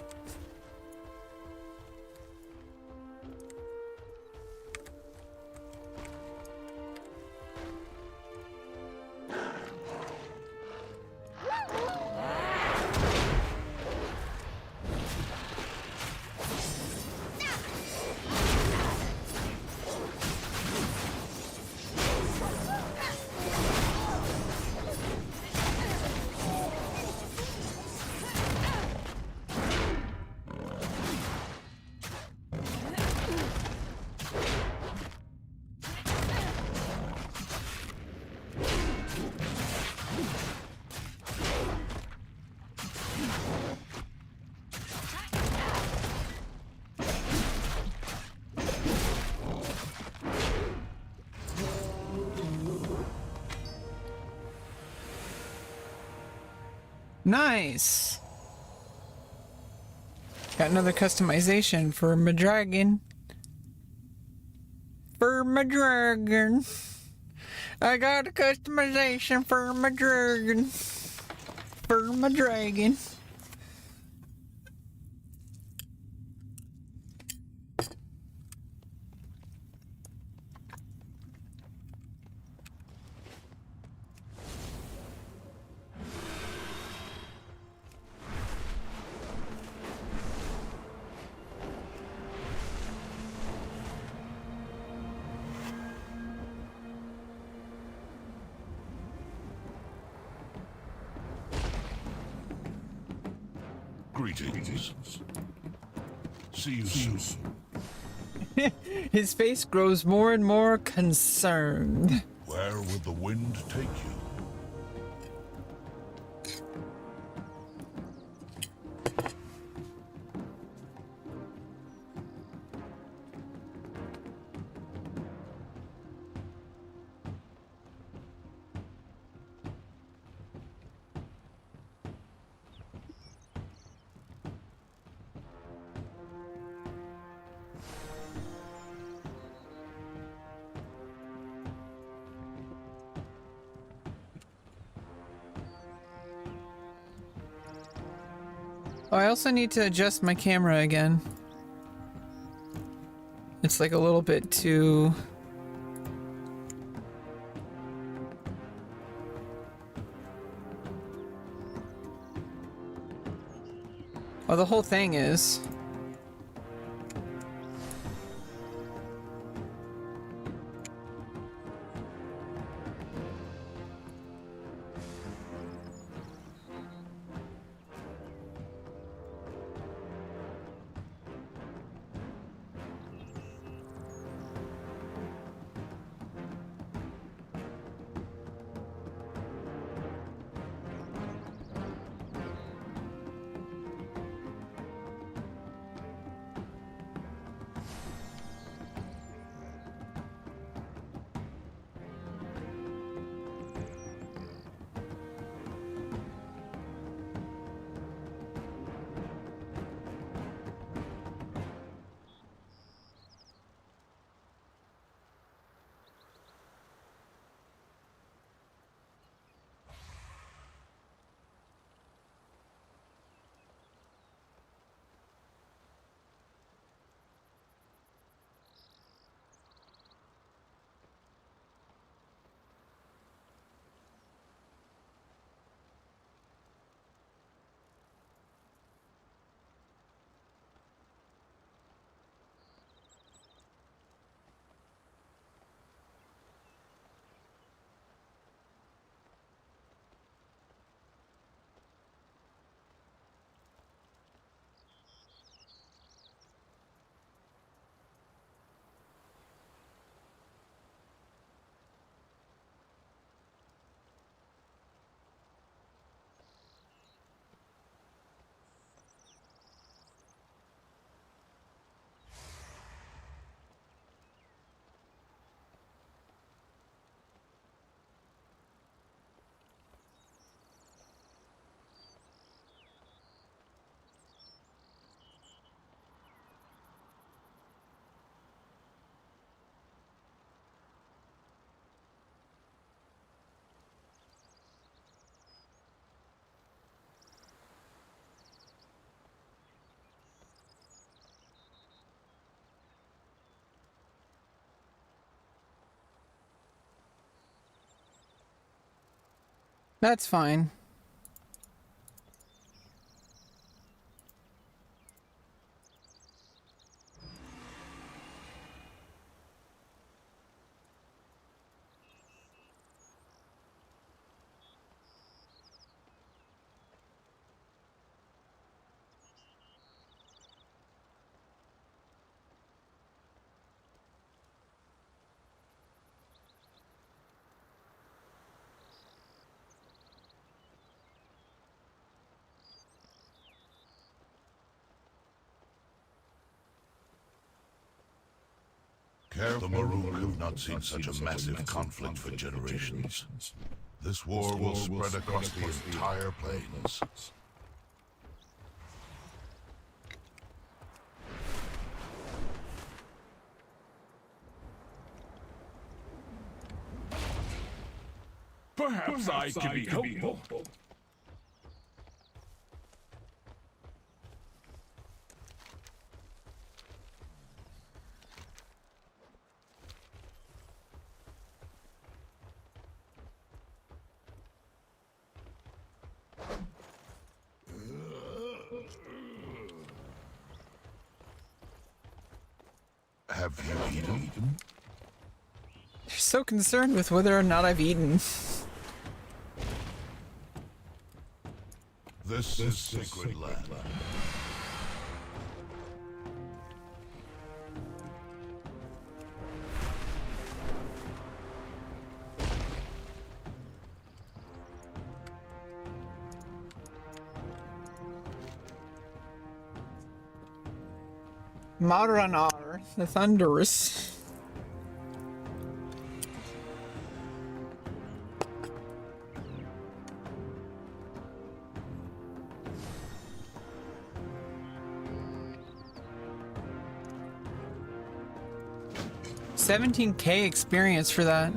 [SPEAKER 1] Nice. Got another customization for my dragon. For my dragon. I got a customization for my dragon. For my dragon.
[SPEAKER 4] Greetings. See you soon.
[SPEAKER 1] His face grows more and more concerned.
[SPEAKER 4] Where will the wind take you?
[SPEAKER 1] Oh, I also need to adjust my camera again. It's like a little bit too... Oh, the whole thing is. That's fine.
[SPEAKER 4] The Maruk have not seen such a massive conflict for generations. This war will spread across the entire plains. Perhaps I can be helpful. Have you eaten?
[SPEAKER 1] They're so concerned with whether or not I've eaten.
[SPEAKER 4] This is sacred land.
[SPEAKER 1] Maranar, the Thunderous. $17K experience for that.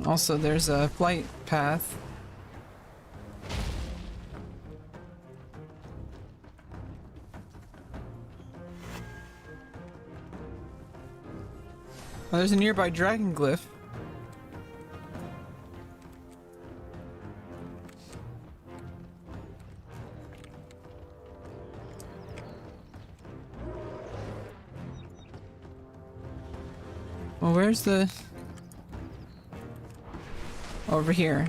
[SPEAKER 1] Also, there's a flight path. Oh, there's a nearby dragon glyph. Well, where's the... Over here.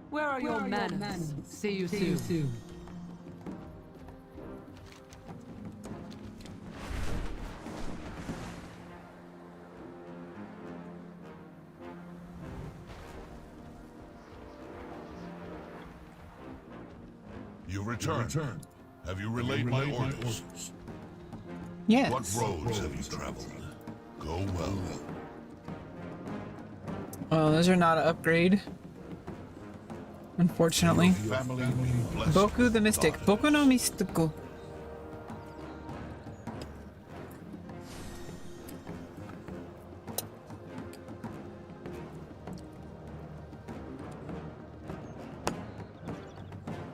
[SPEAKER 3] Where are your manners? See you soon.
[SPEAKER 4] You return. Have you relayed my orders?
[SPEAKER 1] Yes.
[SPEAKER 4] What roads have you traveled? Go well.
[SPEAKER 1] Oh, those are not an upgrade. Unfortunately.
[SPEAKER 4] Family be blessed
[SPEAKER 1] Boku
[SPEAKER 4] with
[SPEAKER 1] the Mystic.
[SPEAKER 4] daughters.
[SPEAKER 1] Boku no Mystical.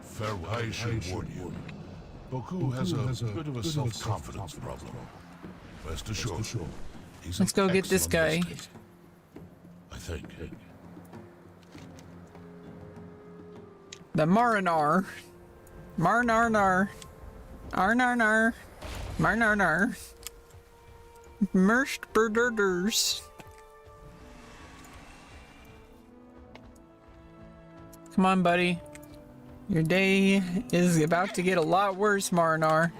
[SPEAKER 4] Farewell. I should warn you. Boku has a bit of a self-confidence problem. Rest assured, he's
[SPEAKER 1] Let's
[SPEAKER 4] an
[SPEAKER 1] go get this guy.
[SPEAKER 4] excellent mystic, I think.
[SPEAKER 1] The Marinar. Marnarnar. Arnarnar. Marnarnar. Merscht Berderders. Come on, buddy. Your day is about to get a lot worse, Marinar.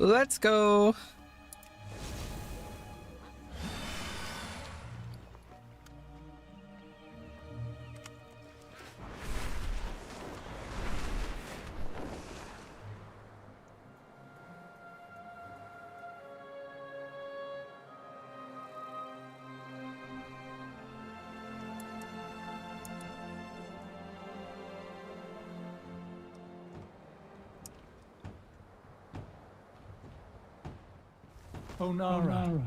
[SPEAKER 1] Let's go.
[SPEAKER 5] Onara,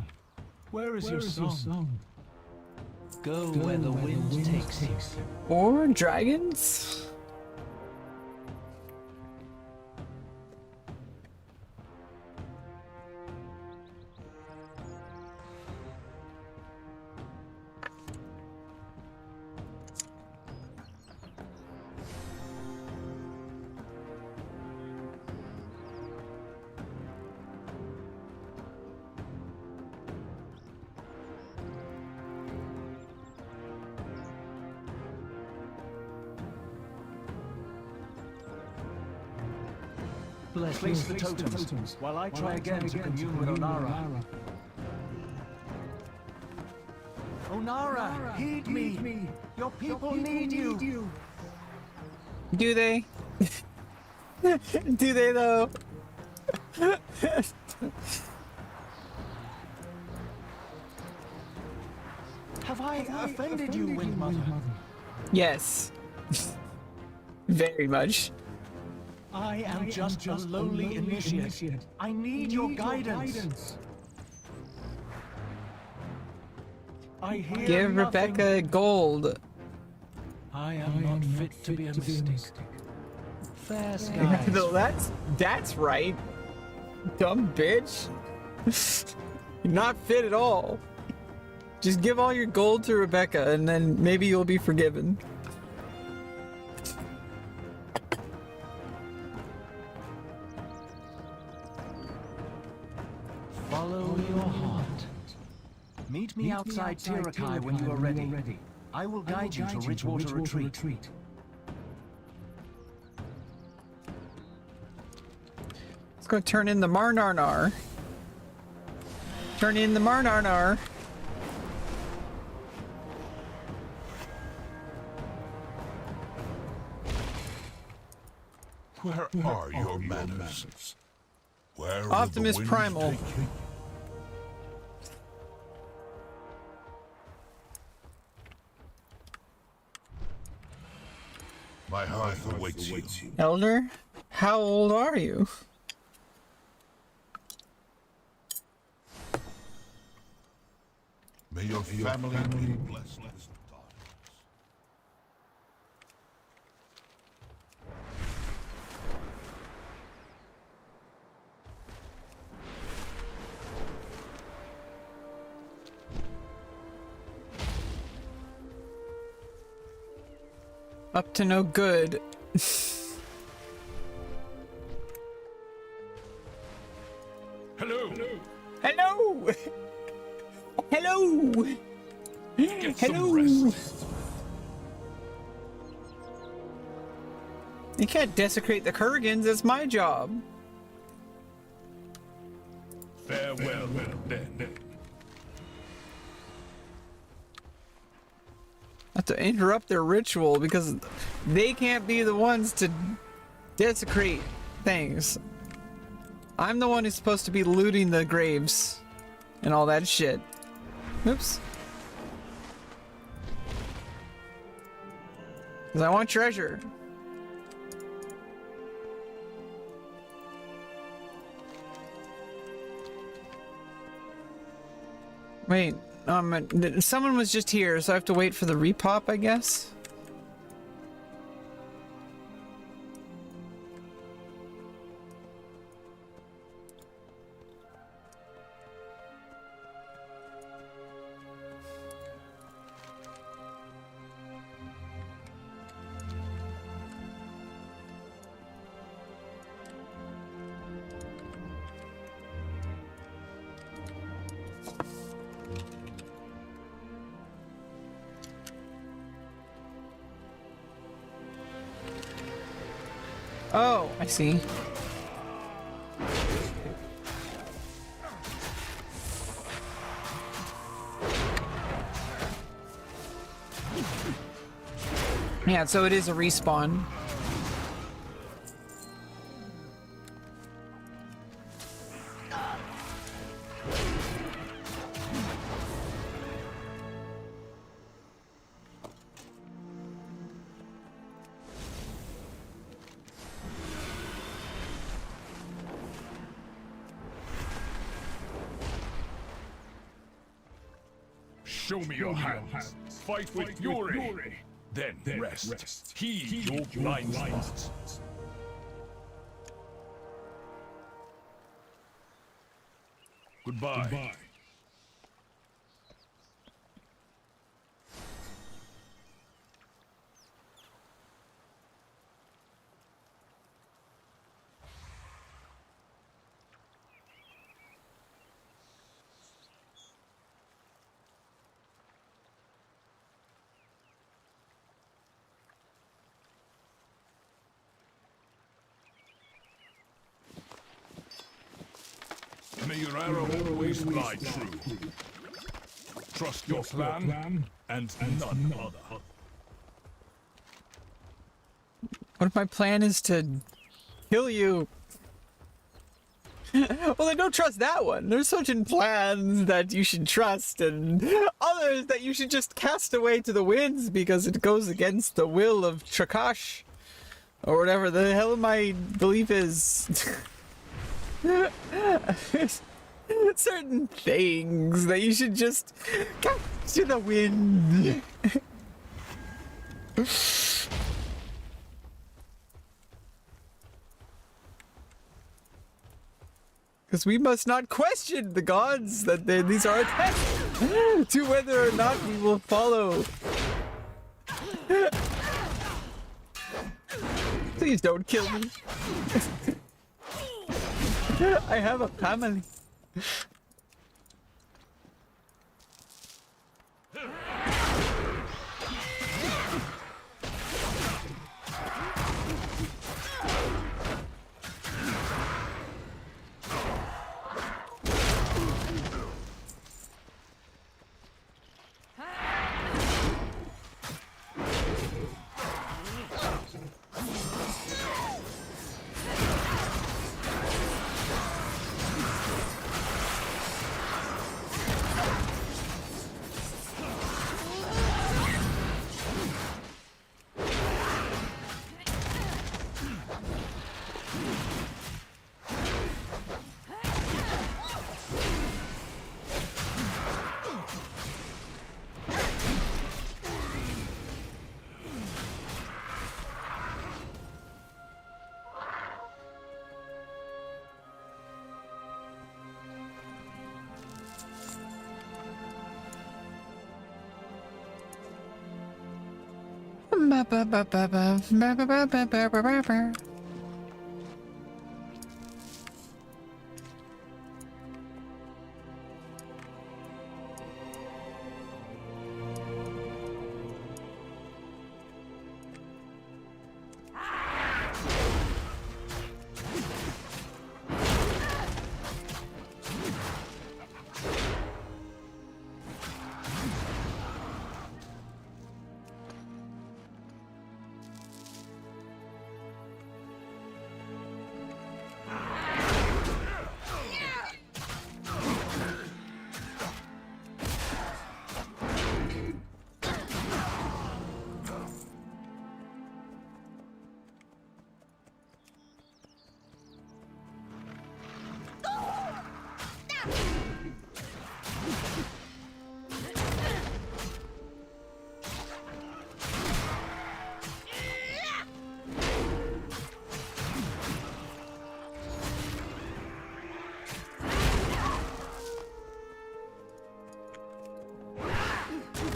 [SPEAKER 5] where is your song? Go where the wind takes you.
[SPEAKER 1] Or dragons?
[SPEAKER 5] Place the totems while I try again to commune with Onara. Onara, heed me! Your people need you!
[SPEAKER 1] Do they? Do they though?
[SPEAKER 5] Have I offended you, Wind Mother?
[SPEAKER 1] Yes. Very much.
[SPEAKER 5] I am just a lowly initiate. I need your guidance. I hear
[SPEAKER 1] Give
[SPEAKER 5] nothing.
[SPEAKER 1] Rebecca gold.
[SPEAKER 5] I am not fit to be a mystic. Fair skies.
[SPEAKER 1] No, that's right. Dumb bitch. You're not fit at all. Just give all your gold to Rebecca and then maybe you'll be forgiven.
[SPEAKER 5] Follow your heart. Meet me outside Tirakai when you are ready. I will guide you to Ridgewater Retreat.
[SPEAKER 1] Let's go turn in the Marnarnar. Turn in the Marnarnar.
[SPEAKER 4] Where are your manners? Where will
[SPEAKER 1] Optimus
[SPEAKER 4] the wind
[SPEAKER 1] Primal.
[SPEAKER 4] take you? My hearth awaits you.
[SPEAKER 1] Elder, how old are you?
[SPEAKER 4] May your family be blessed.
[SPEAKER 1] Up to no good.
[SPEAKER 2] Hello.
[SPEAKER 1] Hello! Hello!
[SPEAKER 2] Get some
[SPEAKER 1] Hello!
[SPEAKER 2] rest.
[SPEAKER 1] You can't desecrate the Kurgans, it's my job.
[SPEAKER 2] Farewell, then.
[SPEAKER 1] I have to interrupt their ritual because they can't be the ones to desecrate things. I'm the one who's supposed to be looting the graves and all that shit. Oops. Because I want treasure. Wait, someone was just here, so I have to wait for the repop, I guess? Oh, I see. Yeah, so it is a respawn.
[SPEAKER 2] Show me your hands. Fight with fury. Then rest. Heed your blind spots. Goodbye. May your arrow always fly true. Trust your plan and none other.
[SPEAKER 1] What if my plan is to kill you? Well, then don't trust that one. There's certain plans that you should trust and others that you should just cast away to the winds because it goes against the will of Trakash. Or whatever the hell my belief is. Certain things that you should just cast to the wind. Because we must not question the gods that these are a test to whether or not we will follow. Please don't kill me. I have a family.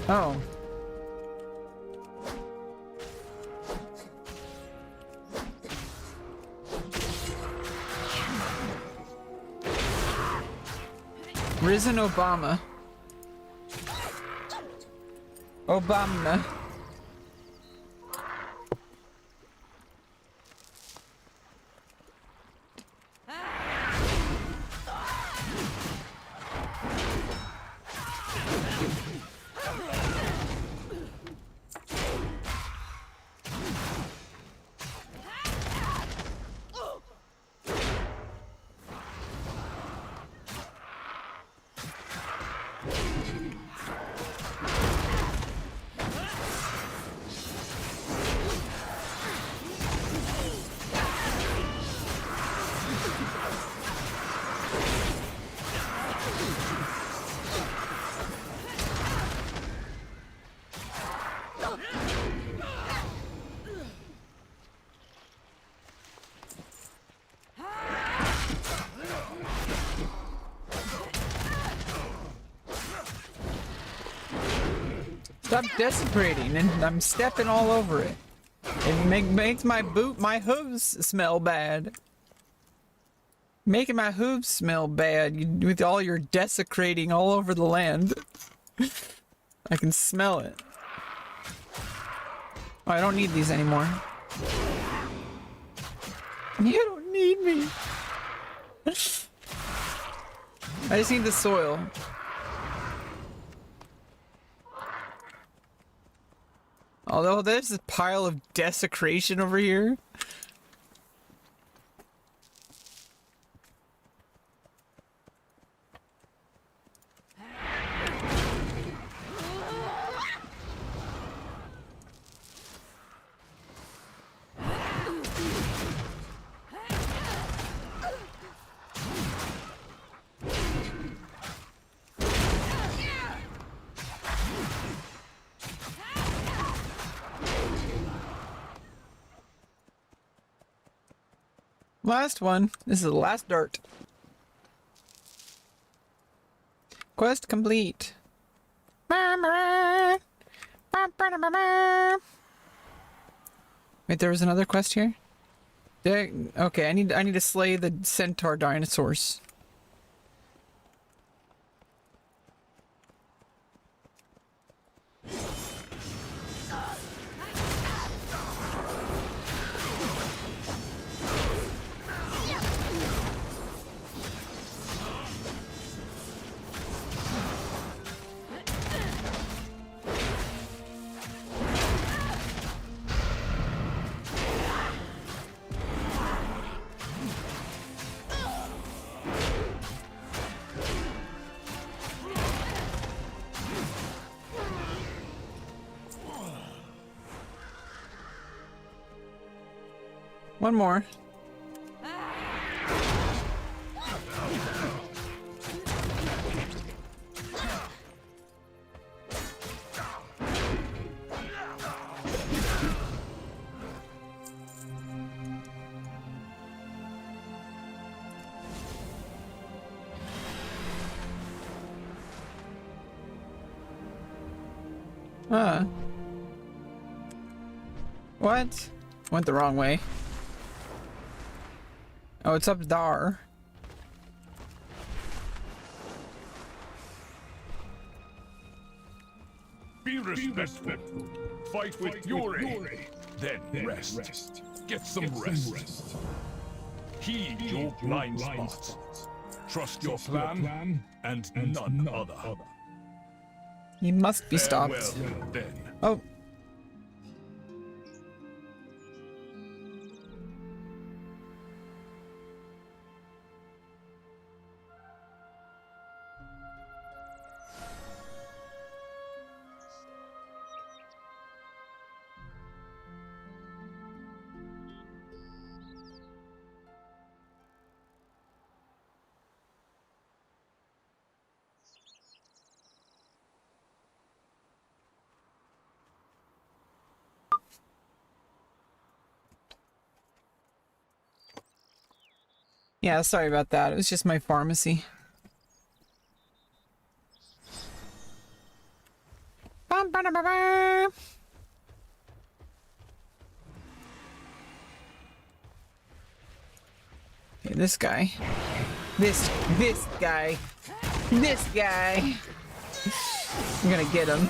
[SPEAKER 1] Oh. Risen Obama. Obama. Stop desecrating, and I'm stepping all over it. It makes my hooves smell bad. Making my hooves smell bad with all your desecrating all over the land. I can smell it. Oh, I don't need these anymore. You don't need me. I just need the soil. Although there's a pile of desecration over here. Last one. This is the last dart. Quest complete. Wait, there was another quest here? Okay, I need to slay the centaur dinosaurs. One more. What? Went the wrong way. Oh, it's up there.
[SPEAKER 2] Be respectful. Fight with fury. Then rest. Get some rest. Heed your blind spots. Trust your plan and none other.
[SPEAKER 1] He must be stopped.
[SPEAKER 2] Farewell, then.
[SPEAKER 1] Oh. Yeah, sorry about that. It was just my pharmacy. Okay, this guy. This guy. This guy. I'm gonna get him.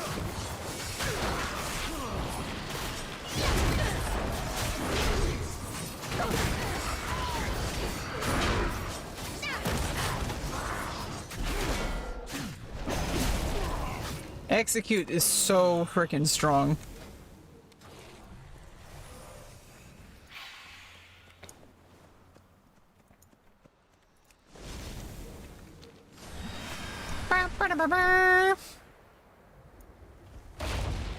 [SPEAKER 1] Execute is so freaking strong.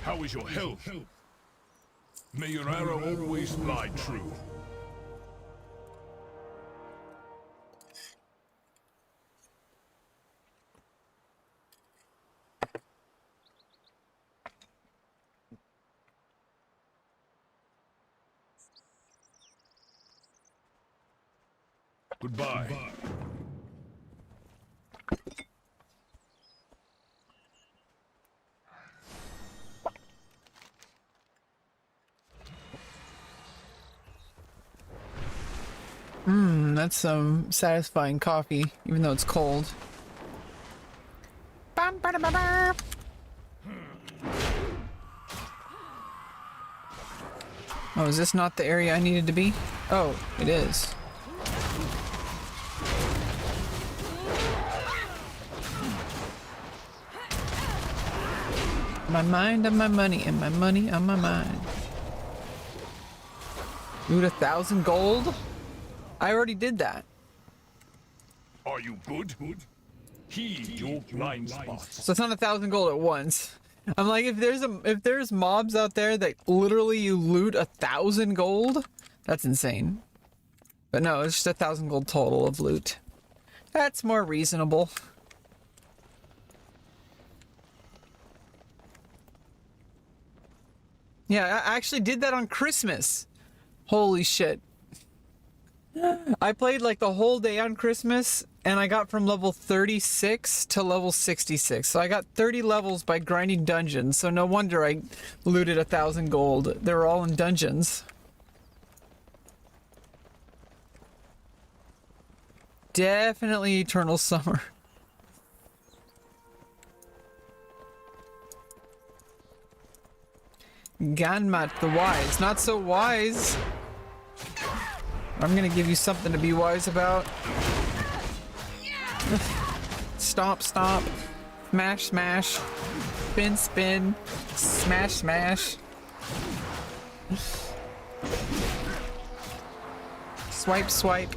[SPEAKER 2] How is your health? May your arrow always fly true. Goodbye.
[SPEAKER 1] That's some satisfying coffee, even though it's cold. Oh, is this not the area I needed to be? Oh, it is. My mind on my money and my money on my mind. Loot 1,000 gold? I already did that.
[SPEAKER 2] Are you good? Heed your blind spots.
[SPEAKER 1] So it's not 1,000 gold at once. I'm like, if there's mobs out there that literally you loot 1,000 gold, that's insane. But no, it's just 1,000 gold total of loot. That's more reasonable. Yeah, I actually did that on Christmas. Holy shit. I played like the whole day on Christmas, and I got from level 36 to level 66. So I got 30 levels by grinding dungeons, so no wonder I looted 1,000 gold. They were all in dungeons. Definitely Eternal Summer. Ganmat the Wise. Not so wise. I'm gonna give you something to be wise about. Stomp, stomp. Smash, smash. Spin, spin. Smash, smash. Swipe, swipe.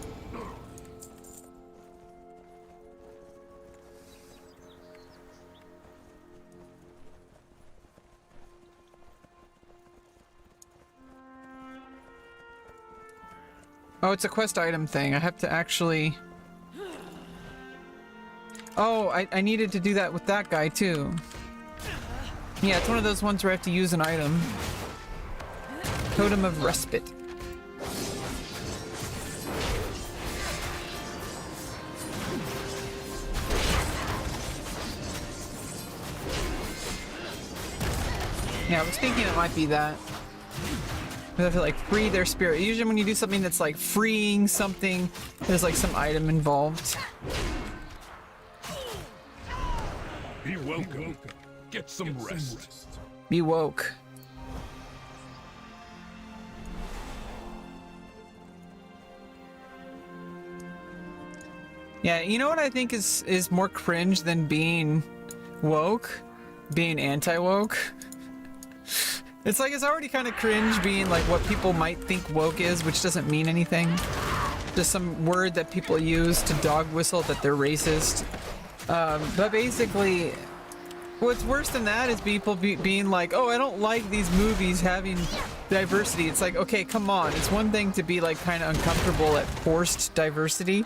[SPEAKER 1] Oh, it's a quest item thing. I have to actually... Oh, I needed to do that with that guy, too. Yeah, it's one of those ones where I have to use an item. Totem of Respite. Yeah, I was thinking it might be that. They have to like free their spirit. Usually when you do something that's like freeing something, there's like some item involved.
[SPEAKER 2] Be welcome. Get some rest.
[SPEAKER 1] Be woke. Yeah, you know what I think is more cringe than being woke? Being anti-woke. It's like, it's already kind of cringe being like what people might think woke is, which doesn't mean anything. Just some word that people use to dog whistle that they're racist. But basically, what's worse than that is people being like, oh, I don't like these movies having diversity. It's like, okay, come on. It's one thing to be like kind of uncomfortable at forced diversity,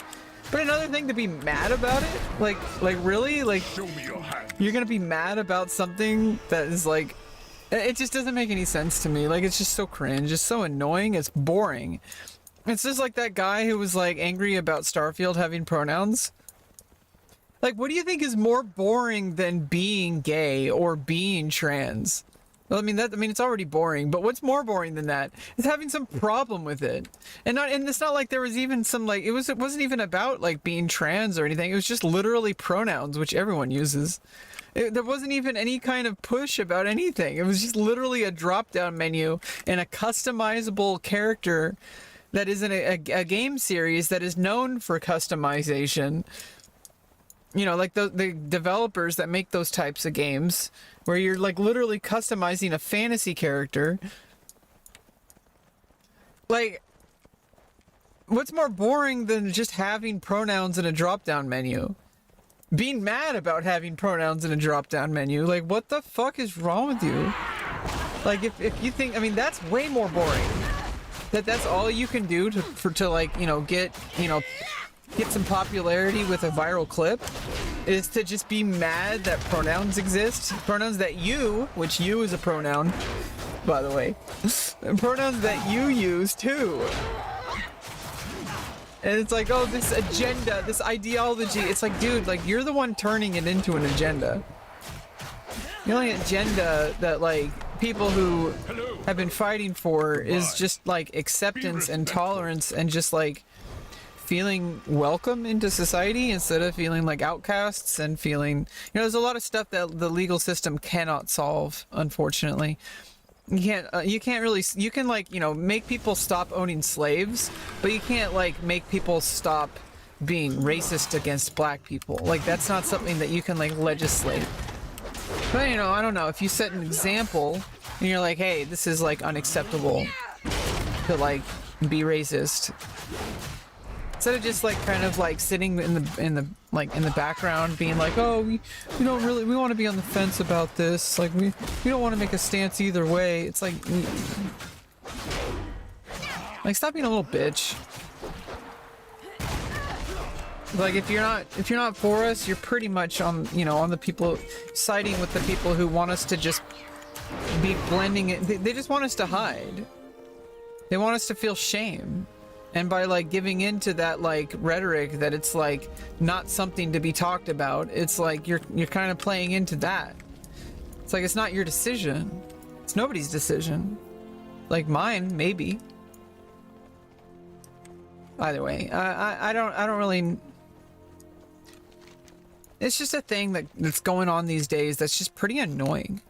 [SPEAKER 1] but another thing to be mad about it. Like really? Like,
[SPEAKER 2] Show me your hand.
[SPEAKER 1] you're gonna be mad about something that is like, it just doesn't make any sense to me. Like, it's just so cringe. It's so annoying. It's boring. It's just like that guy who was like angry about Starfield having pronouns. Like, what do you think is more boring than being gay or being trans? Well, I mean, it's already boring, but what's more boring than that is having some problem with it. And it's not like there was even some like, it wasn't even about like being trans or anything. It was just literally pronouns, which everyone uses. There wasn't even any kind of push about anything. It was just literally a drop-down menu and a customizable character that is in a game series that is known for customization. You know, like the developers that make those types of games where you're like literally customizing a fantasy character. Like, what's more boring than just having pronouns in a drop-down menu? Being mad about having pronouns in a drop-down menu. Like, what the fuck is wrong with you? Like, if you think, I mean, that's way more boring. That's all you can do to like, you know, get some popularity with a viral clip, is to just be mad that pronouns exist. Pronouns that you, which you is a pronoun, by the way, pronouns that you use too. And it's like, oh, this agenda, this ideology. It's like, dude, like, you're the one turning it into an agenda. The only agenda that, like, people who have been fighting for is just, like, acceptance and tolerance and just, like, feeling welcome into society instead of feeling like outcasts and feeling, you know, there's a lot of stuff that the legal system cannot solve, unfortunately. You can't really, you can like, you know, make people stop owning slaves, but you can't like make people stop being racist against black people. Like, that's not something that you can like legislate. But you know, I don't know, if you set an example and you're like, hey, this is like unacceptable to like be racist, instead of just like kind of like sitting in the background being like, oh, we don't really, we want to be on the fence about this, like we don't want to make a stance either way. It's like stop being a little bitch. Like if you're not for us, you're pretty much on, you know, on the people, siding with the people who want us to just be blending it. They just want us to hide. They want us to feel shame. And by like giving into that like rhetoric that it's like not something to be talked about, it's like you're kind of playing into that. It's like it's not your decision. It's nobody's decision. Like mine, maybe. Either way, I don't really. It's just a thing that's going on these days that's just pretty annoying.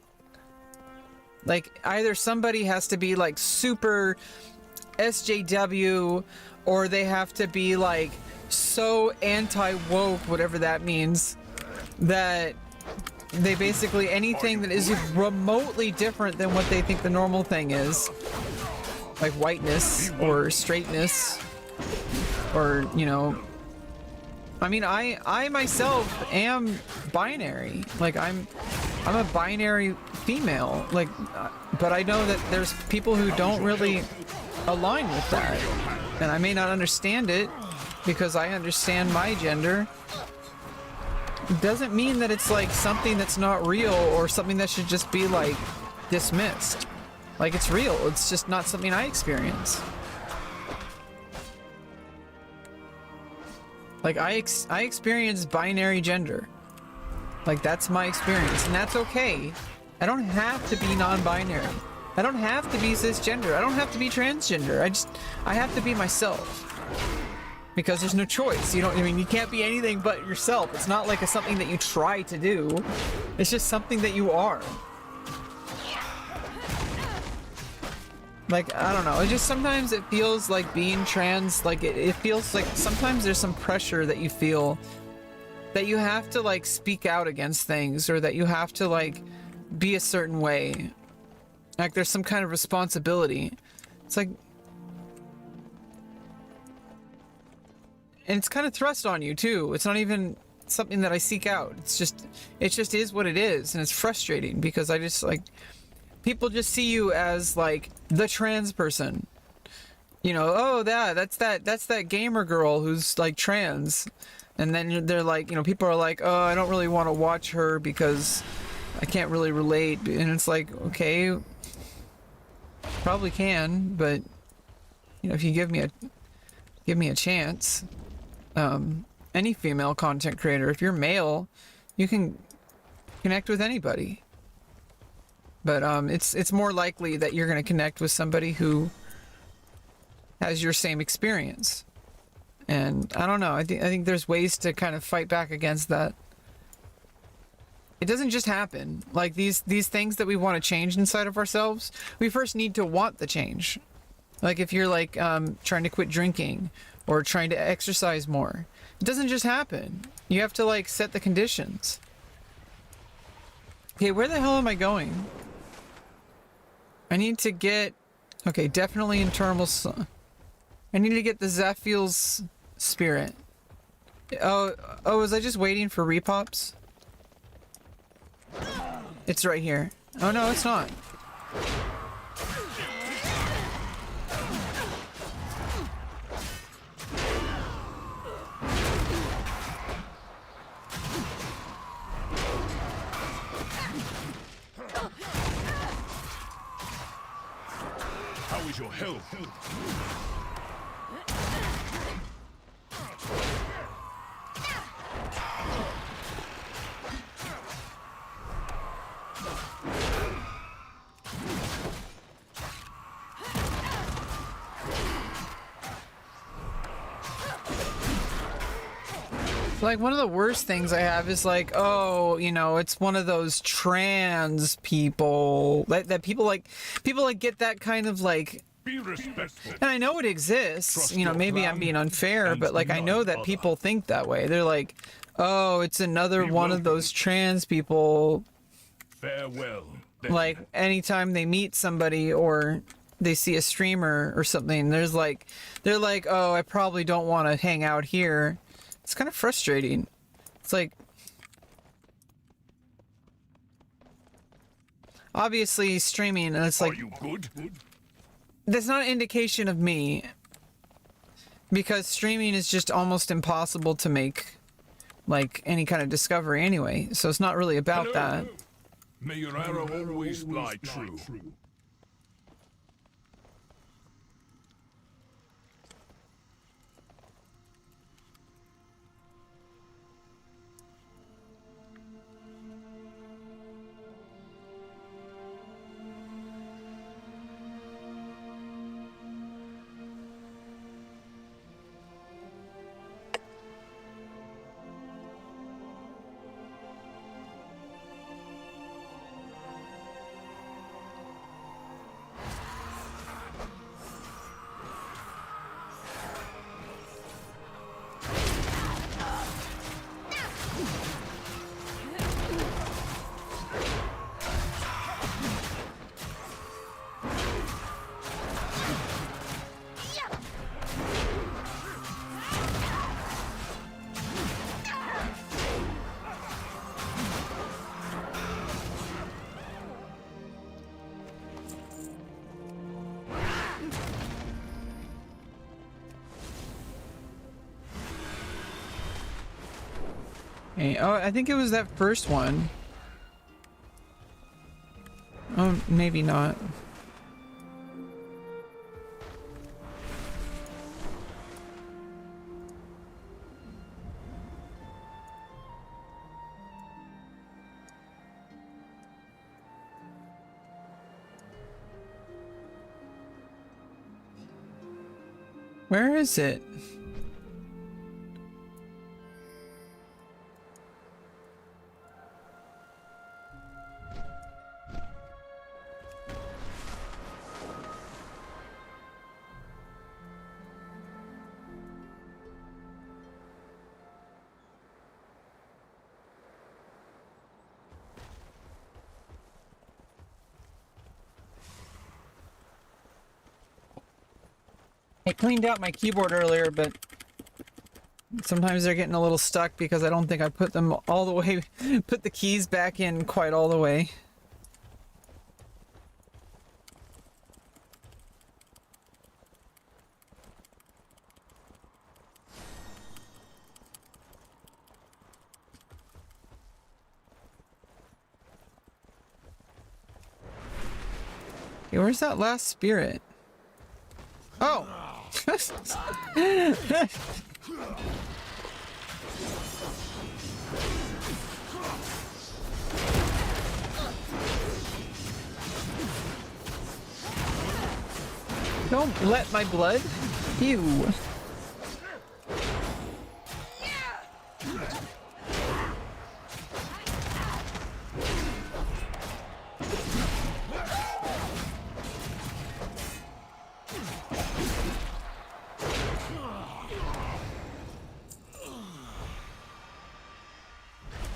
[SPEAKER 1] Like either somebody has to be like super SJW, or they have to be like so anti-woke, whatever that means, that they basically anything that is remotely different than what they think the normal thing is, like whiteness or straightness, or, you know, I mean, I myself am binary. Like I'm a binary female, like, but I know that there's people who don't really align with that, and I may not understand it because I understand my gender. It doesn't mean that it's like something that's not real or something that should just be like dismissed. Like it's real, it's just not something I experience. Like I experience binary gender. Like that's my experience, and that's okay. I don't have to be non-binary. I don't have to be cisgender. I don't have to be transgender. I have to be myself. Because there's no choice. I mean, you can't be anything but yourself. It's not like something that you try to do. It's just something that you are. Like, I don't know. It just sometimes it feels like being trans, like it feels like sometimes there's some pressure that you feel that you have to like speak out against things, or that you have to like be a certain way. Like there's some kind of responsibility. It's like, and it's kind of thrust on you too. It's not even something that I seek out. It just is what it is, and it's frustrating because I just like, people just see you as like the trans person. You know, oh that's that gamer girl who's like trans. And then they're like, you know, people are like, oh, I don't really want to watch her because I can't really relate. And it's like, okay, probably can, but you know, if you give me a chance, any female content creator, if you're male, you can connect with anybody. But it's more likely that you're going to connect with somebody who has your same experience. And I don't know, I think there's ways to kind of fight back against that. It doesn't just happen. Like these things that we want to change inside of ourselves, we first need to want the change. Like if you're like trying to quit drinking or trying to exercise more, it doesn't just happen. You have to like set the conditions. Okay, where the hell am I going? I need to get, okay, definitely internal. I need to get the Zephiel's spirit. Oh, was I just waiting for repops? It's right here. Oh no, it's not.
[SPEAKER 2] How is your health?
[SPEAKER 1] Like one of the worst things I have is like, oh, you know, it's one of those trans people that people like get that kind of like,
[SPEAKER 2] Be respectful.
[SPEAKER 1] and I know it exists,
[SPEAKER 2] Trust
[SPEAKER 1] you know,
[SPEAKER 2] your
[SPEAKER 1] maybe I'm
[SPEAKER 2] plan
[SPEAKER 1] being unfair,
[SPEAKER 2] and
[SPEAKER 1] but like I know
[SPEAKER 2] none
[SPEAKER 1] that
[SPEAKER 2] other.
[SPEAKER 1] people think that way. They're like, oh, it's another
[SPEAKER 2] Be
[SPEAKER 1] one of
[SPEAKER 2] welcome.
[SPEAKER 1] those trans people.
[SPEAKER 2] Farewell. Then.
[SPEAKER 1] Like anytime they meet somebody or they see a streamer or something, they're like, oh, I probably don't want to hang out here. It's kind of frustrating. It's like, obviously streaming, and it's like,
[SPEAKER 2] Are you good?
[SPEAKER 1] that's not an indication of me, because streaming is just almost impossible to make like any kind of discovery anyway, so it's not really about that.
[SPEAKER 2] May your arrow always fly true.
[SPEAKER 1] Oh, I think it was that first one. Oh, maybe not. Where is it? I cleaned out my keyboard earlier, but sometimes they're getting a little stuck because I don't think I put them all the way, put the keys back in quite all the way. Okay, where's that last spirit? Oh! Don't let my blood. Ew.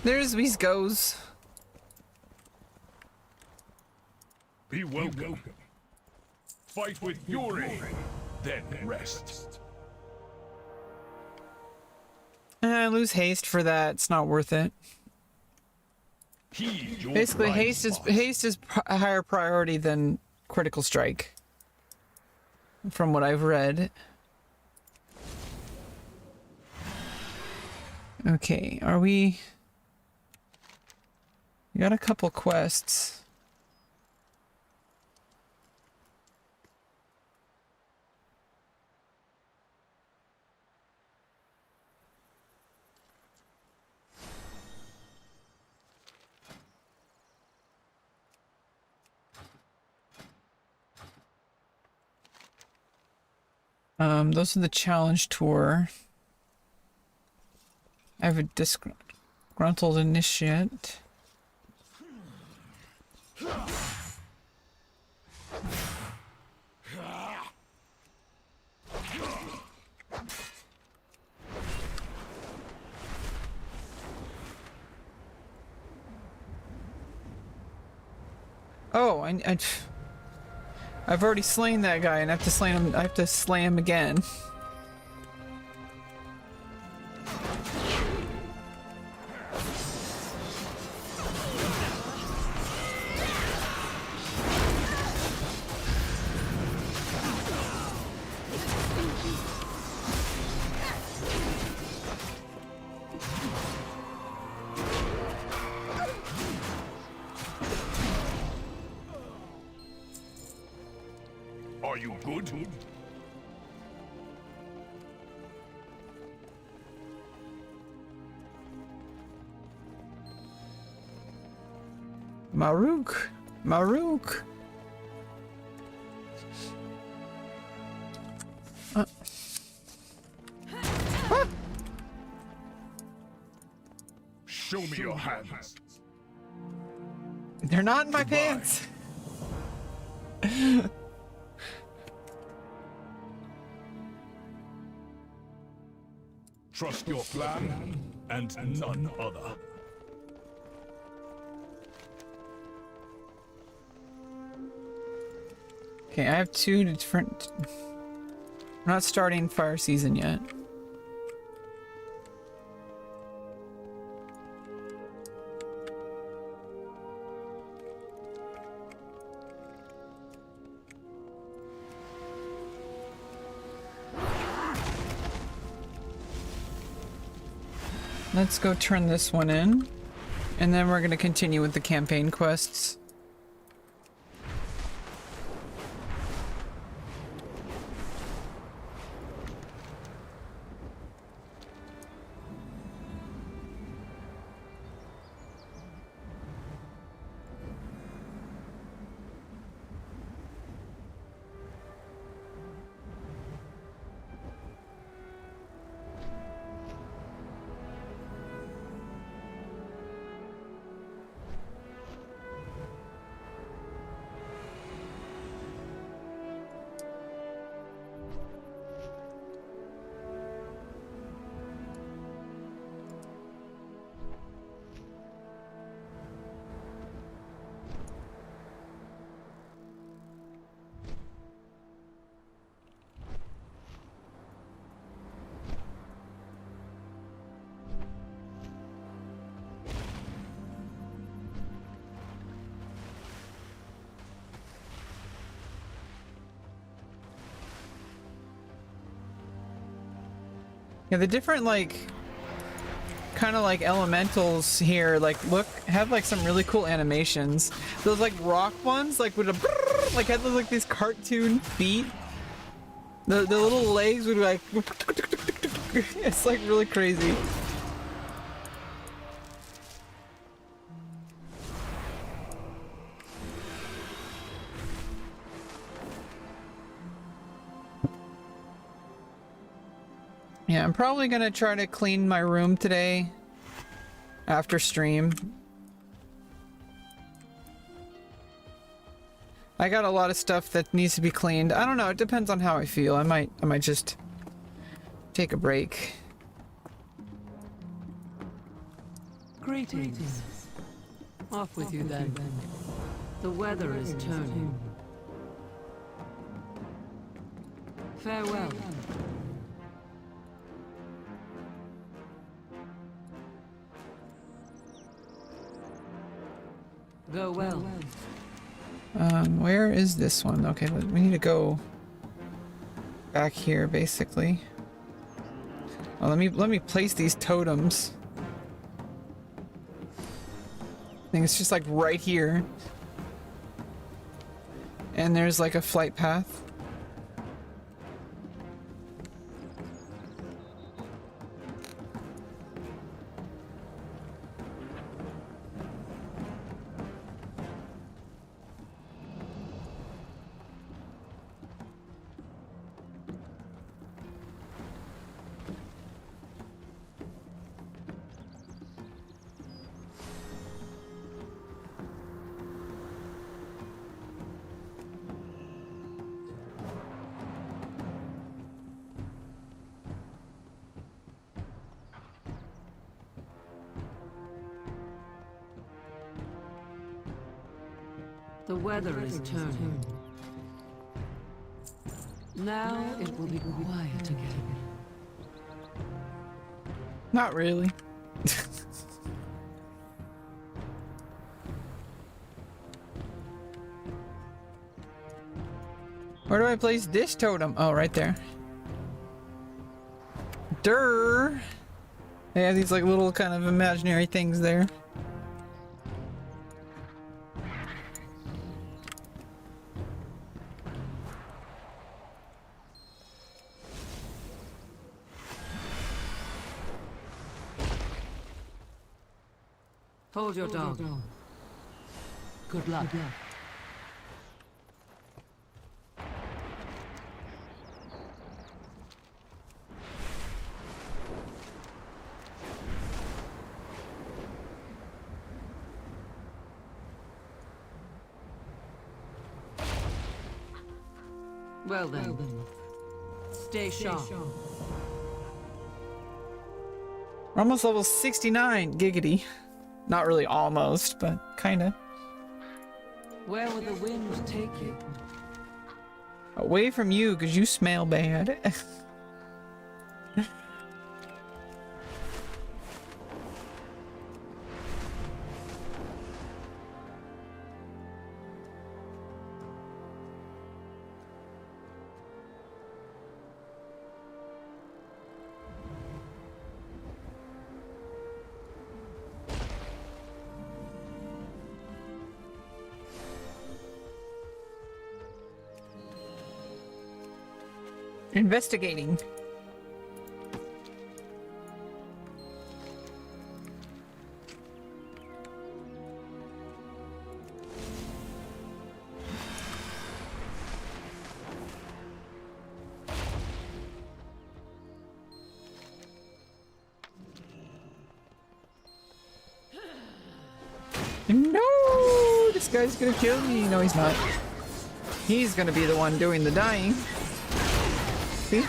[SPEAKER 1] There's these goes.
[SPEAKER 2] Be welcome. Fight with fury, then rest.
[SPEAKER 1] I lose haste for that. It's not worth it.
[SPEAKER 2] Heed your
[SPEAKER 1] Basically,
[SPEAKER 2] blind
[SPEAKER 1] haste is a higher priority than critical strike, from what I've read. Okay, are we? We got a couple quests. Those are the challenge tour. I have a disgruntled initiate. Oh, I've already slain that guy, and I have to slay him. I have to slay him again.
[SPEAKER 2] Are you good?
[SPEAKER 1] Maruk. Maruk. Ah.
[SPEAKER 2] Show me your hands.
[SPEAKER 1] They're not in my
[SPEAKER 2] Goodbye.
[SPEAKER 1] pants.
[SPEAKER 2] Trust your plan and none other.
[SPEAKER 1] Okay, I have two different... I'm not starting fire season yet. Let's go turn this one in, and then we're going to continue with the campaign quests. Yeah, the different, like, kind of like elementals here, like, look, have like some really cool animations. Those like rock ones, like with a like had those like these cartoon feet. The little legs would be like it's like really crazy. Yeah, I'm probably gonna try to clean my room today after stream. I got a lot of stuff that needs to be cleaned. I don't know, it depends on how I feel. I might just take a break.
[SPEAKER 3] Greetings. Off with you then. The weather is turning. Farewell. Go well.
[SPEAKER 1] Where is this one? Okay, we need to go back here, basically. Oh, let me place these totems. I think it's just like right here. And there's like a flight path.
[SPEAKER 3] The weather is turning. Now it will be quiet again.
[SPEAKER 1] Not really. Where do I place this totem? Oh, right there. Durr. They have these like little kind of imaginary things there.
[SPEAKER 3] Hold your dog. Good luck. Well then, stay sharp.
[SPEAKER 1] We're almost level 69, giggity. Not really almost, but kinda.
[SPEAKER 3] Where will the wind take you?
[SPEAKER 1] Away from you, because you smell bad. Investigating. No! This guy's gonna kill me. No, he's not. He's gonna be the one doing the dying. See?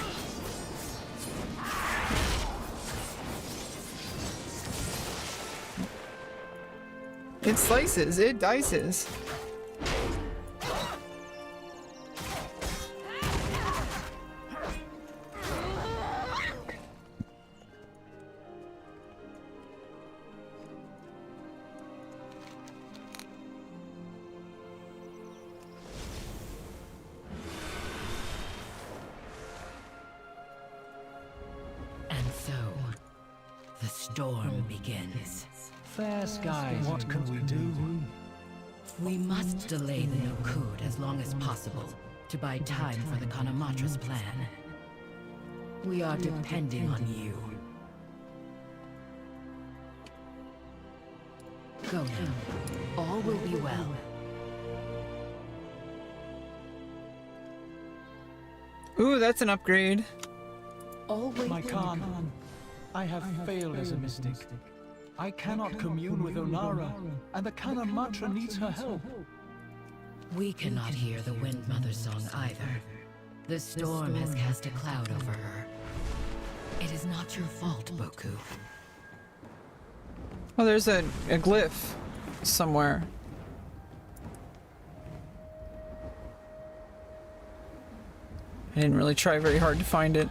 [SPEAKER 1] It slices, it dices.
[SPEAKER 6] Storm begins.
[SPEAKER 5] Fair skies, what can we do?
[SPEAKER 6] We must delay the Nokud as long as possible to buy time for the Kanamatra's plan. We are depending on you. Go now. All will be well.
[SPEAKER 1] Ooh, that's an upgrade.
[SPEAKER 5] My Khan, I have failed as a mystic. I cannot commune with Onara, and the Kanamatra needs her help.
[SPEAKER 6] We cannot hear the Wind Mother's song either. The storm has cast a cloud over her. It is not your fault, Boku.
[SPEAKER 1] Oh, there's a glyph somewhere. I didn't really try very hard to find it.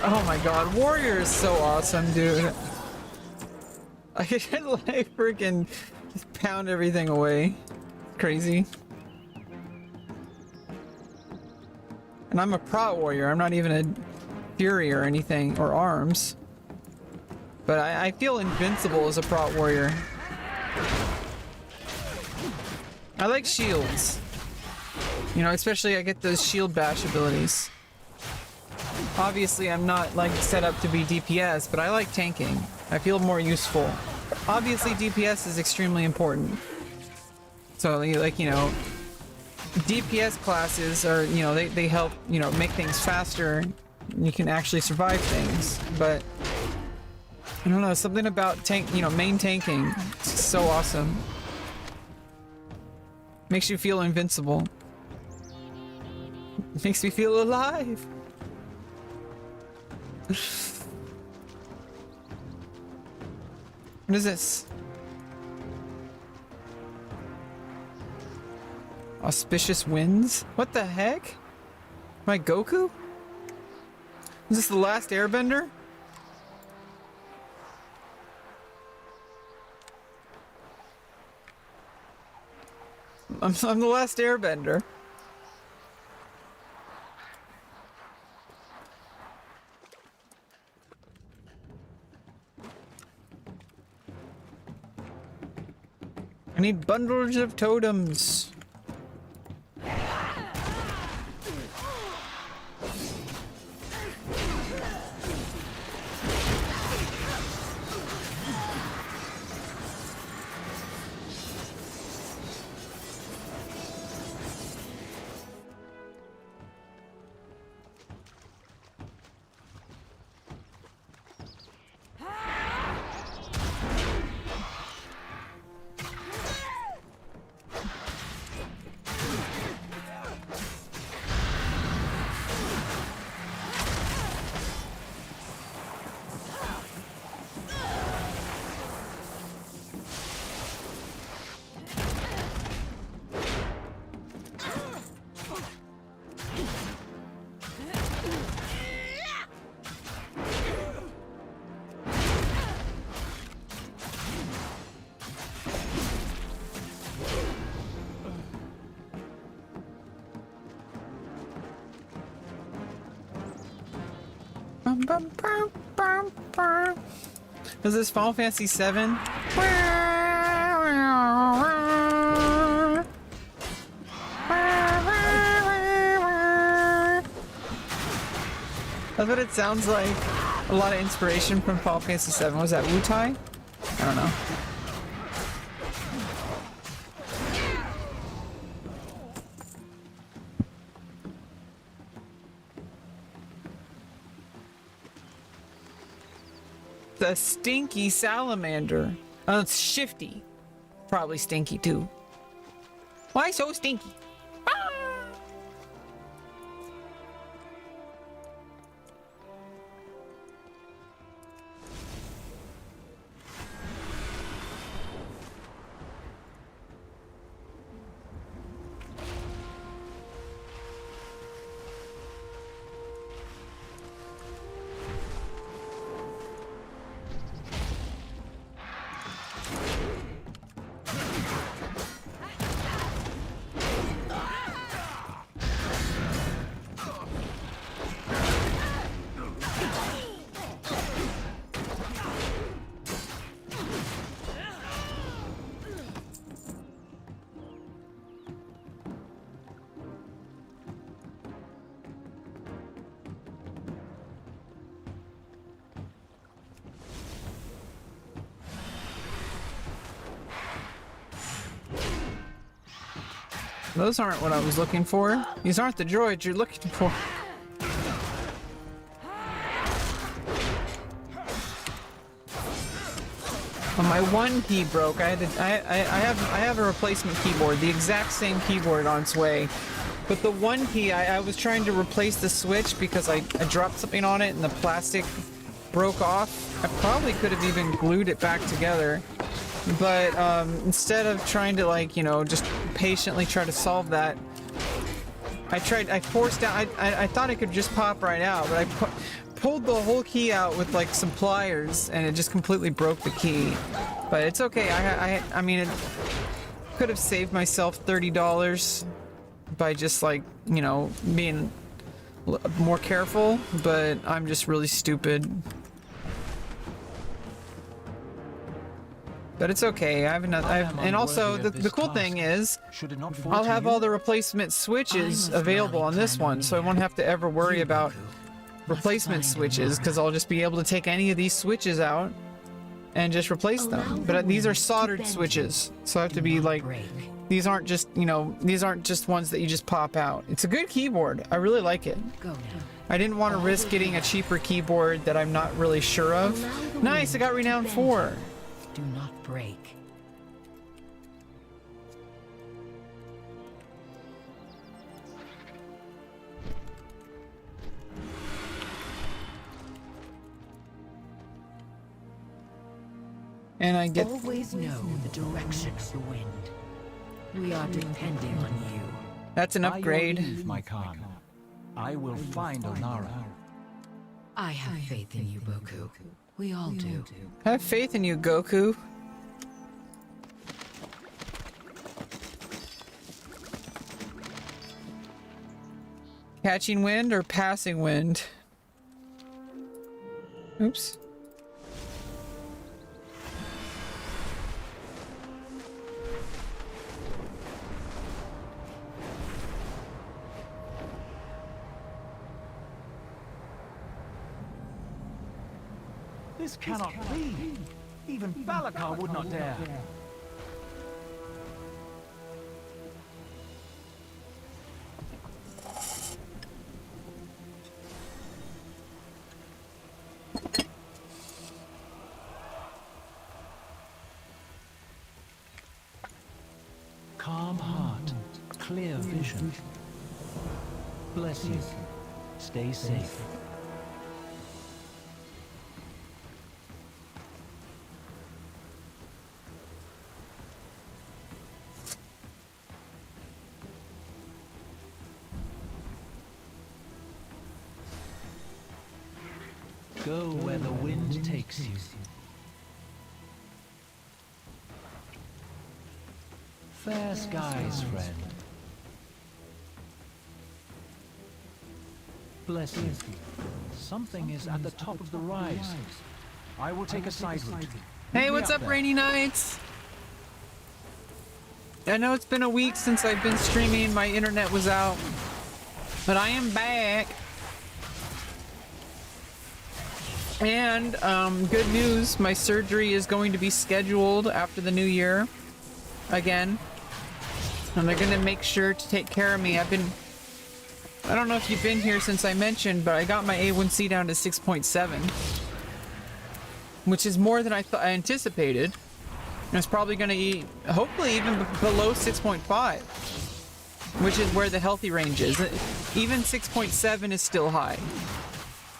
[SPEAKER 1] Oh my god, Warrior is so awesome, dude. I can like freaking just pound everything away. Crazy. And I'm a prot warrior, I'm not even a fury or anything, or arms. But I feel invincible as a prot warrior. I like shields. You know, especially I get those shield bash abilities. Obviously, I'm not like set up to be DPS, but I like tanking. I feel more useful. Obviously, DPS is extremely important. So, like, you know, DPS classes are, you know, they help, you know, make things faster. You can actually survive things, but I don't know, something about tank, you know, main tanking. It's so awesome. Makes you feel invincible. Makes me feel alive. What is this? Auspicious winds? What the heck? Am I Goku? Is this the last airbender? I'm the last airbender. I need bundles of totems. Was this Final Fantasy 7? That's what it sounds like. A lot of inspiration from Final Fantasy 7. Was that Wutai? I don't know. The stinky salamander. Oh, it's shifty. Probably stinky too. Why so stinky? Those aren't what I was looking for. These aren't the droids you're looking for. Well, my one key broke. I have a replacement keyboard, the exact same keyboard on its way. But the one key, I was trying to replace the switch because I dropped something on it and the plastic broke off. I probably could have even glued it back together. But instead of trying to, like, you know, just patiently try to solve that, I forced out, I thought it could just pop right out, but I pulled the whole key out with, like, some pliers, and it just completely broke the key. But it's okay, I mean, it could have saved myself $30 by just, like, you know, being more careful, but I'm just really stupid. But it's okay. I have another. And also, the cool thing is, I'll have all the replacement switches available on this one, so I won't have to ever worry about replacement switches, because I'll just be able to take any of these switches out and just replace them. But these are soldered switches, so I have to be like, these aren't just, you know, these aren't just ones that you just pop out. It's a good keyboard. I really like it.
[SPEAKER 6] Go now.
[SPEAKER 1] I didn't want to risk getting a cheaper keyboard that I'm not really sure of. Nice, I got Renown 4.
[SPEAKER 6] Do not break.
[SPEAKER 1] And I get...
[SPEAKER 6] Always know the direction of the wind. We are depending on you.
[SPEAKER 1] That's an upgrade.
[SPEAKER 5] By your leave, my Khan, I will find Onara.
[SPEAKER 6] I have faith in you, Boku. We all do.
[SPEAKER 1] I have faith in you, Goku. Catching wind or passing wind? Oops.
[SPEAKER 5] This cannot be. Even Balakar would not dare. Calm heart, clear vision. Bless you. Stay safe. Go where the wind takes you. Fair skies, friend. Bless you. Something is at the top of the rise. I will take a side route.
[SPEAKER 1] Hey, what's up, Rainy Nights? I know it's been a week since I've been streaming. My internet was out. But I am back. And, good news, my surgery is going to be scheduled after the new year. Again. And they're gonna make sure to take care of me. I don't know if you've been here since I mentioned, but I got my A1C down to 6.7. Which is more than I anticipated. And it's probably gonna be, hopefully, even below 6.5. Which is where the healthy range is. Even 6.7 is still high.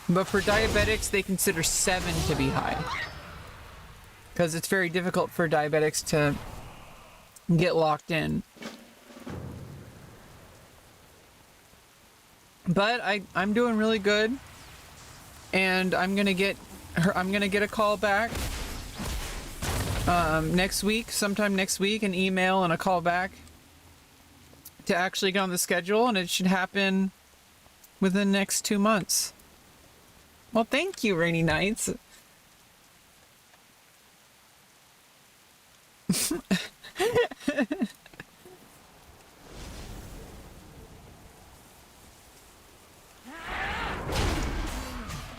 [SPEAKER 1] But for diabetics, they consider 7 to be high. Because it's very difficult for diabetics to get locked in. But I'm doing really good. And I'm gonna get a call back next week, sometime next week, an email and a call back to actually get on the schedule, and it should happen within the next 2 months. Well, thank you, Rainy Nights.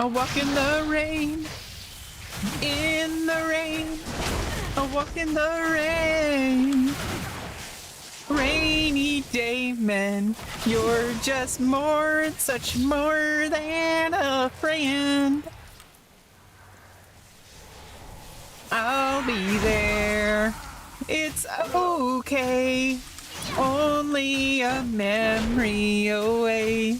[SPEAKER 1] I walk in the rain, in the rain. I walk in the rain. Rainy day, man, you're just more, such more than a friend. I'll be there, it's okay, only a memory away.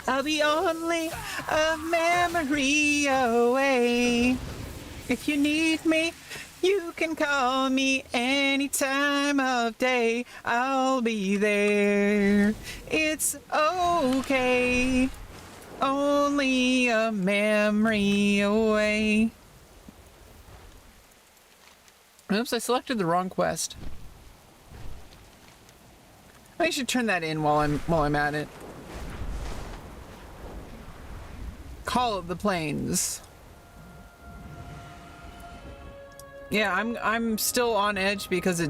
[SPEAKER 1] I'll be only a memory away. If you need me, you can call me any time of day. I'll be there. It's okay. Only a memory away. Oops, I selected the wrong quest. I should turn that in while I'm at it. Call of the Plains. Yeah, I'm still on edge because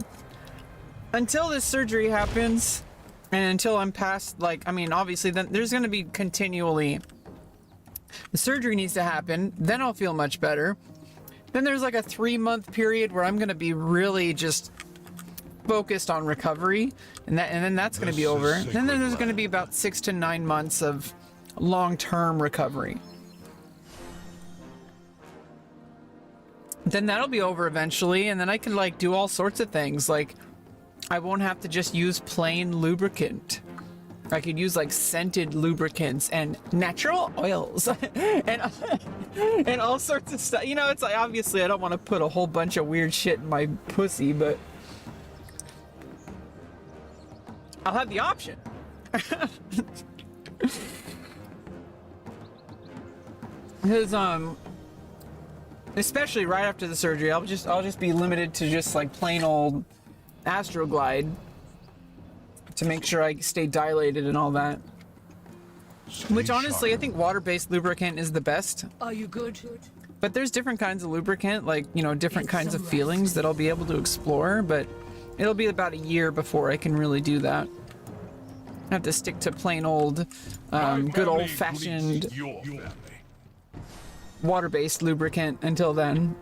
[SPEAKER 1] until this surgery happens and until I'm past, like, I mean, obviously then there's going to be continually, the surgery needs to happen, then I'll feel much better. Then there's like a 3-month period where I'm going to be really just focused on recovery, and then that's going to be over. Then there's going to be about 6 to 9 months of long-term recovery. Then that'll be over eventually, and then I can like do all sorts of things. Like I won't have to just use plain lubricant. I could use like scented lubricants and natural oils and all sorts of stuff. You know, it's like obviously I don't want to put a whole bunch of weird shit in my pussy, but I'll have the option. Because especially right after the surgery, I'll just be limited to just like plain old Astroglide to make sure I stay dilated and all that. Which honestly, I think water-based lubricant is the best.
[SPEAKER 3] Are you good?
[SPEAKER 1] But there's different kinds of lubricant, like, you know, different kinds of feelings that I'll be able to explore, but it'll be about a year before I can really do that. I have to stick to plain old, good old-fashioned water-based lubricant until then.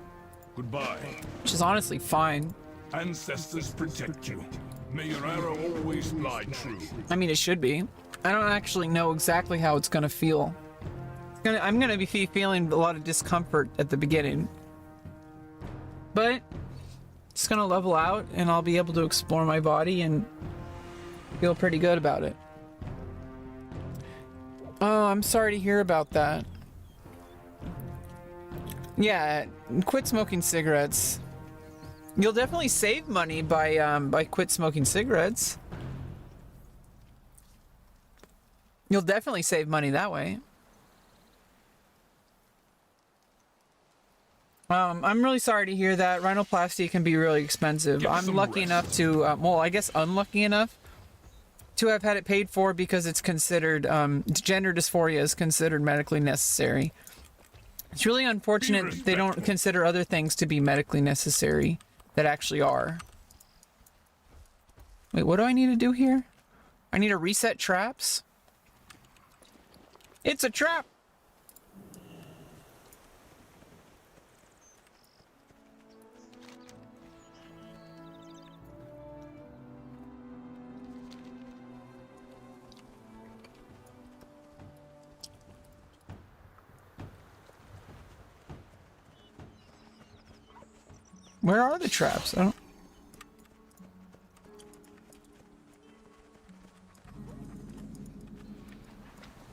[SPEAKER 2] Goodbye.
[SPEAKER 1] Which is honestly fine.
[SPEAKER 2] Ancestors protect you. May your arrow always fly true.
[SPEAKER 1] I mean, it should be. I don't actually know exactly how it's gonna feel. I'm gonna be feeling a lot of discomfort at the beginning. But it's gonna level out and I'll be able to explore my body and feel pretty good about it. Oh, I'm sorry to hear about that. Yeah, quit smoking cigarettes. You'll definitely save money by quit smoking cigarettes. You'll definitely save money that way. I'm really sorry to hear that. Rhinoplasty can be really expensive. I'm lucky enough to, well, I guess unlucky enough to have had it paid for because it's considered, gender dysphoria is considered medically necessary. It's really unfortunate they don't consider other things to be medically necessary that actually are. Wait, what do I need to do here? I need to reset traps? It's a trap! Where are the traps? I don't...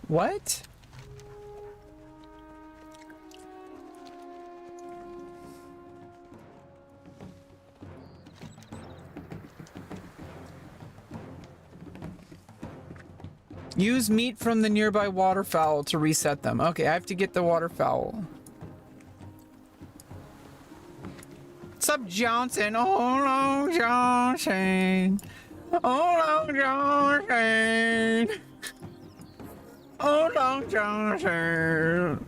[SPEAKER 1] What? Use meat from the nearby waterfowl to reset them. Okay, I have to get the waterfowl. What's up, Johnson? Oh no, Johnson. Oh no, Johnson. Oh no, Johnson.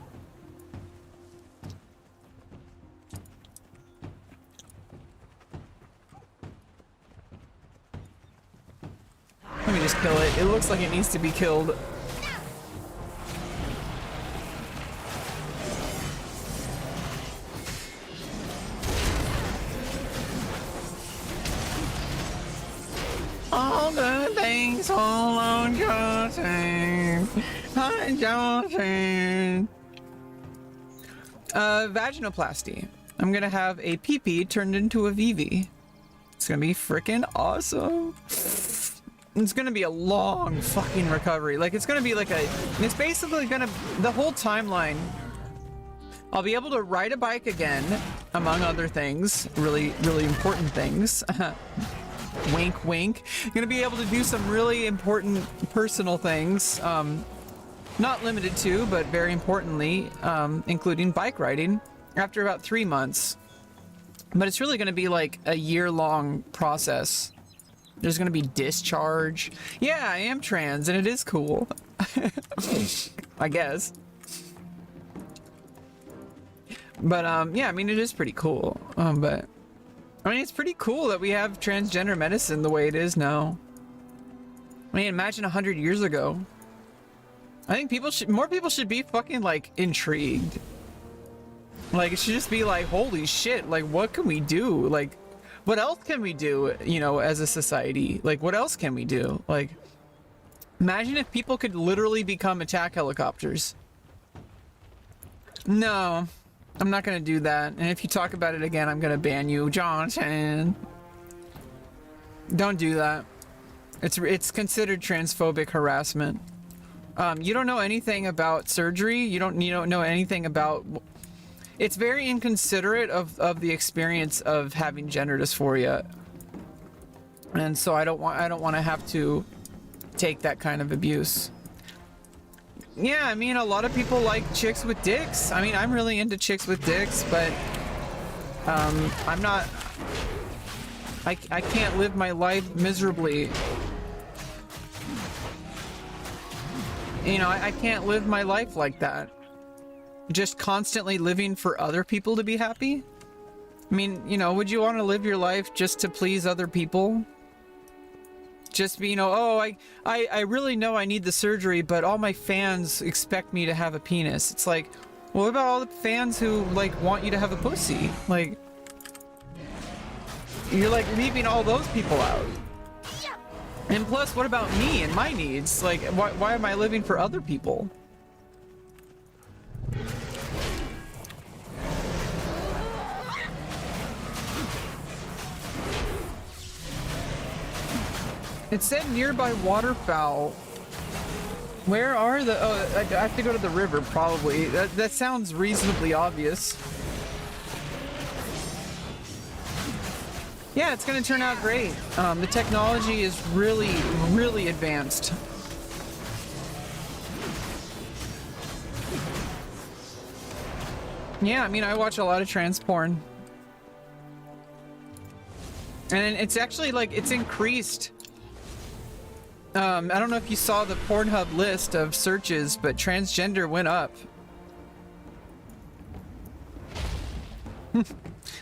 [SPEAKER 1] Let me just kill it. It looks like it needs to be killed. All the things fall on Johnson. Hi, Johnson. Vaginoplasty. I'm gonna have a pee-pee turned into a VV. It's gonna be freaking awesome. It's gonna be a long fucking recovery. Like, it's gonna be like a... It's basically gonna... The whole timeline... I'll be able to ride a bike again, among other things. Really, really important things. Wink, wink. Gonna be able to do some really important personal things. Not limited to, but very importantly, including bike riding after about 3 months. But it's really gonna be like a year-long process. There's gonna be discharge. Yeah, I am trans, and it is cool. I guess. But, yeah, I mean, it is pretty cool. But, I mean, it's pretty cool that we have transgender medicine the way it is now. I mean, imagine 100 years ago. I think more people should be fucking, like, intrigued. Like, it should just be like, holy shit, like, what can we do? Like, what else can we do, you know, as a society? Like, what else can we do? Like, imagine if people could literally become attack helicopters. No, I'm not gonna do that. And if you talk about it again, I'm gonna ban you, Johnson. Don't do that. It's considered transphobic harassment. You don't know anything about surgery. You don't know anything about. It's very inconsiderate of the experience of having gender dysphoria, and so I don't want to have to take that kind of abuse. Yeah, I mean, a lot of people like chicks with dicks. I mean, I'm really into chicks with dicks, but I'm not. I can't live my life miserably. You know, I can't live my life like that. Just constantly living for other people to be happy? I mean, you know, would you want to live your life just to please other people? Just be, you know, oh, I really know I need the surgery, but all my fans expect me to have a penis. It's like, what about all the fans who, like, want you to have a pussy? Like, you're, like, leaving all those people out. And plus, what about me and my needs? Like, why am I living for other people? It said nearby waterfowl. Where are the... Oh, I have to go to the river, probably. That sounds reasonably obvious. Yeah, it's going to turn out great. The technology is really, really advanced. Yeah, I mean, I watch a lot of trans porn. And it's actually, like, it's increased. I don't know if you saw the Pornhub list of searches, but transgender went up.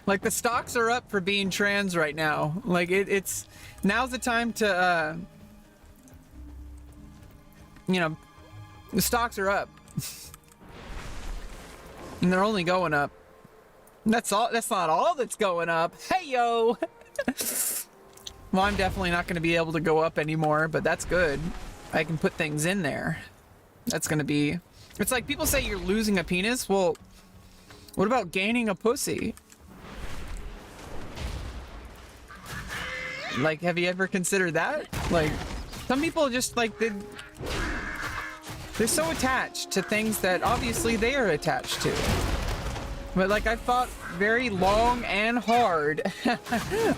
[SPEAKER 1] Like, the stocks are up for being trans right now. Like, it's... Now's the time to, you know, the stocks are up. And they're only going up. That's all. That's not all that's going up. Hey, yo! Well, I'm definitely not going to be able to go up anymore, but that's good. I can put things in there. That's going to be... It's like people say you're losing a penis. Well, what about gaining a pussy? Like, have you ever considered that? Like, some people just, like, they're so attached to things that obviously they are attached to. But, like, I've thought very long and hard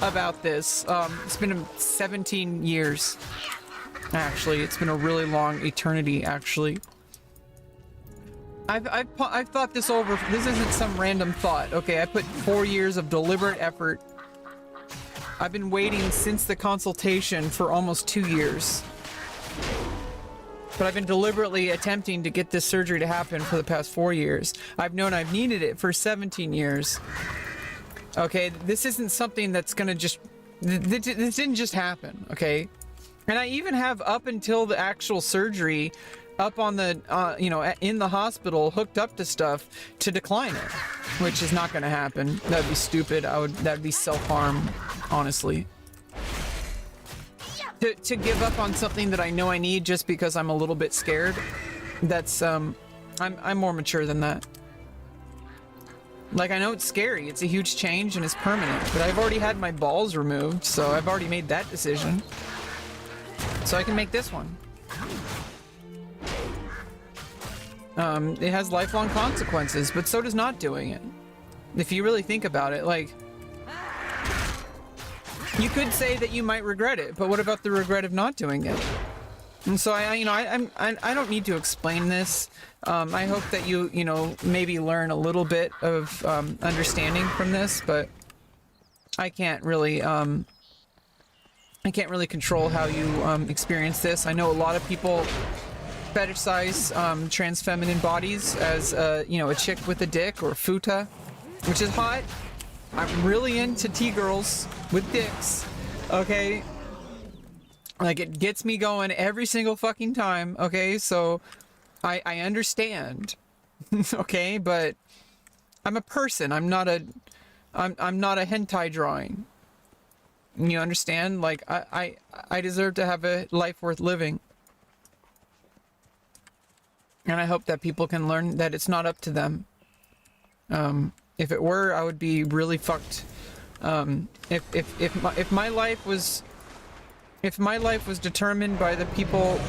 [SPEAKER 1] about this. It's been 17 years. Actually, it's been a really long eternity, actually. I've thought this over. This isn't some random thought. Okay, I put 4 years of deliberate effort. I've been waiting since the consultation for almost 2 years. But I've been deliberately attempting to get this surgery to happen for the past 4 years. I've known I've needed it for 17 years. Okay, this isn't something that's gonna just... This didn't just happen, okay? And I even have, up until the actual surgery, up on the, you know, in the hospital, hooked up to stuff to decline it. Which is not gonna happen. That'd be stupid. That'd be self-harm, honestly. To give up on something that I know I need just because I'm a little bit scared, that's, I'm more mature than that. Like, I know it's scary, it's a huge change and it's permanent, but I've already had my balls removed, so I've already made that decision. So I can make this one. It has lifelong consequences, but so does not doing it. If you really think about it, like... You could say that you might regret it, but what about the regret of not doing it? And so I don't need to explain this. I hope that you know, maybe learn a little bit of understanding from this, but I can't really control how you experience this. I know a lot of people fetishize trans feminine bodies as you know, a chick with a dick or futa, which is hot. I'm really into T-girls with dicks, okay? Like, it gets me going every single fucking time, okay? So, I understand, okay? But I'm a person. I'm not a hentai drawing. You understand? Like, I deserve to have a life worth living. And I hope that people can learn that it's not up to them. If it were, I would be really fucked. If my life was determined by the people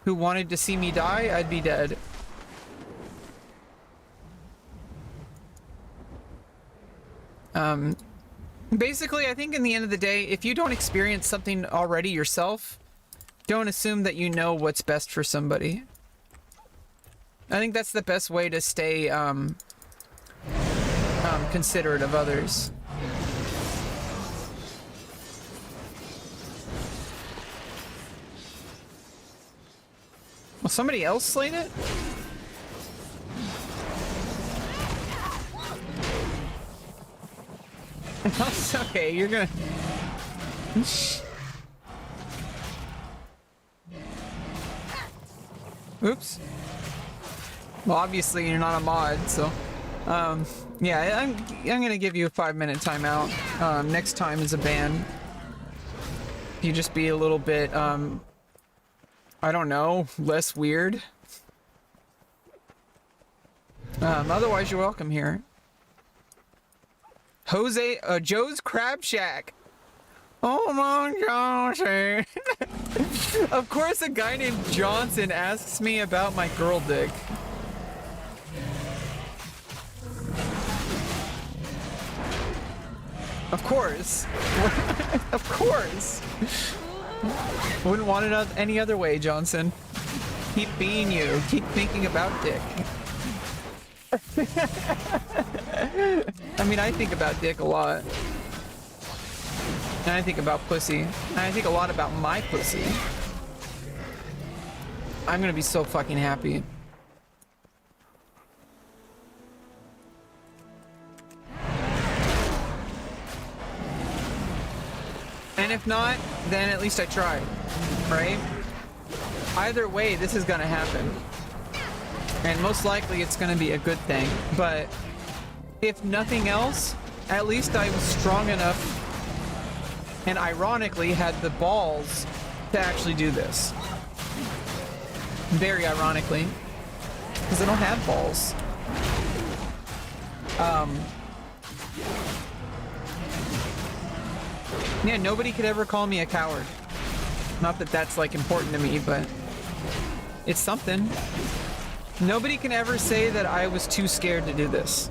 [SPEAKER 1] who wanted to see me die, I'd be dead. Basically, I think in the end of the day, if you don't experience something already yourself, don't assume that you know what's best for somebody. I think that's the best way to stay considerate of others. Will somebody else slayed it? It's okay, you're gonna... Oops. Well, obviously you're not a mod, so... yeah, I'm gonna give you a 5-minute timeout. Next time is a ban. You just be a little bit, I don't know, less weird. Otherwise you're welcome here. Joe's Crab Shack. Oh my gosh. Of course a guy named Johnson asks me about my girl dick. Of course. Of course. Wouldn't want it any other way, Johnson. Keep being you. Keep thinking about dick. I mean, I think about dick a lot. And I think about pussy. And I think a lot about my pussy. I'm gonna be so fucking happy. And if not, then at least I tried, right? Either way, this is gonna happen. And most likely it's gonna be a good thing. But if nothing else, at least I was strong enough and ironically had the balls to actually do this. Very ironically. Because I don't have balls. Yeah, nobody could ever call me a coward. Not that that's like important to me, but it's something. Nobody can ever say that I was too scared to do this.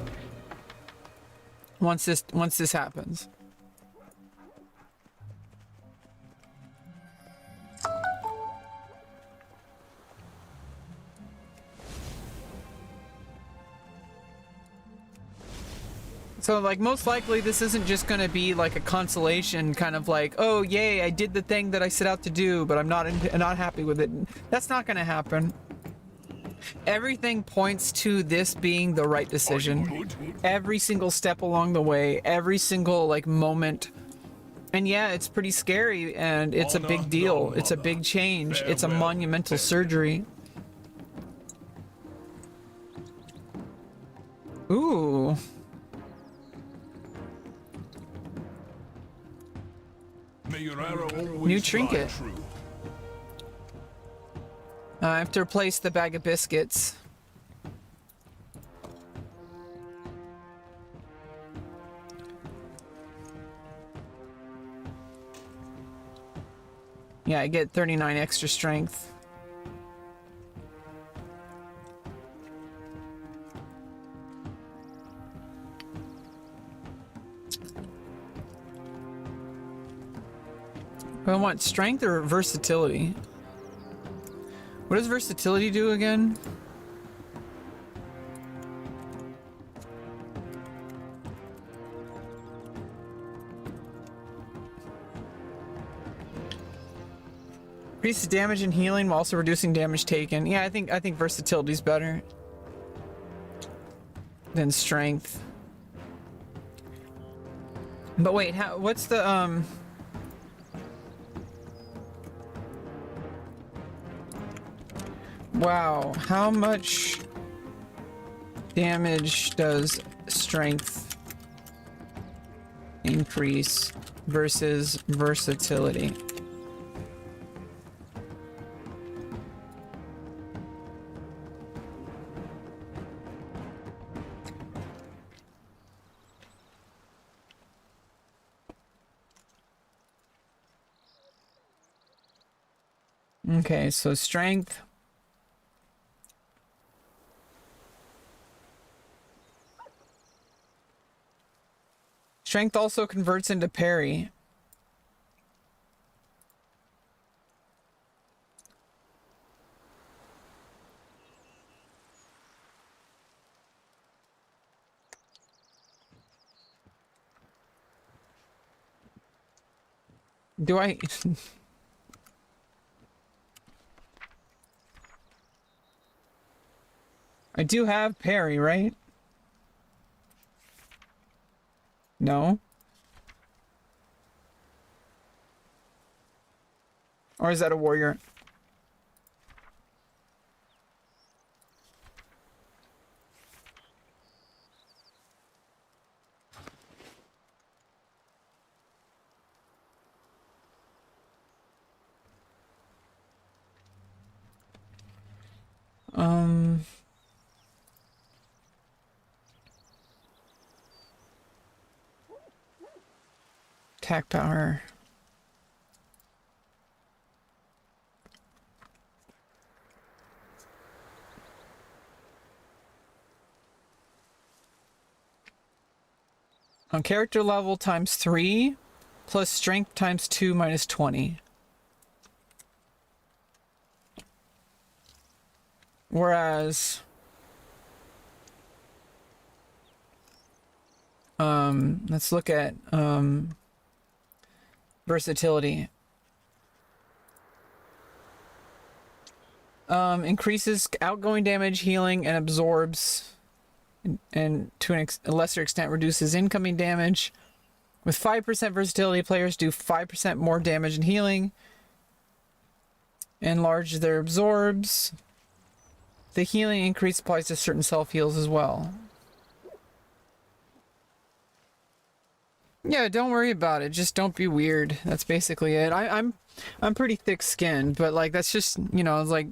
[SPEAKER 1] Once this happens. So, like, most likely this isn't just gonna be like a consolation, kind of like, oh yay, I did the thing that I set out to do, but I'm not happy with it. That's not gonna happen. Everything points to this being the right decision. Every single step along the way, every single like moment. And yeah, it's pretty scary and it's a big deal. It's a big change. It's a monumental surgery. Ooh. New trinket. I have to replace the bag of biscuits. Yeah, I get 39 extra strength. I want strength or versatility. What does versatility do again? Increases damage and healing while also reducing damage taken. Yeah, I think versatility is better than strength. But wait, what's the wow, how much damage does strength increase versus versatility. Okay, so strength. Strength also converts into parry. Do I... I do have parry, right? No? Or is that a warrior? Attack power. On character level times 3 plus strength times 2 minus 20. Whereas let's look at versatility. Increases outgoing damage, healing, and absorbs, and to a lesser extent reduces incoming damage. With 5% versatility, players do 5% more damage and healing. Enlarge their absorbs. The healing increase applies to certain self-heals as well. Yeah, don't worry about it. Just don't be weird. That's basically it. I'm pretty thick-skinned, but like that's just, you know, it's like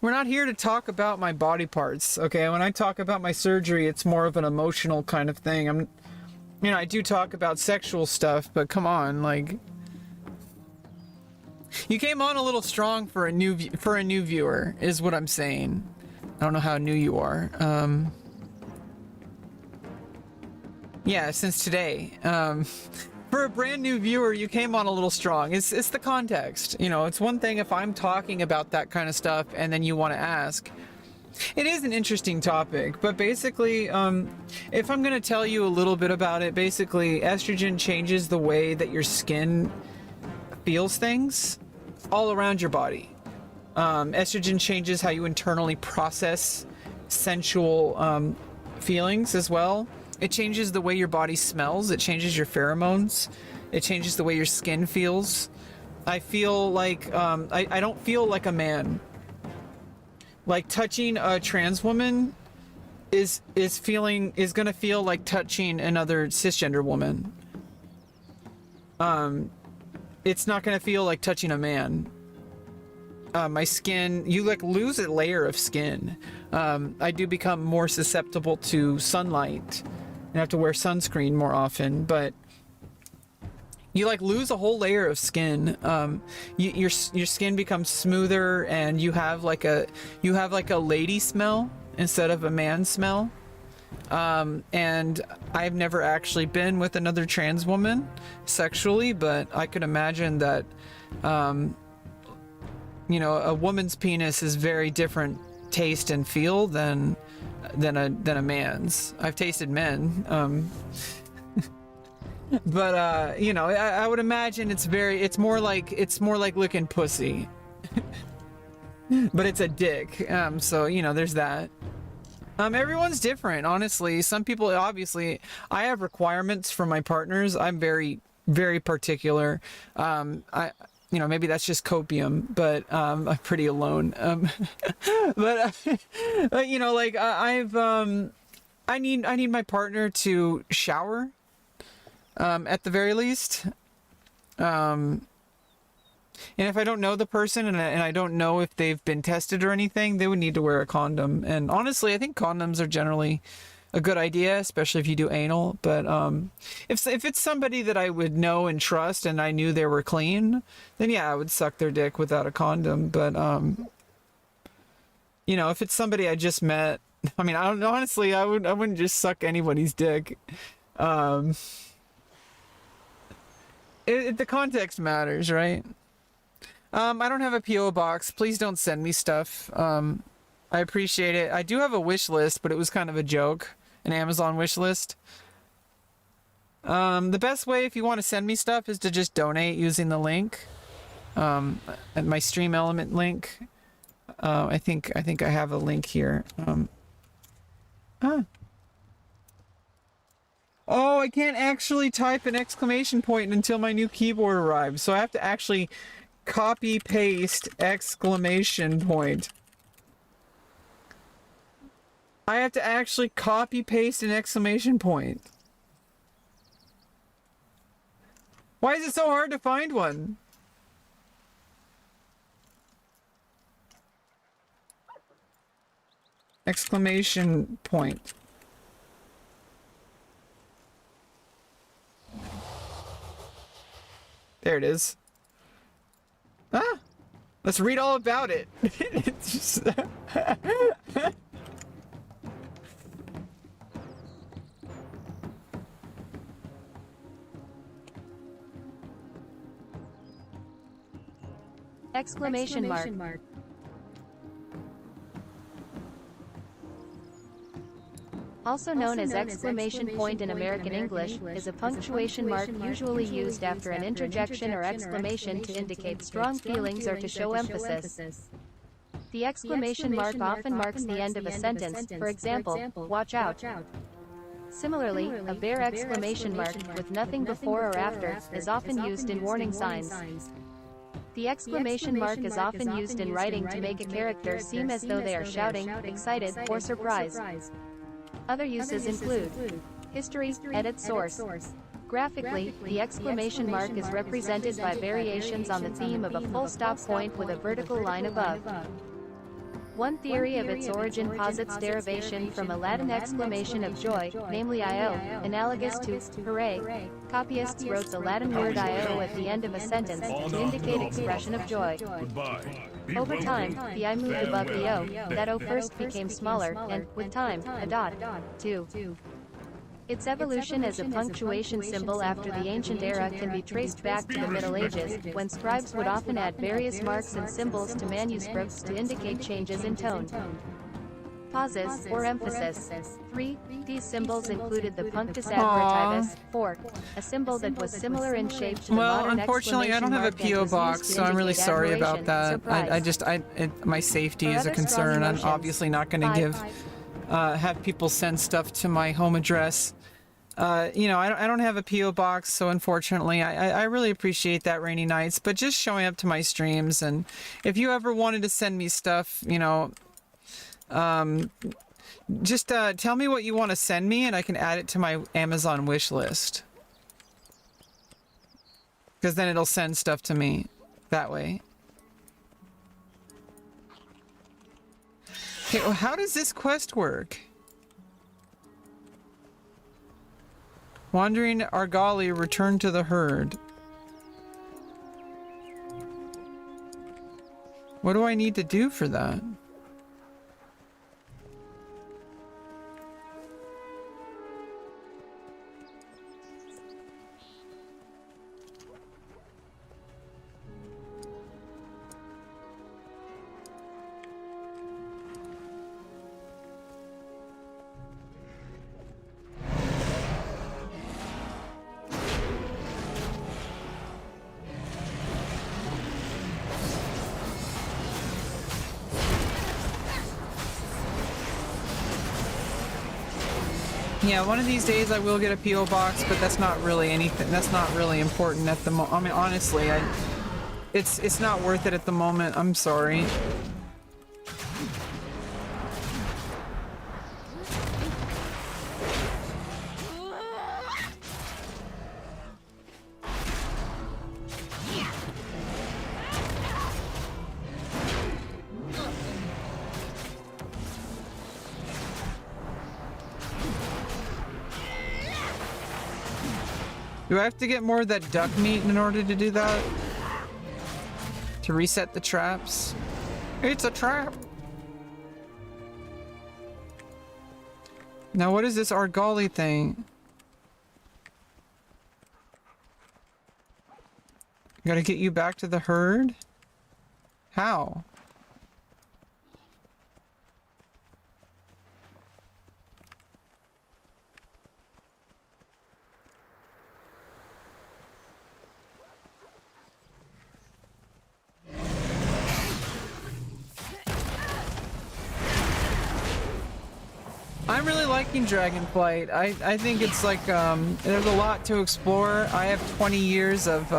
[SPEAKER 1] we're not here to talk about my body parts, okay? When I talk about my surgery, it's more of an emotional kind of thing. You know, I do talk about sexual stuff, but come on, like you came on a little strong for a new viewer, is what I'm saying. I don't know how new you are. Yeah, since today. For a brand new viewer, you came on a little strong. It's the context. You know, it's one thing if I'm talking about that kind of stuff and then you want to ask. It is an interesting topic, but basically, if I'm going to tell you a little bit about it, basically, estrogen changes the way that your skin feels things all around your body. Estrogen changes how you internally process sensual feelings as well. It changes the way your body smells. It changes your pheromones. It changes the way your skin feels. I feel like I don't feel like a man. Like touching a trans woman is gonna feel like touching another cisgender woman. It's not gonna feel like touching a man. My skin, you like lose a layer of skin. I do become more susceptible to sunlight and have to wear sunscreen more often, but you like lose a whole layer of skin. Your skin becomes smoother, and you have like a lady smell instead of a man smell. And I've never actually been with another trans woman sexually, but I could imagine that you know, a woman's penis is very different taste and feel than a man's. I've tasted men, but you know, I would imagine it's more like licking pussy, but it's a dick. So you know, there's that. Everyone's different, honestly. Some people, obviously, I have requirements for my partners. I'm very, very particular. You know, maybe that's just copium, but I'm pretty alone. But you know, like I need my partner to shower at the very least. And if I don't know the person and I don't know if they've been tested or anything, they would need to wear a condom. And honestly, I think condoms are generally a good idea, especially if you do anal. But if it's somebody that I would know and trust and I knew they were clean, then yeah, I would suck their dick without a condom. But you know, if it's somebody I just met, I mean, I don't know, honestly, I wouldn't just suck anybody's dick. The context matters, right? I don't have a P.O. box. Please don't send me stuff. I appreciate it. I do have a wish list, but it was kind of a joke. An Amazon wish list. The best way if you want to send me stuff is to just donate using the link. At my Stream Element link. I think I have a link here. Oh, I can't actually type an exclamation point until my new keyboard arrives. So I have to actually copy paste exclamation point. I have to actually copy paste an exclamation point. Why is it so hard to find one? Exclamation point. There it is. Ah! Let's read all about it. It's just...
[SPEAKER 7] Exclamation mark. Also known as exclamation point in American English, is a punctuation mark usually used after an interjection or exclamation to indicate strong feelings or to show emphasis. The exclamation mark often marks the end of a sentence, for example, watch out. Similarly, a bare exclamation mark, with nothing before or after, is often used in warning signs. The exclamation mark is often used in writing to make a character seem as though they are shouting, excited, or surprised. Other uses include history, edit source. Graphically, the exclamation mark is represented by variations on the theme of a full stop point with a vertical line above. One theory of its origin posits derivation from a Latin exclamation of joy, namely io, analogous to hooray. Copyists wrote the Latin word io at the end of a sentence to indicate expression of joy. Over time, the I moved above the O, that O first became smaller, and, with time, a dot, too. Its evolution as a punctuation symbol after the ancient era can be traced back to the Middle Ages, when scribes would often add various marks and symbols to manuscripts to indicate changes in tone. Pauses, or emphasis. 3. These symbols included the punctus advertivus. 4. A symbol that was similar in shape to the modern
[SPEAKER 1] unfortunately, I don't have a P.O. box, so I'm really sorry about that. My safety is a concern. I'm obviously not going to have people send stuff to my home address. You know, I don't have a P.O. box, so unfortunately, I really appreciate that, Rainy Nights, but just showing up to my streams, and if you ever wanted to send me stuff, you know, just tell me what you want to send me, and I can add it to my Amazon wish list. Because then it'll send stuff to me that way. Okay, well, how does this quest work? Wandering Argali, return to the herd. What do I need to do for that? Yeah, one of these days I will get a P.O. box, but that's not really anything. That's not really important at the moment. I mean, honestly, it's not worth it at the moment. I'm sorry. Do I have to get more of that duck meat in order to do that? To reset the traps? It's a trap! Now what is this Argali thing? Gotta get you back to the herd? How? I'm really liking Dragonflight. I think it's like, there's a lot to explore. I have 20 years of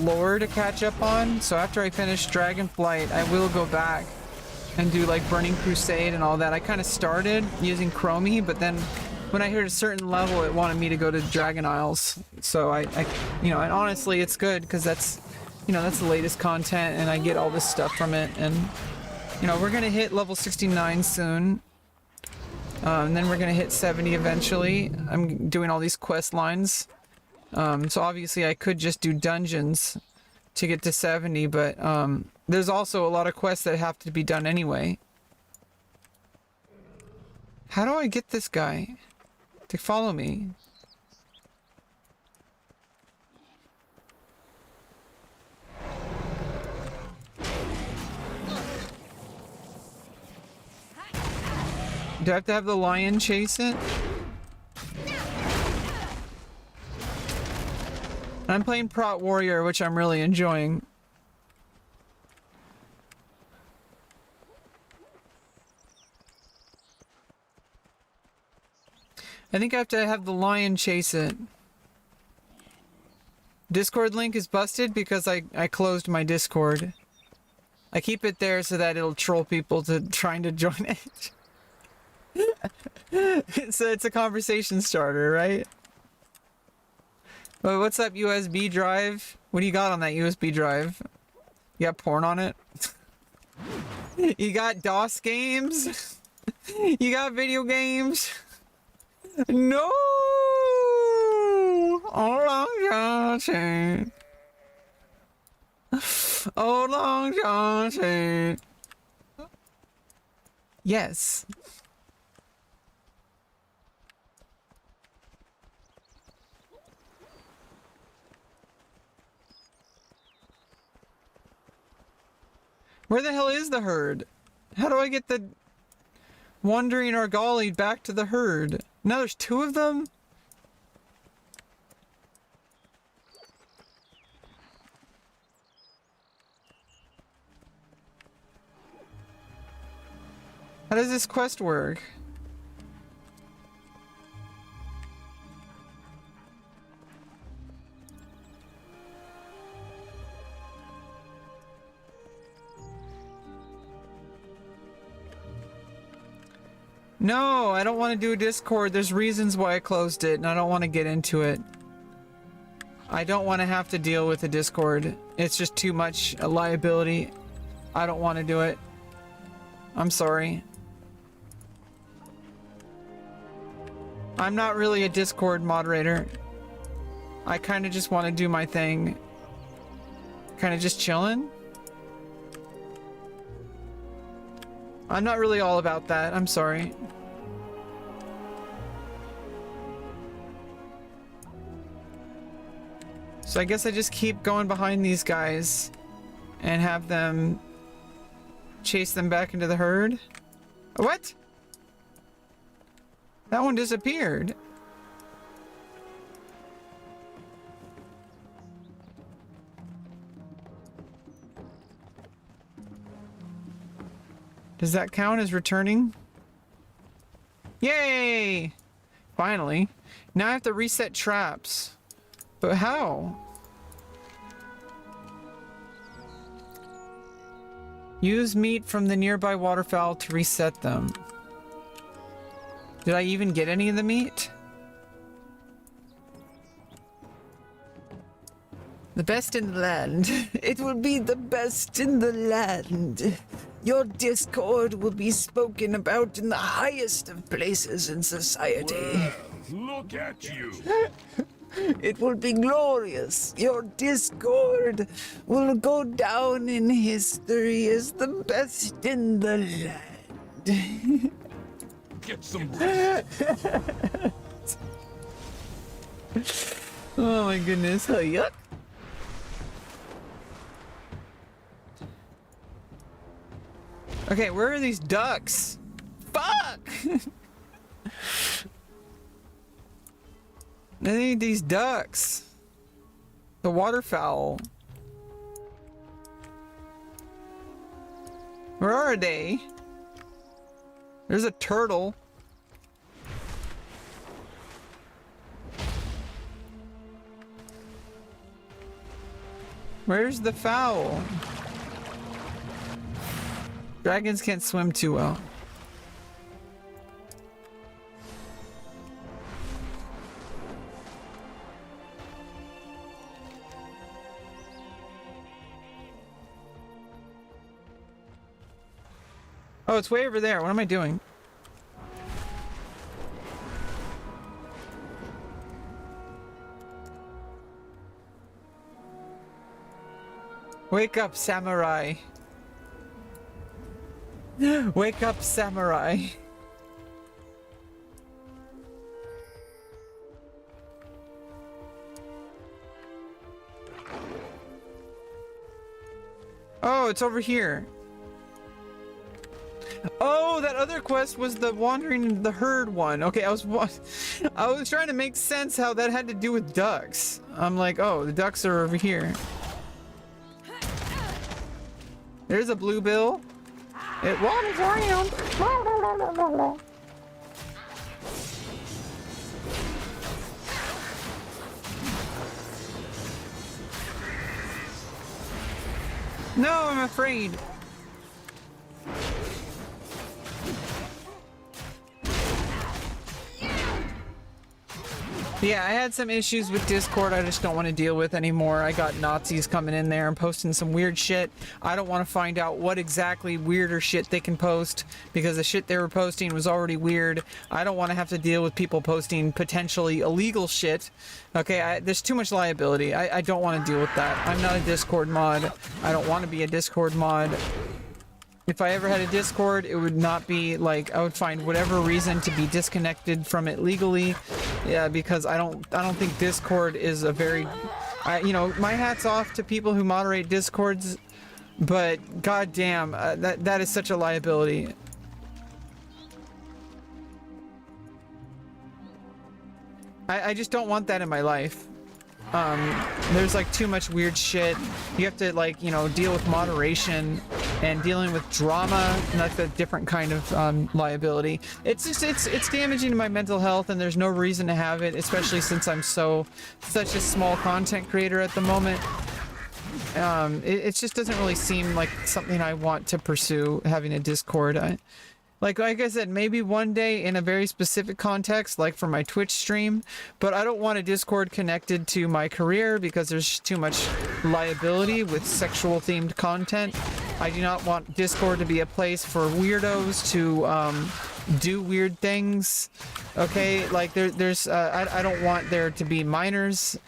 [SPEAKER 1] lore to catch up on, so after I finish Dragonflight, I will go back and do like Burning Crusade and all that. I kind of started using Chromie, but then when I hit a certain level, it wanted me to go to Dragon Isles. So I you know, and honestly, it's good because that's, you know, that's the latest content and I get all this stuff from it. And, you know, we're gonna hit level 69 soon. And then we're gonna hit 70 eventually. I'm doing all these quest lines. So obviously I could just do dungeons to get to 70, but there's also a lot of quests that have to be done anyway. How do I get this guy to follow me? Do I have to have the lion chase it? I'm playing Prot Warrior, which I'm really enjoying. I think I have to have the lion chase it. Discord link is busted because I closed my Discord. I keep it there so that it'll troll people to trying to join it. So it's a conversation starter, right? Well, what's up, USB drive? What do you got on that USB drive? You got porn on it? You got DOS games? You got video games? No! Oh, long Johnson. Oh, long Johnson. Yes. Where the hell is the herd? How do I get the wandering Argali back to the herd? Now there's two of them? How does this quest work? No, I don't want to do a Discord. There's reasons why I closed it, and I don't want to get into it. I don't want to have to deal with a Discord. It's just too much a liability. I don't want to do it. I'm sorry. I'm not really a Discord moderator. I kind of just want to do my thing. Kind of just chilling. I'm not really all about that. I'm sorry. So I guess I just keep going behind these guys and have them chase them back into the herd. What? That one disappeared. Does that count as returning? Yay! Finally. Now I have to reset traps. But how? Use meat from the nearby waterfowl to reset them. Did I even get any of the meat? The best in the land. It will be the best in the land. Your Discord will be spoken about in the highest of places in society.
[SPEAKER 2] Well, look at you.
[SPEAKER 1] It will be glorious. Your Discord will go down in history as the best in the land.
[SPEAKER 2] Get some rest.
[SPEAKER 1] Oh my goodness. Oh, yuck. Okay, where are these ducks? Fuck! I need these ducks. The waterfowl. Where are they? There's a turtle. Where's the fowl? Dragons can't swim too well. Oh, it's way over there. What am I doing? Wake up, samurai. Wake up, samurai. Oh, it's over here. Oh, that other quest was the wandering the herd one. Okay, I was trying to make sense how that had to do with ducks. I'm like, oh, the ducks are over here. There's a bluebill. It wanders around. No, I'm afraid. Yeah, I had some issues with Discord I just don't want to deal with anymore. I got Nazis coming in there and posting some weird shit. I don't want to find out what exactly weirder shit they can post because the shit they were posting was already weird. I don't want to have to deal with people posting potentially illegal shit. Okay, there's too much liability. I don't want to deal with that. I'm not a Discord mod. I don't want to be a Discord mod. If I ever had a Discord, it would not be like I would find whatever reason to be disconnected from it legally. Yeah, because I don't think Discord is a very, you know, my hat's off to people who moderate Discords, but goddamn, that is such a liability. I just don't want that in my life. There's like too much weird shit. You have to like, you know, deal with moderation and dealing with drama, and that's a different kind of liability. It's just it's damaging to my mental health, and there's no reason to have it, especially since I'm such a small content creator at the moment. It just doesn't really seem like something I want to pursue, having a Discord. Like I said, maybe one day in a very specific context, like for my Twitch stream, but I don't want a Discord connected to my career because there's too much liability with sexual themed content. I do not want Discord to be a place for weirdos to do weird things. Okay, like I don't want there to be minors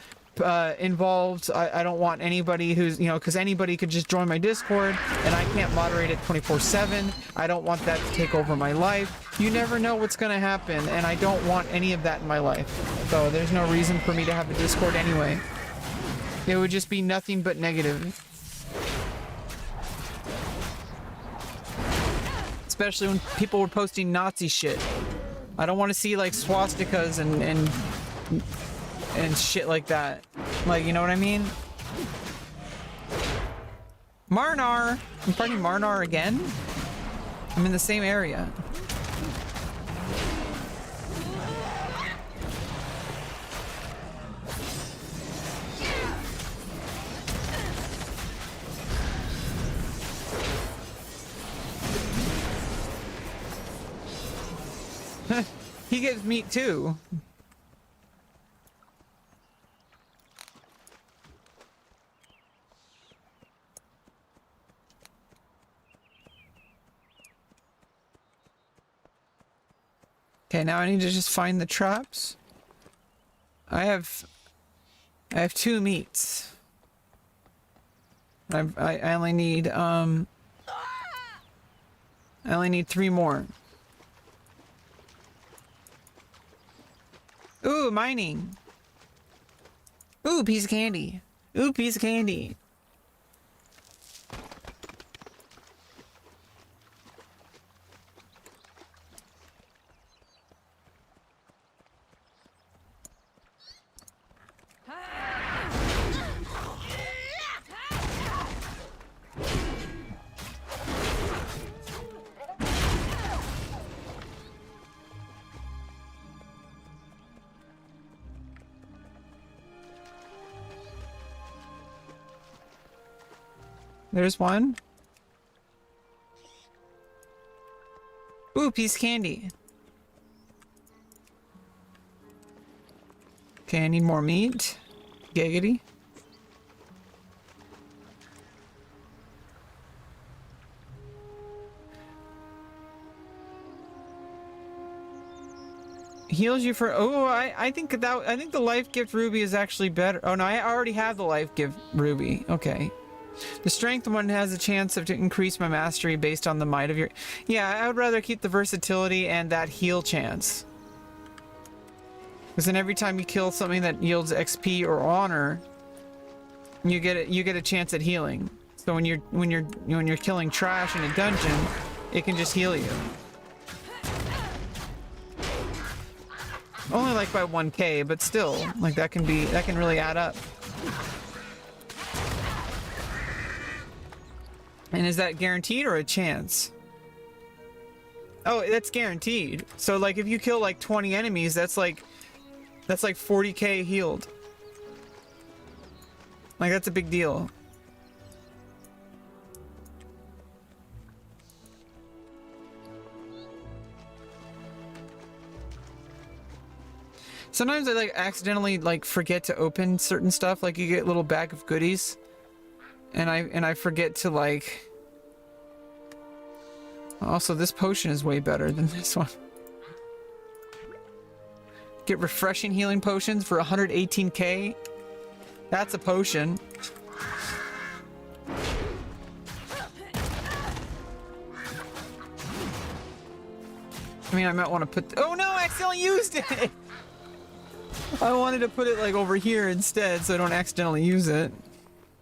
[SPEAKER 1] involved. I don't want anybody who's, you know, because anybody could just join my Discord and I can't moderate it 24/7. I don't want that to take over my life. You never know what's going to happen, and I don't want any of that in my life. So there's no reason for me to have a Discord anyway. It would just be nothing but negative. Especially when people were posting Nazi shit. I don't want to see like swastikas and shit like that. Like, you know what I mean? Marnar! I'm fighting Marnar again? I'm in the same area. He gives meat too. Okay, now I need to just find the traps. I have I have 2 meats. I only need I only need 3 more. Ooh, mining. Ooh, piece of candy. Ooh, piece of candy. There's one. Ooh, piece of candy. Okay, I need more meat. Giggity. Heals you for I think the life gift ruby is actually better. Oh no, I already have the life gift ruby. Okay. The strength one has a chance to increase my mastery based on the might of your... Yeah, I would rather keep the versatility and that heal chance. Because then every time you kill something that yields XP or honor, you get a chance at healing. So when you're killing trash in a dungeon, it can just heal you. Only like by 1k, but still, like that can really add up. And is that guaranteed or a chance? Oh, that's guaranteed. So like if you kill like 20 enemies, that's like 40k healed. Like that's a big deal. Sometimes I like accidentally like forget to open certain stuff. Like you get a little bag of goodies. And I forget to like... Also, this potion is way better than this one. Get refreshing healing potions for 118k. That's a potion. I mean, I might want to put... Oh no, I accidentally used it! I wanted to put it like over here instead so I don't accidentally use it.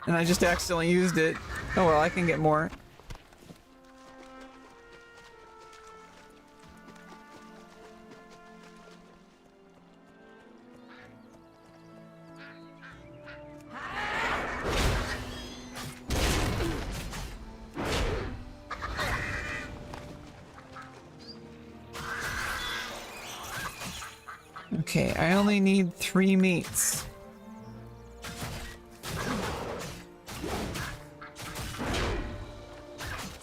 [SPEAKER 1] And I just accidentally used it. Oh well, I can get more. Okay, I only need 3 meats.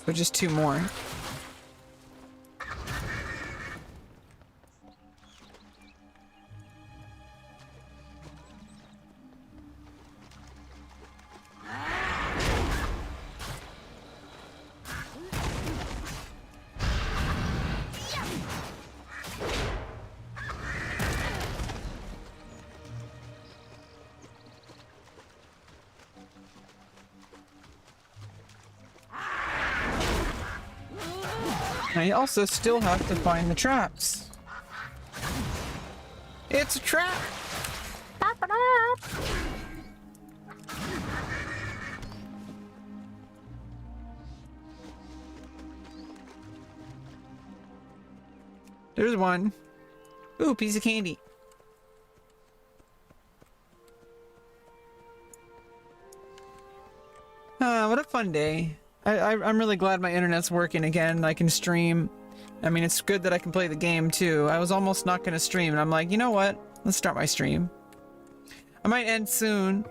[SPEAKER 1] So just 2 more. I also still have to find the traps. It's a trap! There's one. Ooh, piece of candy. What a fun day. I'm really glad my internet's working again. I can stream. I mean, it's good that I can play the game too. I was almost not going to stream, and I'm like, you know what? Let's start my stream. I might end soon.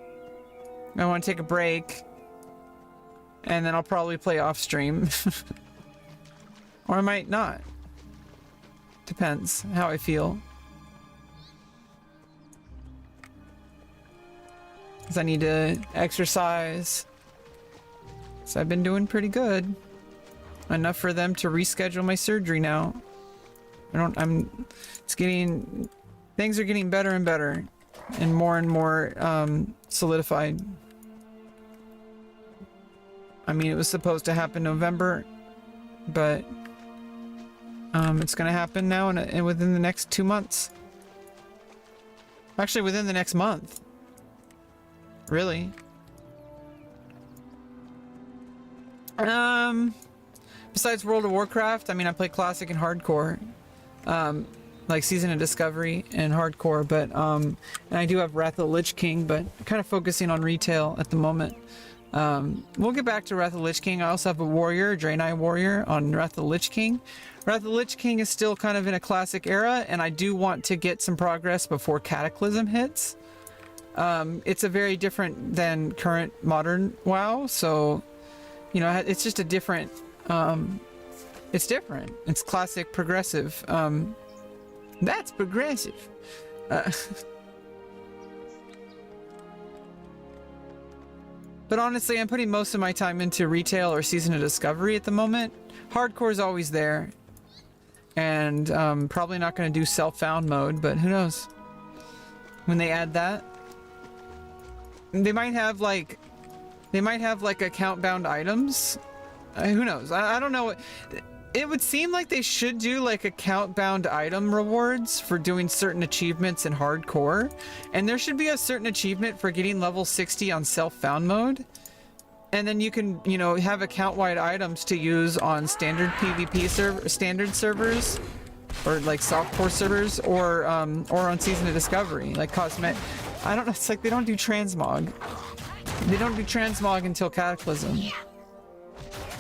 [SPEAKER 1] I want to take a break. And then I'll probably play off stream. Or I might not. Depends how I feel. Because I need to exercise. So I've been doing pretty good. Enough for them to reschedule my surgery now. Things are getting better and better. and more solidified. I mean, it was supposed to happen November, but it's gonna happen now and within the next 2 months. Actually, within the next month. Really. Besides World of Warcraft, I mean, I play Classic and Hardcore. Like Season of Discovery and Hardcore, but, and I do have Wrath of the Lich King, but kind of focusing on retail at the moment. We'll get back to Wrath of the Lich King. I also have a warrior, Draenei warrior on Wrath of the Lich King. Wrath of the Lich King is still kind of in a classic era, and I do want to get some progress before Cataclysm hits. It's a very different than current modern WoW, so, you know, it's just a different, it's different. It's classic progressive. That's progressive. But honestly, I'm putting most of my time into retail or Season of Discovery at the moment. Hardcore is always there. And probably not going to do self-found mode, but who knows? When they add that. They might have like account-bound items. Who knows? I don't know. It would seem like they should do like account-bound item rewards for doing certain achievements in hardcore, and there should be a certain achievement for getting level 60 on self-found mode, and then you can, you know, have account-wide items to use on standard PvP standard servers, or like softcore servers, or on Season of Discovery, like cosmetic. I don't know. It's like they don't do transmog. They don't do transmog until Cataclysm.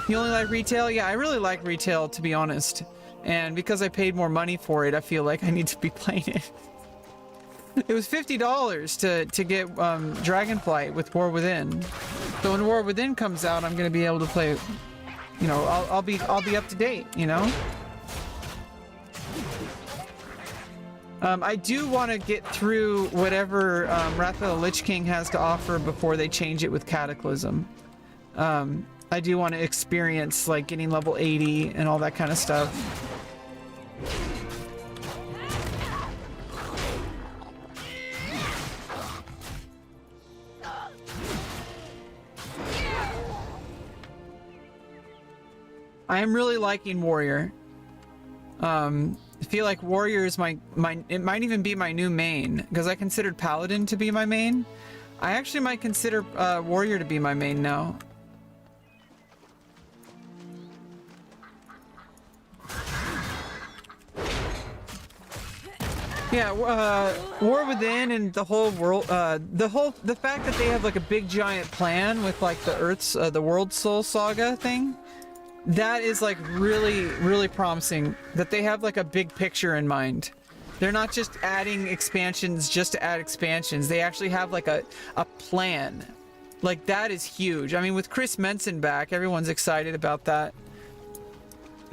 [SPEAKER 1] You only like retail? Yeah, I really like retail, to be honest. And because I paid more money for it, I feel like I need to be playing it. It was $50 to get Dragonflight with War Within. So when War Within comes out, I'm going to be able to play. You know, I'll be up to date. You know. I do want to get through whatever Wrath of the Lich King has to offer before they change it with Cataclysm. I do want to experience like getting level 80 and all that kind of stuff. I am really liking Warrior. I feel like Warrior is my it might even be my new main, because I considered Paladin to be my main. I actually might consider Warrior to be my main now. Yeah, War Within and the whole world, the fact that they have like a big giant plan with like the World Soul Saga thing, that is like really promising. That they have like a big picture in mind. They're not just adding expansions just to add expansions. They actually have like a plan. Like that is huge. I mean, with Chris Menson back, everyone's excited about that.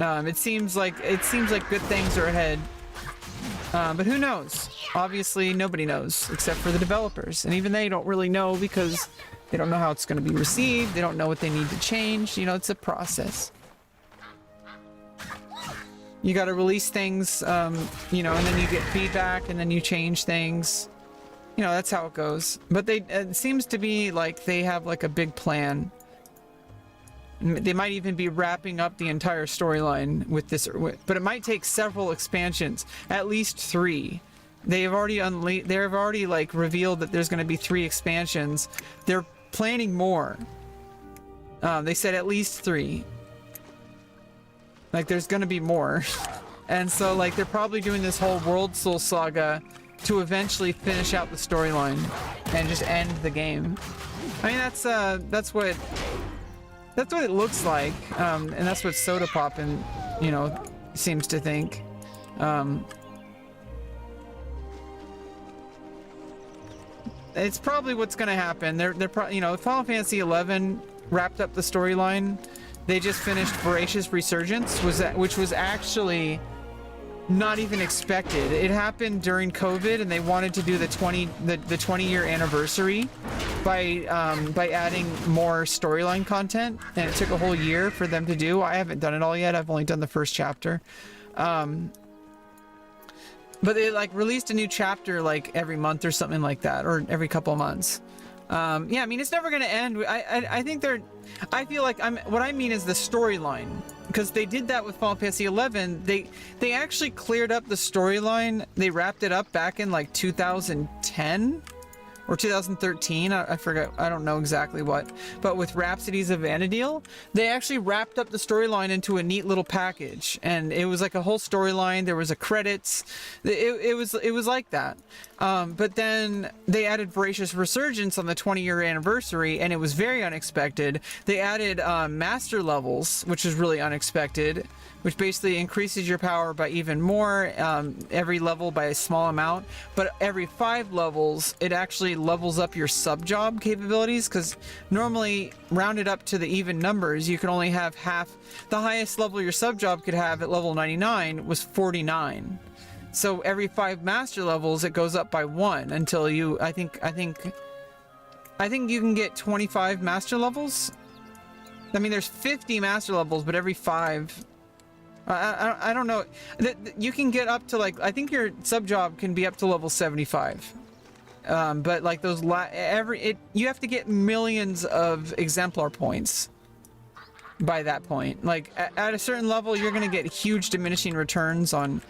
[SPEAKER 1] It seems like good things are ahead. But who knows? Obviously, nobody knows except for the developers. And even they don't really know because they don't know how it's going to be received. They don't know what they need to change. You know, it's a process. You got to release things, you know, and then you get feedback and then you change things. You know, that's how it goes. But it seems to be like they have like a big plan. They might even be wrapping up the entire storyline with this, but it might take several expansions, at least 3. They've already like revealed that there's going to be 3 expansions. They're planning more. They said at least 3. Like there's going to be more, and so like they're probably doing this whole World Soul Saga to eventually finish out the storyline and just end the game. I mean that's what it looks like, and that's what Soda Poppin', you know, seems to think. It's probably what's going to happen. You know, Final Fantasy XI wrapped up the storyline. They just finished Voracious Resurgence, which was actually not even expected. It happened during COVID, and they wanted to do the 20-year anniversary by adding more storyline content, and it took a whole year for them to do. I haven't done it all yet. I've only done the first chapter. but they like released a new chapter like every month or something like that, or every couple of months. Yeah, I mean, it's never gonna end. I think I feel like what I mean is the storyline, because they did that with Final Fantasy 11. They actually cleared up the storyline. They wrapped it up back in like 2010 or 2013. I forget. I don't know exactly what. But with Rhapsodies of Vana'diel, they actually wrapped up the storyline into a neat little package, and it was like a whole storyline. There was a credits. It was like that. But then they added Voracious Resurgence on the 20-year anniversary, and it was very unexpected. They added master levels, which is really unexpected, which basically increases your power by even more, every level by a small amount. But every 5 levels, it actually levels up your sub-job capabilities, because normally, rounded up to the even numbers, you can only have half. The highest level your sub-job could have at level 99 was 49. So every 5 master levels, it goes up by 1 until you, I think you can get 25 master levels. I mean, there's 50 master levels, but every 5, I don't know. You can get up to like, I think your sub job can be up to level 75. But like those you have to get millions of exemplar points by that point. Like at a certain level, you're gonna get huge diminishing returns on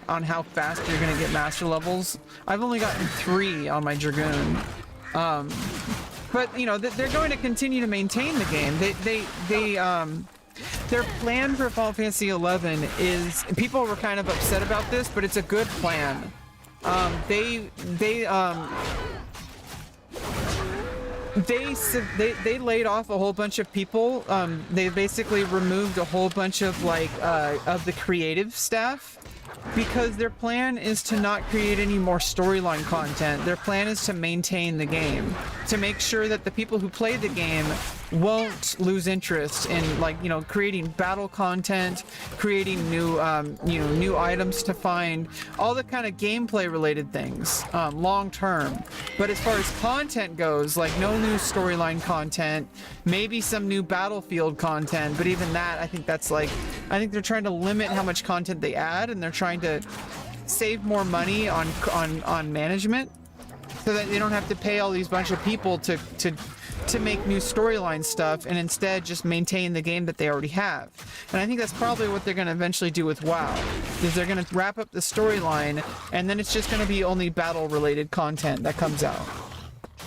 [SPEAKER 1] how fast you're gonna get master levels. I've only gotten 3 on my Dragoon. But you know, they're going to continue to maintain the game. Their plan for Final Fantasy 11 is, people were kind of upset about this, but it's a good plan. They laid off a whole bunch of people. They basically removed a whole bunch of like of the creative staff, because their plan is to not create any more storyline content. Their plan is to maintain the game, to make sure that the people who play the game won't lose interest in, like, you know, creating battle content, creating new new items to find, all the kind of gameplay related things long term. But as far as content goes, like, no new storyline content, maybe some new battlefield content, but even that, I think they're trying to limit how much content they add, and they're trying to save more money on management, so that they don't have to pay all these bunch of people to make new storyline stuff, and instead just maintain the game that they already have. And I think that's probably what they're going to eventually do with WoW, is they're going to wrap up the storyline, and then it's just going to be only battle related content that comes out,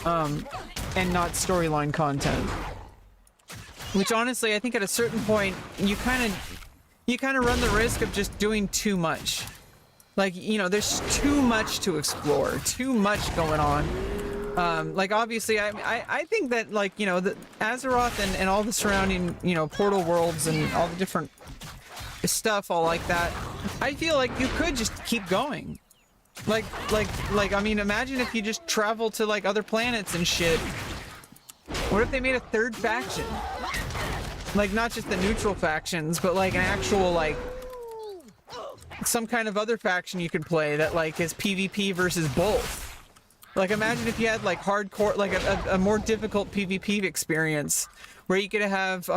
[SPEAKER 1] and not storyline content. Which honestly, I think at a certain point, you kind of run the risk of just doing too much. Like, you know, there's too much to explore, too much going on. Like, obviously, I think that, like, you know, the Azeroth and all the surrounding, you know, portal worlds and all the different stuff, all like that, I feel like you could just keep going. Like, I mean, imagine if you just travel to, like, other planets and shit. What if they made a 3rd faction? Like, not just the neutral factions, but, like, an actual, like, some kind of other faction you could play that, like, is PvP versus both. Like, imagine if you had, like, hardcore, like, a more difficult PvP experience, where you could have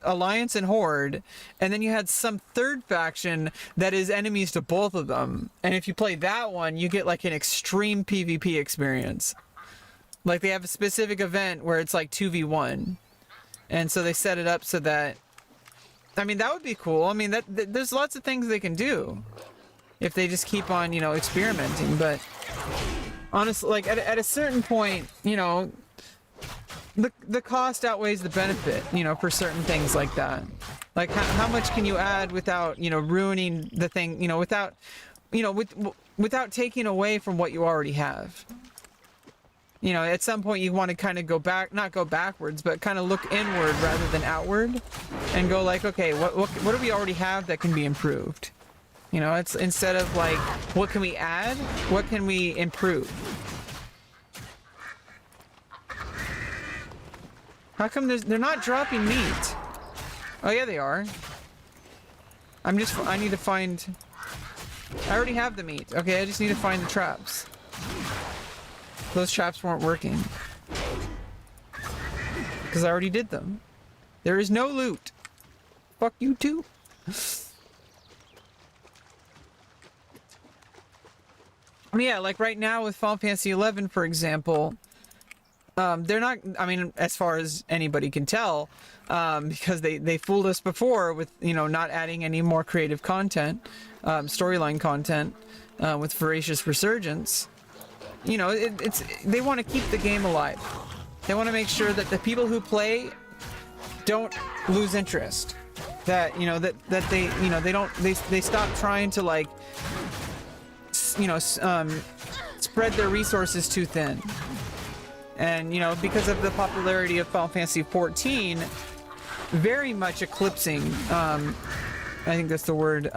[SPEAKER 1] Alliance and Horde, and then you had some 3rd faction that is enemies to both of them. And if you play that one, you get, like, an extreme PvP experience. Like, they have a specific event where it's, like, 2v1. And so they set it up so that, I mean, that would be cool. I mean, there's lots of things they can do if they just keep on, you know, experimenting. But honestly, like, at a certain point, you know, the cost outweighs the benefit, you know, for certain things like that. Like, how much can you add without, you know, ruining the thing, you know, without taking away from what you already have. You know, at some point you want to kind of go back, not go backwards, but kind of look inward rather than outward, and go like, okay, what do we already have that can be improved? You know, it's instead of like, what can we add? What can we improve? How come they're not dropping meat? Oh yeah, they are. I need to find, I already have the meat. Okay, I just need to find the traps. Those traps weren't working, because I already did them. There is no loot. Fuck you too. Yeah, like right now with Final Fantasy 11, for example, they're not, I mean, as far as anybody can tell, because they fooled us before with, you know, not adding any more creative content, storyline content, with Voracious Resurgence. You know, they want to keep the game alive. They want to make sure that the people who play don't lose interest. That, you know, that they, you know, they stop trying to, like, you know, spread their resources too thin. And, you know, because of the popularity of Final Fantasy 14, very much eclipsing, I think that's the word,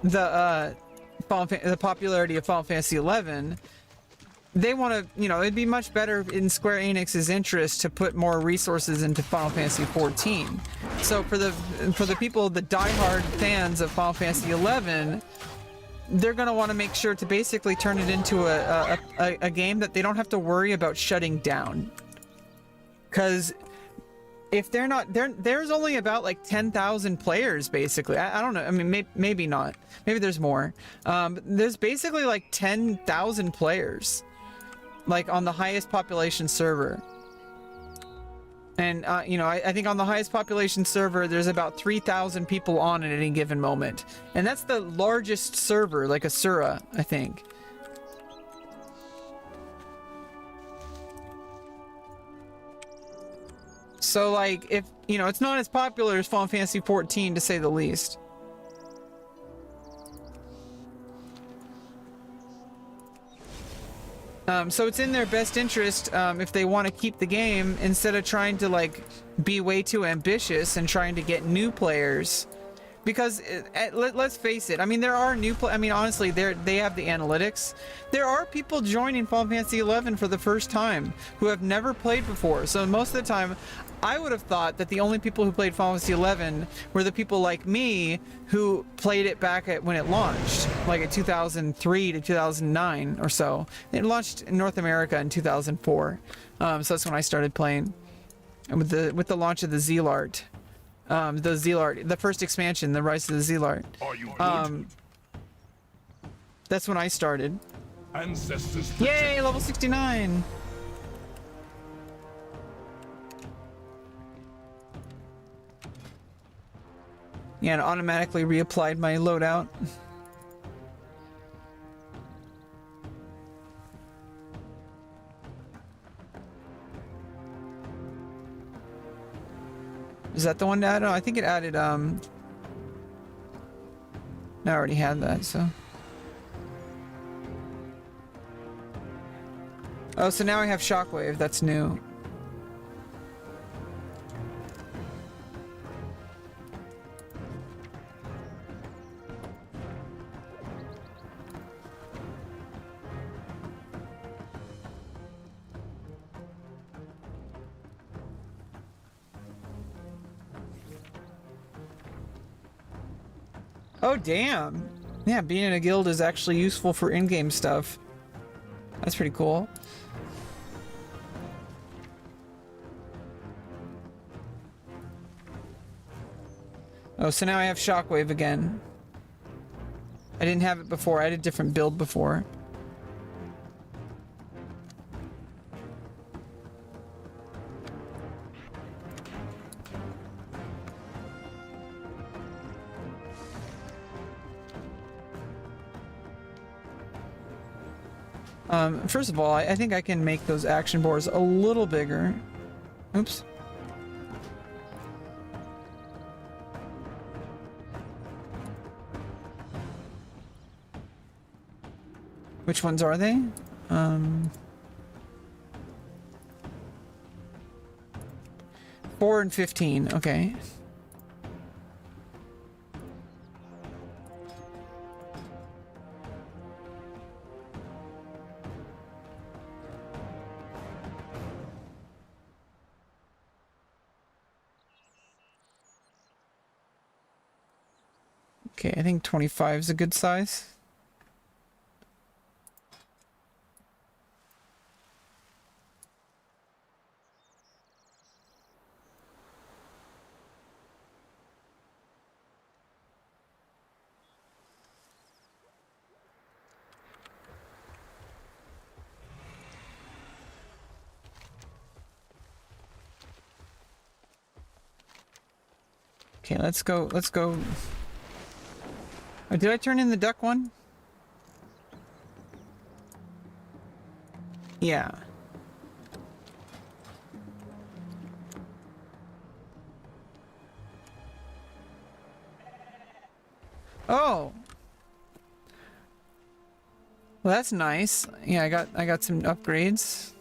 [SPEAKER 1] the popularity of Final Fantasy 11, they want to, you know, it'd be much better in Square Enix's interest to put more resources into Final Fantasy 14. So for the people, the diehard fans of Final Fantasy 11, they're going to want to make sure to basically turn it into a game that they don't have to worry about shutting down. Because if they're not, there's only about like 10,000 players, basically. I don't know. I mean, maybe not. Maybe there's more. There's basically like 10,000 players, like on the highest population server. And, you know, I think on the highest population server, there's about 3,000 people on at any given moment. And that's the largest server, like Asura, I think. So, like, if, you know, it's not as popular as Final Fantasy 14, to say the least. So it's in their best interest, if they want to keep the game, instead of trying to, like, be way too ambitious and trying to get new players. Because, let's face it, I mean, there are new I mean, honestly, they have the analytics. There are people joining Final Fantasy 11 for the first time who have never played before. So most of the time, I would have thought that the only people who played Final Fantasy 11 were the people like me who played it back at when it launched, like at 2003 to 2009 or so. It launched in North America in 2004. So that's when I started playing. And with the launch of the Zealart. The Zealart, the first expansion, the Rise of the Zealart.
[SPEAKER 2] Are you good?
[SPEAKER 1] That's when I started.
[SPEAKER 2] Ancestors
[SPEAKER 1] Yay, level 69! Yeah, and automatically reapplied my loadout. Is that the one to add? Oh, I think it added, no, I already had that, so. Oh, so now I have Shockwave, that's new. Oh, damn. Yeah, being in a guild is actually useful for in-game stuff. That's pretty cool. Oh, so now I have Shockwave again. I didn't have it before. I had a different build before. First of all, I think I can make those action boards a little bigger. Oops. Which ones are they? 4 and 15, okay. Okay, I think 25 is a good size. Okay, let's go. Let's go. Oh, did I turn in the duck one? Yeah. Oh. Well, that's nice. Yeah, I got some upgrades.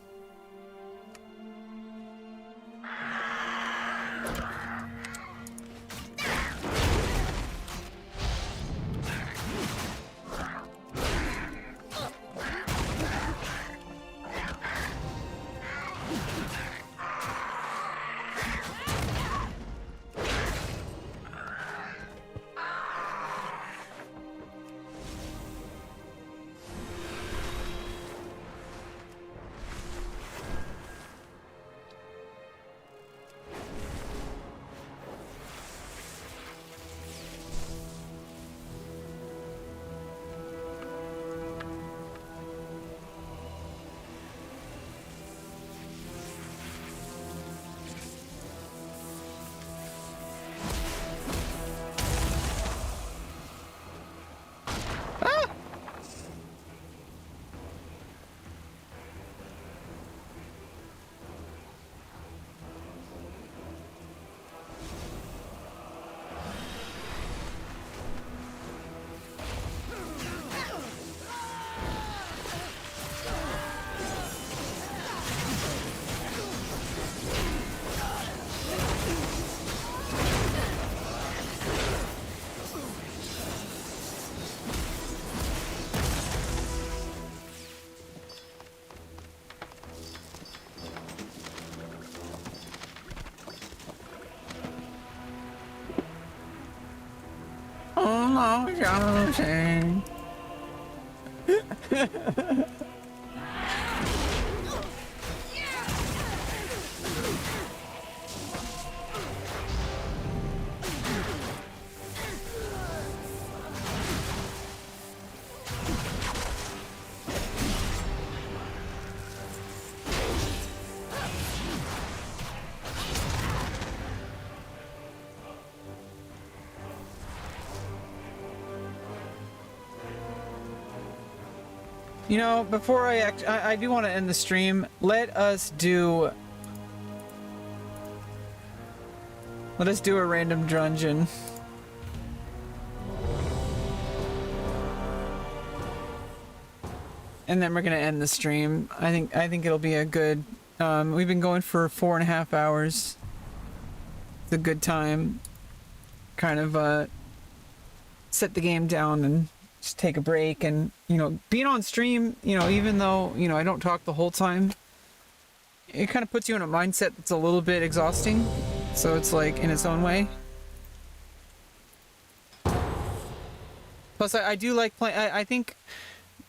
[SPEAKER 1] Oh, Johnson. You know, before I do want to end the stream. Let us do a random dungeon. And then we're gonna end the stream. I think it'll be a good. We've been going for 4.5 hours. It's a good time. Kind of set the game down and just take a break. And you know, being on stream, you know, even though you know I don't talk the whole time, it kind of puts you in a mindset that's a little bit exhausting. So it's like in its own way. Plus, I do like playing. I think.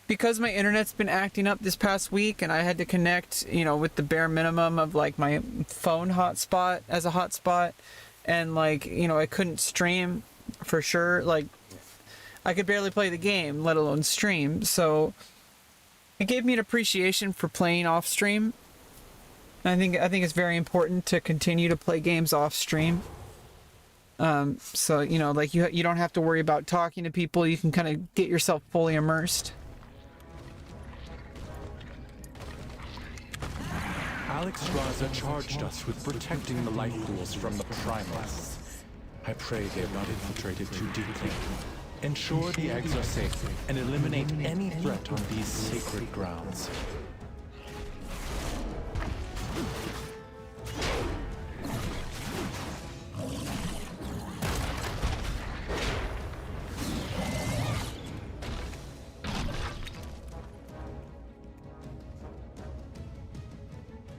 [SPEAKER 1] Because my internet's been acting up this past week and I had to connect, you know, with the bare minimum of like my phone hotspot as a hotspot, and like, you know, I couldn't stream for sure. Like I could barely play the game, let alone stream. So it gave me an appreciation for playing off stream. I think it's very important to continue to play games off stream. So, you know, like you don't have to worry about talking to people. You can kind of get yourself fully immersed.
[SPEAKER 8] Alex Raza charged us with protecting the life pools from the primals. I pray they have not infiltrated too deeply. Ensure the eggs are safe and eliminate any threat on these sacred grounds.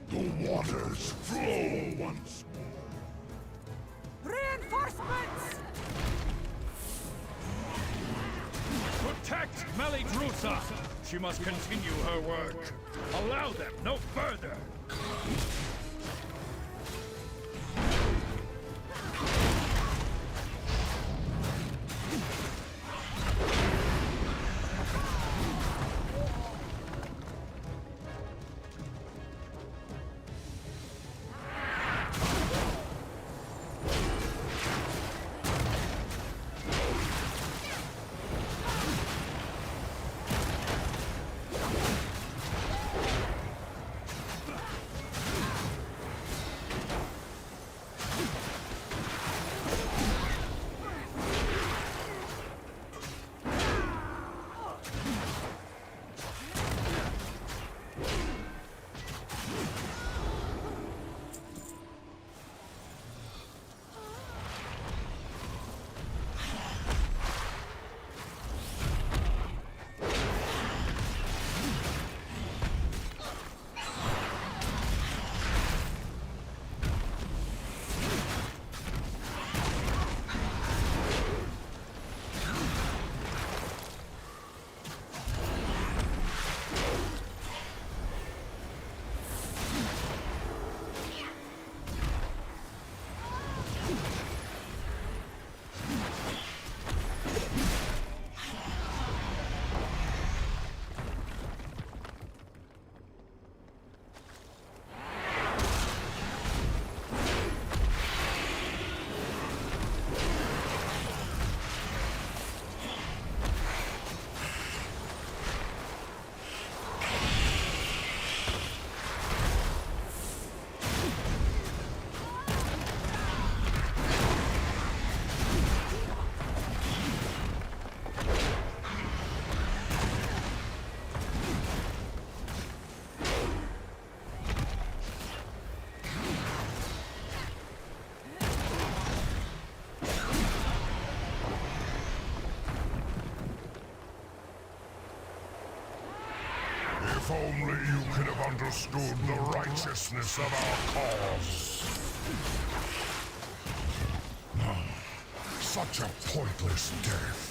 [SPEAKER 4] The waters flow once more.
[SPEAKER 3] Reinforcements!
[SPEAKER 2] Protect Melidrusa! She must continue her work. Allow them no further!
[SPEAKER 4] could have understood the righteousness of our cause. Such a pointless death.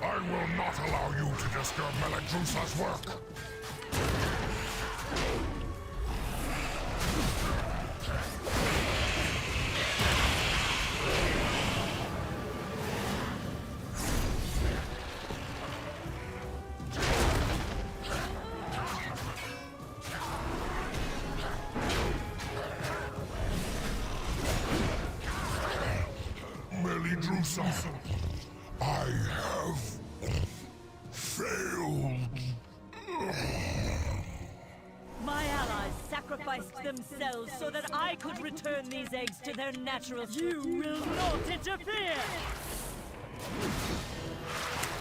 [SPEAKER 4] I will not allow you to disturb Meladrusa's work. Meladrusa, I have failed.
[SPEAKER 9] My allies sacrificed themselves so that I could return these eggs to their natural. You will not interfere!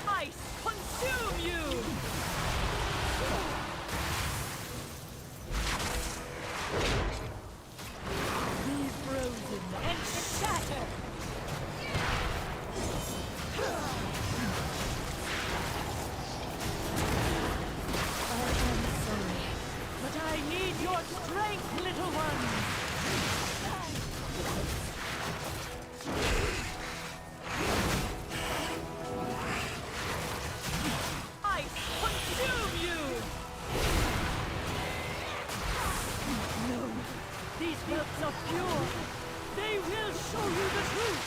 [SPEAKER 9] Ice, consume you! Be frozen and shatter! I need your strength, little one! I consume you! No, these belts are pure. They will show you the truth.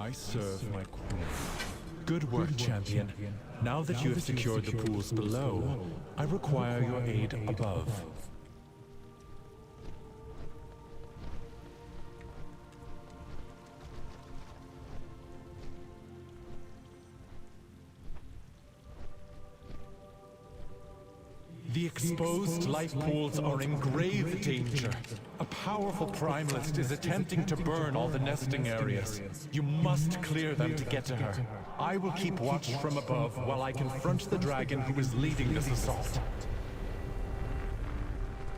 [SPEAKER 8] I serve my queen. Good work, champion. Now that you have secured the pools below, I require your aid above. The exposed life pools are in grave danger. A powerful primalist is attempting to burn all the nesting areas. You must clear them to get to her. I will keep watch from above while I confront the dragon who is leading this assault.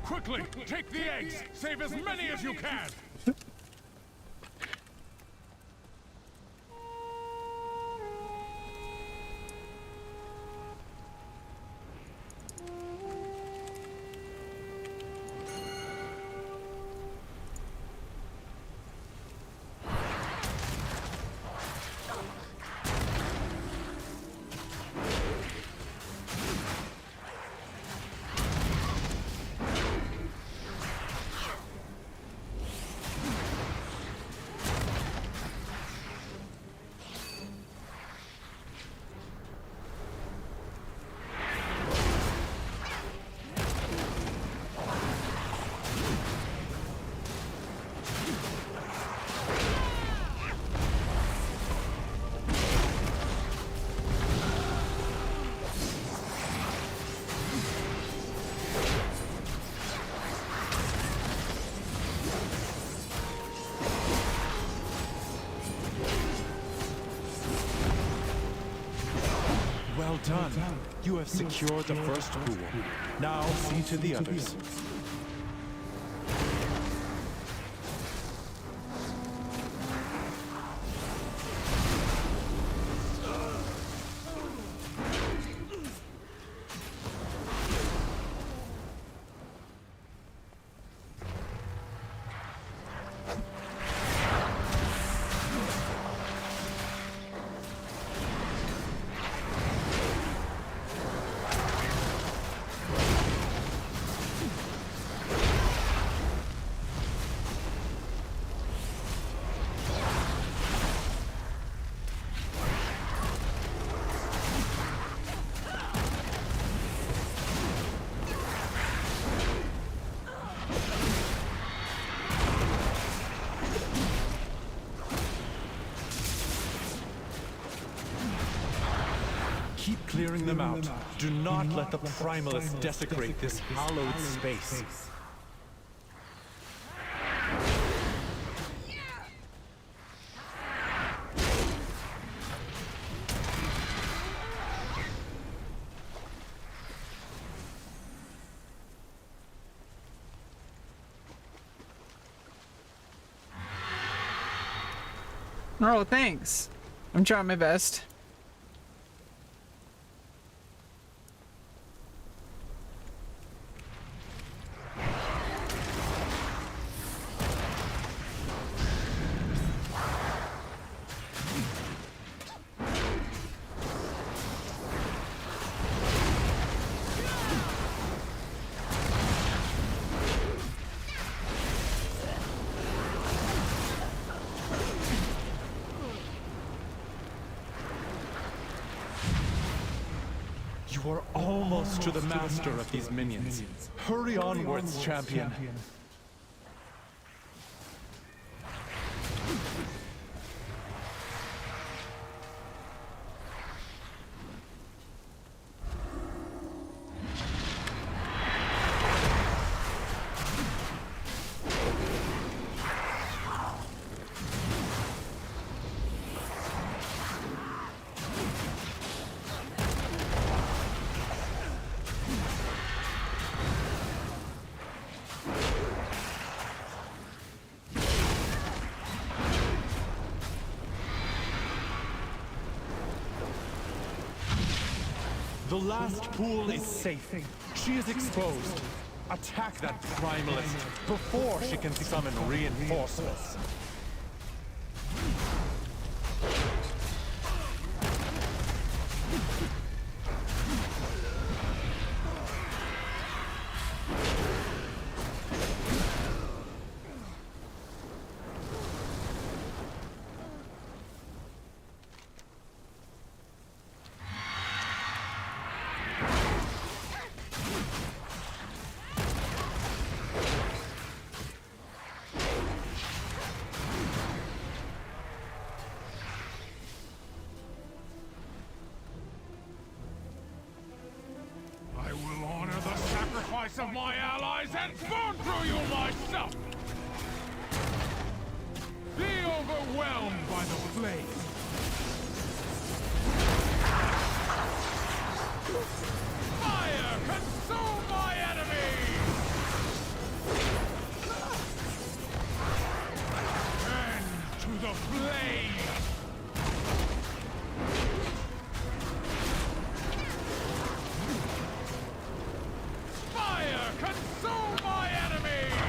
[SPEAKER 2] Quickly, take the eggs! Save as many as you can!
[SPEAKER 8] done. You have secured the first pool. Now see to the others. Keep clearing them out. Do not let the primalists desecrate this hallowed space.
[SPEAKER 1] Oh, thanks. I'm trying my best.
[SPEAKER 8] You are almost to the master of these minions. Hurry onwards, champion. The last pool is safe. She is exposed. Attack that primalist before she can summon reinforcements.
[SPEAKER 2] I will honor the sacrifice of my allies and burn through you myself! Be overwhelmed by the flame! Fire, consume my enemies! And to the flame! Fire, consume my enemies!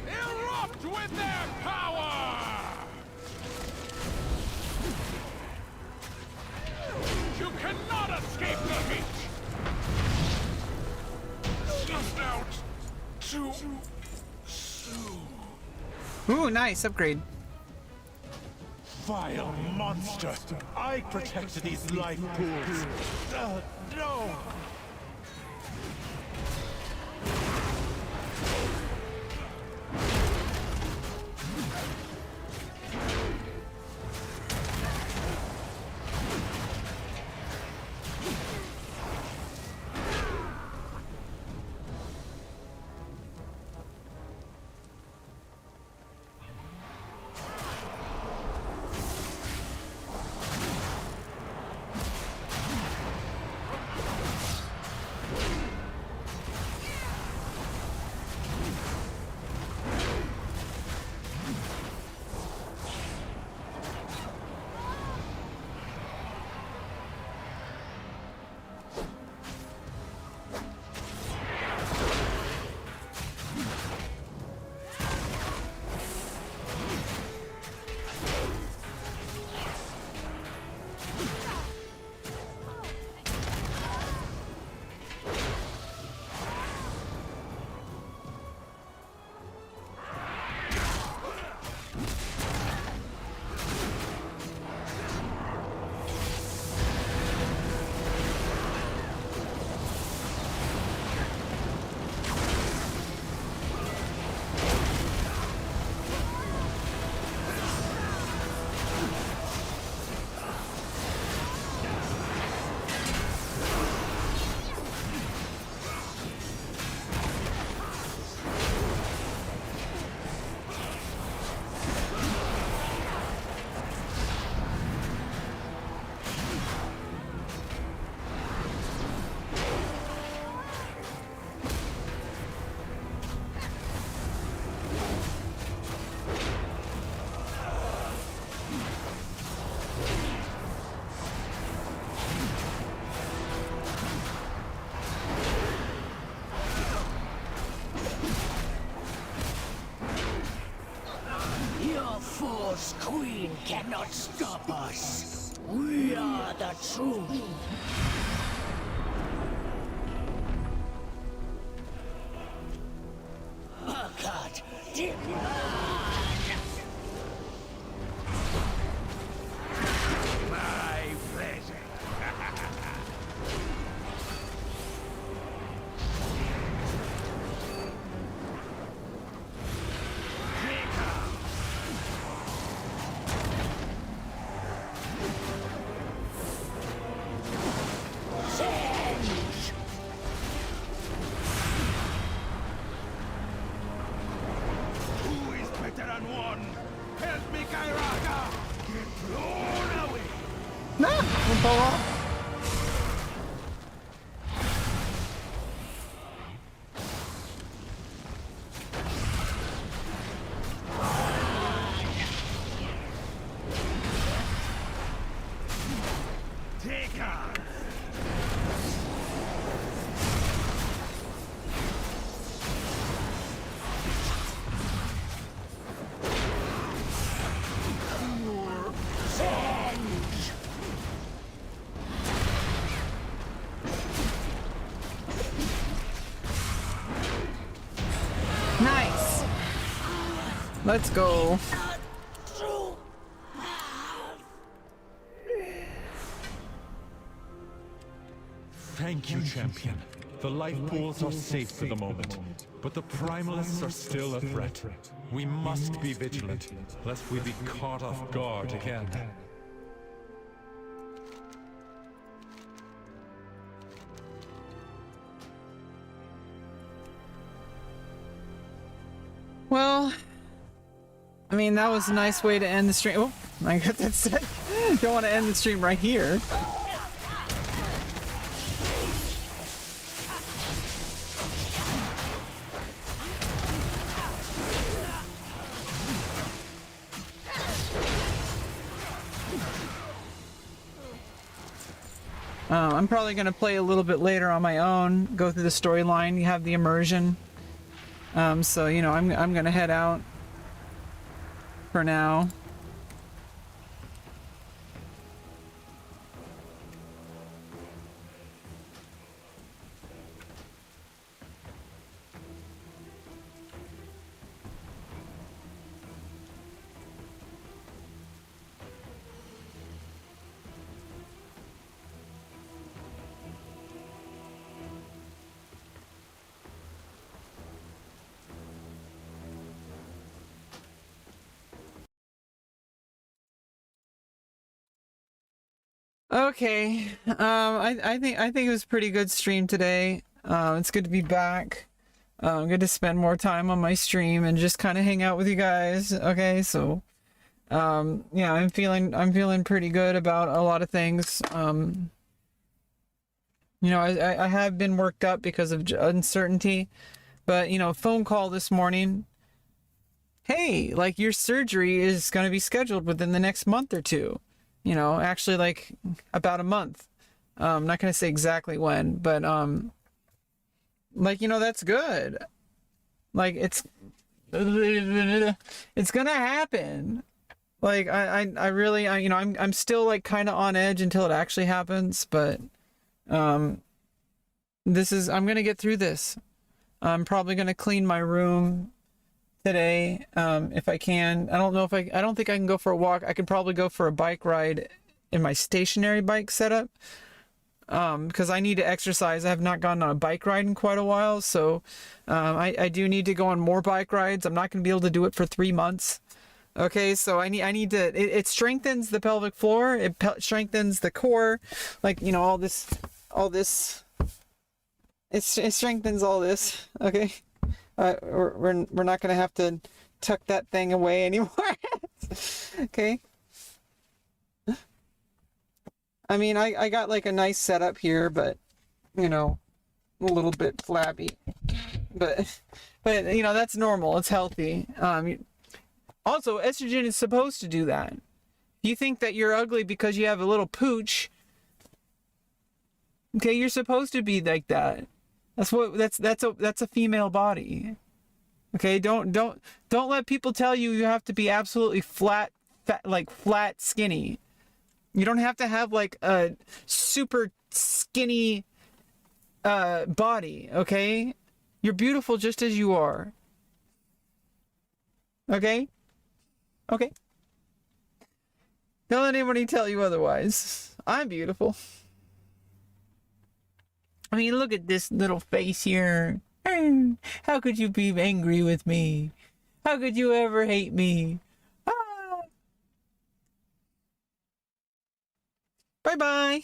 [SPEAKER 2] Erupt with their power! You cannot escape the heat! Snuffed out too soon.
[SPEAKER 1] Ooh, nice upgrade.
[SPEAKER 8] Vile monster! I protected these life pools! No!
[SPEAKER 10] Chaos Queen cannot stop us. We are the truth. God, my pleasure.
[SPEAKER 1] Nice. Let's go.
[SPEAKER 8] Thank you, champion. The life pools are safe for the moment, but the primalists are still a threat. We must be vigilant, lest we be caught off guard again.
[SPEAKER 1] Well, I mean, that was a nice way to end the stream. Oh, I got that said. Don't want to end the stream right here. I'm probably going to play a little bit later on my own, go through the storyline, you have the immersion. So, you know, I'm going to head out for now. Okay, I think it was a pretty good stream today. It's good to be back. Good to spend more time on my stream and just kind of hang out with you guys. Okay, so yeah, I'm feeling pretty good about a lot of things. You know, I have been worked up because of uncertainty, but you know, phone call this morning. Hey, like your surgery is going to be scheduled within the next month or two. You know, actually like about a month. I'm not going to say exactly when, but like, you know, that's good. Like it's going to happen. Like I really, you know, I'm still like kind of on edge until it actually happens, but I'm going to get through this. I'm probably going to clean my room today, if I can. I don't think I can go for a walk. I could probably go for a bike ride in my stationary bike setup, because I need to exercise. I have not gone on a bike ride in quite a while, so I do need to go on more bike rides. I'm not going to be able to do it for 3 months. Okay, so I need to. It strengthens the pelvic floor. It strengthens the core, like, you know, all this. It strengthens all this. Okay. We're not gonna have to tuck that thing away anymore. Okay. I mean, I got like a nice setup here, but you know, a little bit flabby. But you know, that's normal. It's healthy. Also, estrogen is supposed to do that. You think that you're ugly because you have a little pooch. Okay, you're supposed to be like that. That's a female body. Okay, don't let people tell you you have to be absolutely flat fat, like flat, skinny. You don't have to have like a super skinny body, okay? You're beautiful just as you are. Okay? Okay? Don't let anybody tell you otherwise. I'm beautiful. I mean, look at this little face here. How could you be angry with me? How could you ever hate me? Ah. Bye-bye.